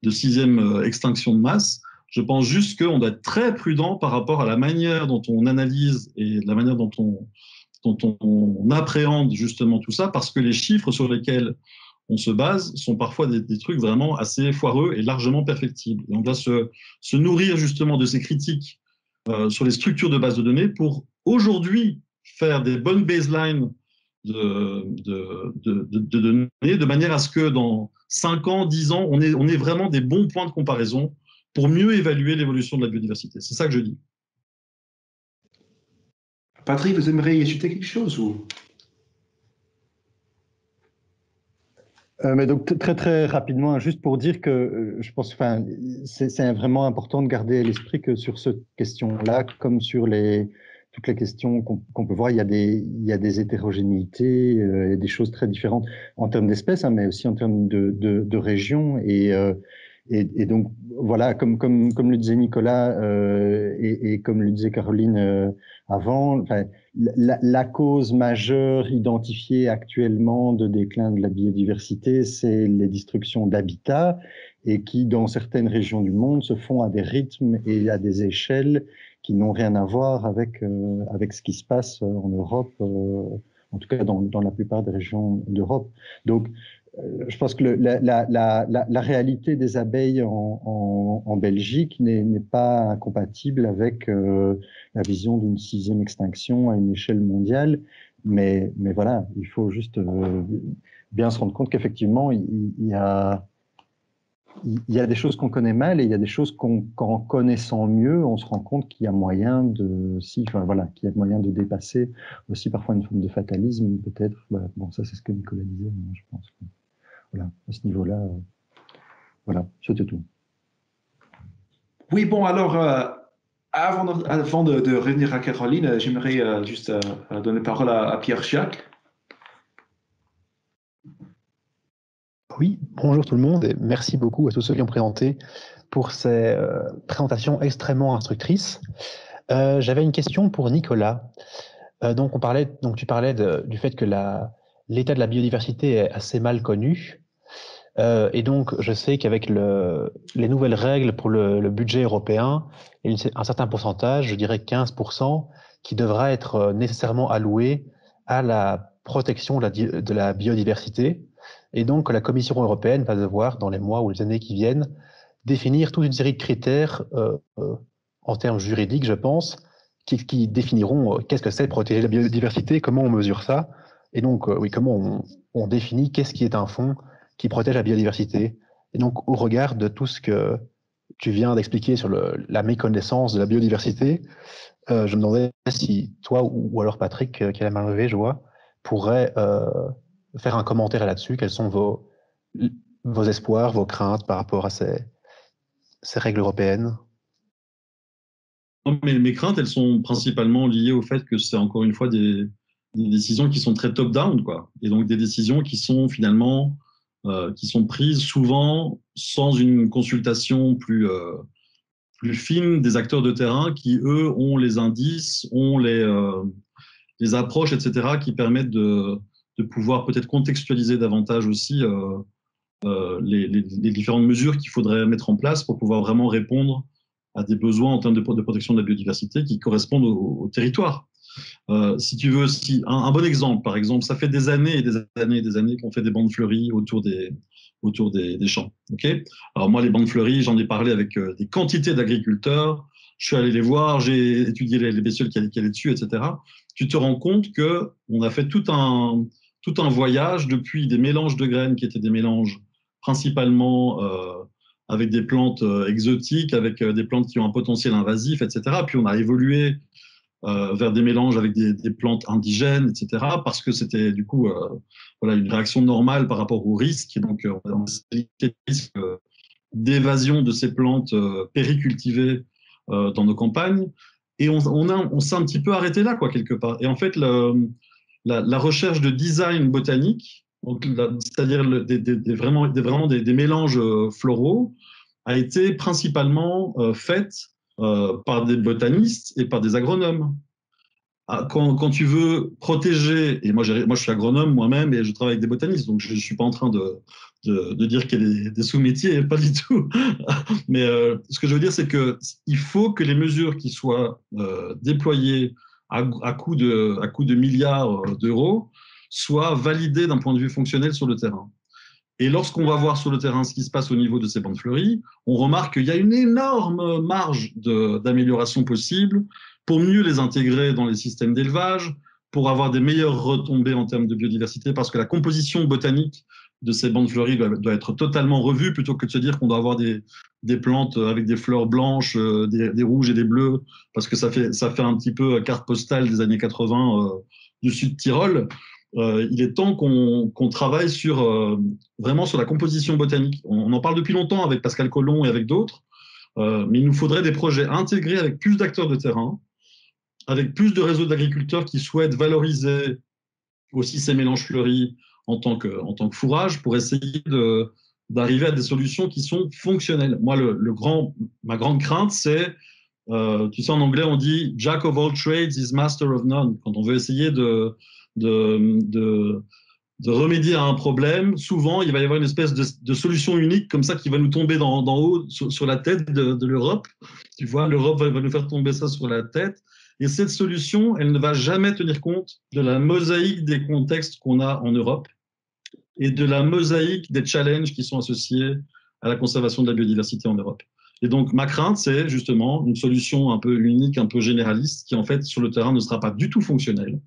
6e extinction de masse. Je pense juste qu'on doit être très prudent par rapport à la manière dont on analyse et la manière dont on appréhende justement tout ça, parce que les chiffres sur lesquels on se base sont parfois des trucs vraiment assez foireux et largement perfectibles. Et on doit se nourrir justement de ces critiques sur les structures de base de données pour aujourd'hui faire des bonnes baselines de données de manière à ce que dans 5 ans, 10 ans, on ait vraiment des bons points de comparaison pour mieux évaluer l'évolution de la biodiversité. C'est ça que je dis. Patrick, vous aimeriez ajouter quelque chose ou... Mais donc très très rapidement, juste pour dire que je pense, enfin, c'est vraiment important de garder à l'esprit que sur cette question-là, comme sur toutes les questions qu'on peut voir, il y a des hétérogénéités, et des choses très différentes en termes d'espèces, hein, mais aussi en termes de régions et donc voilà, comme le disait Nicolas et comme le disait Caroline avant, enfin, la cause majeure identifiée actuellement de déclin de la biodiversité, c'est les destructions d'habitats et qui, dans certaines régions du monde, se font à des rythmes et à des échelles qui n'ont rien à voir avec ce qui se passe en Europe, en tout cas dans la plupart des régions d'Europe. Donc, je pense que la réalité des abeilles en Belgique n'est pas incompatible avec la vision d'une 6e extinction à une échelle mondiale. Mais voilà, il faut juste bien se rendre compte qu'effectivement, il y a des choses qu'on connaît mal et il y a des choses qu'en connaissant mieux, on se rend compte qu'il y a moyen qu'il y a moyen de dépasser aussi parfois une forme de fatalisme, peut-être. Voilà. Bon, ça, c'est ce que Nicolas disait, je pense. Voilà, à ce niveau-là, voilà, c'était tout. Oui, bon, alors, avant de revenir à Caroline, j'aimerais juste donner la parole à Pierre-Jacques. Oui, bonjour tout le monde et merci beaucoup à tous ceux qui ont présenté pour ces présentations extrêmement instructrices. J'avais une question pour Nicolas. Donc tu parlais du fait que l'état de la biodiversité est assez mal connu. Et donc, je sais qu'avec les nouvelles règles pour le budget européen, il y a un certain pourcentage, je dirais 15%, qui devra être nécessairement alloué à la protection de la biodiversité. Et donc, la Commission européenne va devoir, dans les mois ou les années qui viennent, définir toute une série de critères en termes juridiques, je pense, qui définiront qu'est-ce que c'est protéger la biodiversité, comment on mesure ça, et donc oui, comment on définit qu'est-ce qui est un fonds qui protège la biodiversité. Et donc au regard de tout ce que tu viens d'expliquer sur la méconnaissance de la biodiversité, je me demandais si toi ou alors Patrick, qui a la main levée, je vois, pourrait faire un commentaire là-dessus. Quels sont vos espoirs, vos craintes par rapport à ces règles européennes? Mes craintes, elles sont principalement liées au fait que c'est encore une fois des décisions qui sont très top-down, quoi. Et donc des décisions qui sont finalement qui sont prises souvent sans une consultation plus fine des acteurs de terrain qui, eux, ont les indices, ont les approches, etc., qui permettent de pouvoir peut-être contextualiser davantage aussi les différentes mesures qu'il faudrait mettre en place pour pouvoir vraiment répondre à des besoins en termes de protection de la biodiversité qui correspondent au territoire. Si tu veux, un bon exemple, par exemple, ça fait des années et des années et des années qu'on fait des bandes fleuries autour des champs. Okay, alors moi, les bandes fleuries, j'en ai parlé avec des quantités d'agriculteurs, je suis allé les voir, j'ai étudié les bestioles qui allaient dessus, etc. Tu te rends compte qu'on a fait tout un voyage depuis des mélanges de graines qui étaient des mélanges principalement avec des plantes exotiques, avec des plantes qui ont un potentiel invasif, etc. Puis on a évolué vers des mélanges avec des plantes indigènes, etc. Parce que c'était du coup voilà, une réaction normale par rapport au risque. Et donc, on a des risques d'évasion de ces plantes péricultivées dans nos campagnes. Et on s'est un petit peu arrêté là, quoi, quelque part. Et en fait, la recherche de design botanique, c'est-à-dire vraiment des mélanges floraux, a été principalement faite par des botanistes et par des agronomes. Quand tu veux protéger, et moi je suis agronome moi-même et je travaille avec des botanistes, donc je ne suis pas en train de dire qu'il y a des sous-métiers, pas du tout. Mais ce que je veux dire, c'est qu'il faut que les mesures qui soient déployées à coût de milliards d'euros soient validées d'un point de vue fonctionnel sur le terrain. Et lorsqu'on va voir sur le terrain ce qui se passe au niveau de ces bandes fleuries, on remarque qu'il y a une énorme marge d'amélioration possible pour mieux les intégrer dans les systèmes d'élevage, pour avoir des meilleures retombées en termes de biodiversité, parce que la composition botanique de ces bandes fleuries doit être totalement revue, plutôt que de se dire qu'on doit avoir des plantes avec des fleurs blanches, des rouges et des bleus, parce que ça fait un petit peu carte postale des années 80 du sud Tyrol. Il est temps qu'on travaille vraiment sur la composition botanique. On en parle depuis longtemps avec Pascal Colomb et avec d'autres, mais il nous faudrait des projets intégrés avec plus d'acteurs de terrain, avec plus de réseaux d'agriculteurs qui souhaitent valoriser aussi ces mélanges fleuris en tant que fourrage pour essayer d'arriver à des solutions qui sont fonctionnelles. Moi, ma grande crainte, c'est, tu sais, en anglais, on dit « Jack of all trades is master of none ». Quand on veut essayer de remédier à un problème, souvent, il va y avoir une espèce de solution unique comme ça qui va nous tomber d'en haut sur la tête de l'Europe. Tu vois, l'Europe va nous faire tomber ça sur la tête. Et cette solution, elle ne va jamais tenir compte de la mosaïque des contextes qu'on a en Europe et de la mosaïque des challenges qui sont associés à la conservation de la biodiversité en Europe. Et donc, ma crainte, c'est justement une solution un peu unique, un peu généraliste, qui en fait, sur le terrain, ne sera pas du tout fonctionnelle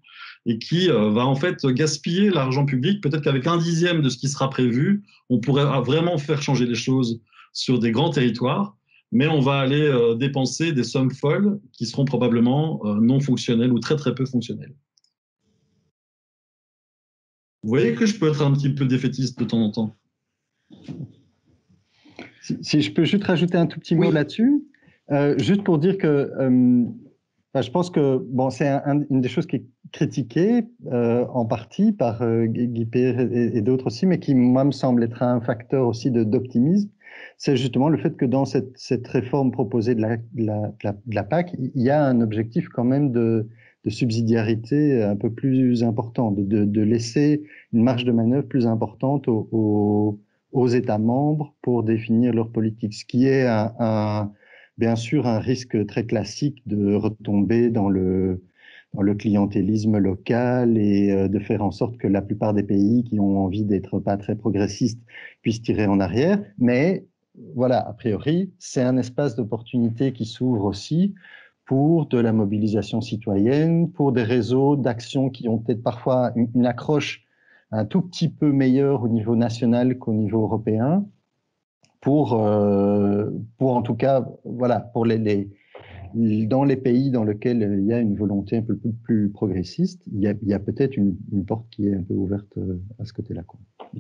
et qui va en fait gaspiller l'argent public. Peut-être qu'avec 1/10 de ce qui sera prévu, on pourrait vraiment faire changer les choses sur des grands territoires, mais on va aller dépenser des sommes folles qui seront probablement non fonctionnelles ou très très peu fonctionnelles. Vous voyez que je peux être un petit peu défaitiste de temps en temps. Si je peux juste rajouter un tout petit mot là-dessus, juste pour dire que je pense que bon, c'est une des choses qui est critiquée en partie par Guy Peer et d'autres aussi, mais qui, moi, me semble être un facteur aussi d'optimisme. C'est justement le fait que dans cette réforme proposée de la PAC, il y a un objectif quand même de subsidiarité un peu plus important, de laisser une marge de manœuvre plus importante aux États membres pour définir leur politique, ce qui est bien sûr un risque très classique de retomber dans le clientélisme local et de faire en sorte que la plupart des pays qui ont envie d'être pas très progressistes puissent tirer en arrière. Mais voilà, a priori, c'est un espace d'opportunité qui s'ouvre aussi pour de la mobilisation citoyenne, pour des réseaux d'action qui ont peut-être parfois une accroche un tout petit peu meilleure au niveau national qu'au niveau européen, pour en tout cas, voilà, pour dans les pays dans lesquels il y a une volonté un peu plus progressiste, il y a peut-être une porte qui est un peu ouverte à ce côté-là.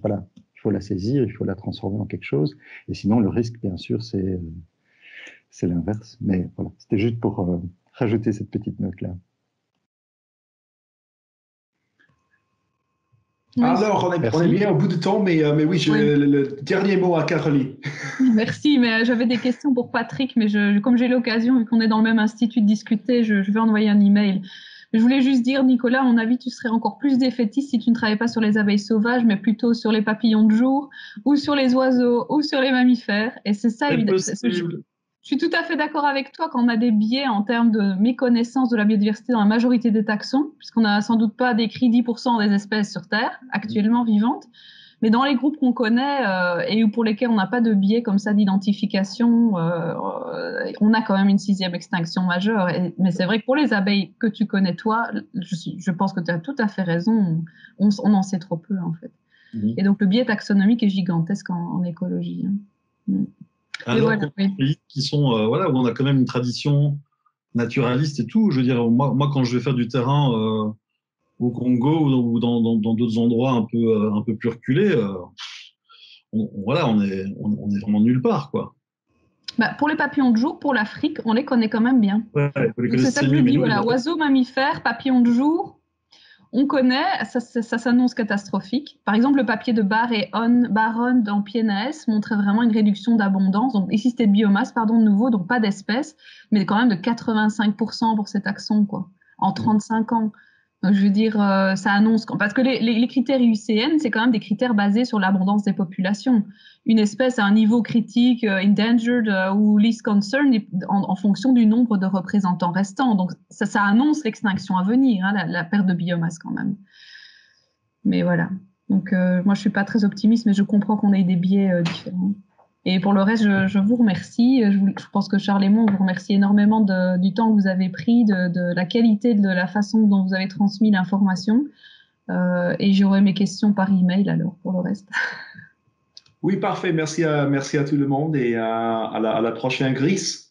Voilà, il faut la saisir, il faut la transformer en quelque chose, et sinon le risque, bien sûr, c'est l'inverse. Mais voilà, c'était juste pour rajouter cette petite note-là. Oui. Alors, on est bien au bout du temps, mais oui, le dernier mot à Caroline. Merci, mais j'avais des questions pour Patrick, mais comme j'ai l'occasion, vu qu'on est dans le même institut, de discuter, je vais envoyer un email. Je voulais juste dire, Nicolas, à mon avis, tu serais encore plus défaitiste si tu ne travaillais pas sur les abeilles sauvages, mais plutôt sur les papillons de jour, ou sur les oiseaux, ou sur les mammifères. Et c'est ça, évidemment. Je suis tout à fait d'accord avec toi quand on a des biais en termes de méconnaissance de la biodiversité dans la majorité des taxons, puisqu'on n'a sans doute pas décrit 10% des espèces sur Terre actuellement vivantes. Mais dans les groupes qu'on connaît et pour lesquels on n'a pas de biais comme ça d'identification, on a quand même une 6e extinction majeure. Mais c'est vrai que pour les abeilles que tu connais toi, je pense que tu as tout à fait raison. On en sait trop peu en fait. Et donc le biais taxonomique est gigantesque en écologie. Alors, voilà, oui. Pays qui sont, voilà, où on a quand même une tradition naturaliste et tout. Je veux dire, moi quand je vais faire du terrain au Congo ou dans d'autres endroits un peu plus reculés, voilà, on est vraiment nulle part, quoi. Bah, pour les papillons de jour, pour l'Afrique, on les connaît quand même bien. Ouais, c'est ça que je dis, voilà, oiseaux, mammifères, papillons de jour, on connaît, ça s'annonce catastrophique. Par exemple, le papier de Barron dans PNAS montrait vraiment une réduction d'abondance. Donc ici, c'était de biomasse, pardon, de nouveau, donc pas d'espèces, mais quand même de 85% pour cet taxon, quoi, en 35 ans. Donc, je veux dire, ça annonce... Parce que les critères IUCN, c'est quand même des critères basés sur l'abondance des populations. Une espèce à un niveau critique, endangered ou least concern, en fonction du nombre de représentants restants. Donc, ça annonce l'extinction à venir, hein, la perte de biomasse quand même. Mais voilà. Donc, moi, je ne suis pas très optimiste, mais je comprends qu'on ait des biais différents. Et pour le reste, je vous remercie. Je pense que Charles et moi, on vous remercie énormément du temps que vous avez pris, de la qualité, de la façon dont vous avez transmis l'information. Et j'aurai mes questions par email alors pour le reste. Oui, parfait. Merci à tout le monde et à la prochaine Gris.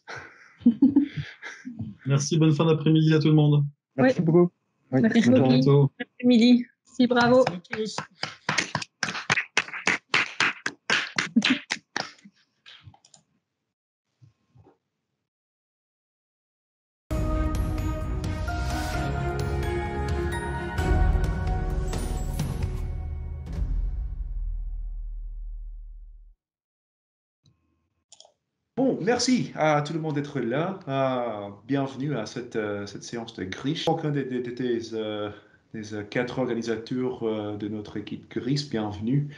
Merci, bonne fin d'après-midi à tout le monde. Merci beaucoup. Oui. Merci beaucoup. À bientôt. Bon après-midi. Si, bravo. Merci à tous. Bon, merci à tout le monde d'être là. Bienvenue à cette séance de GRIS. Aucun des 4 organisateurs de notre équipe GRIS, bienvenue.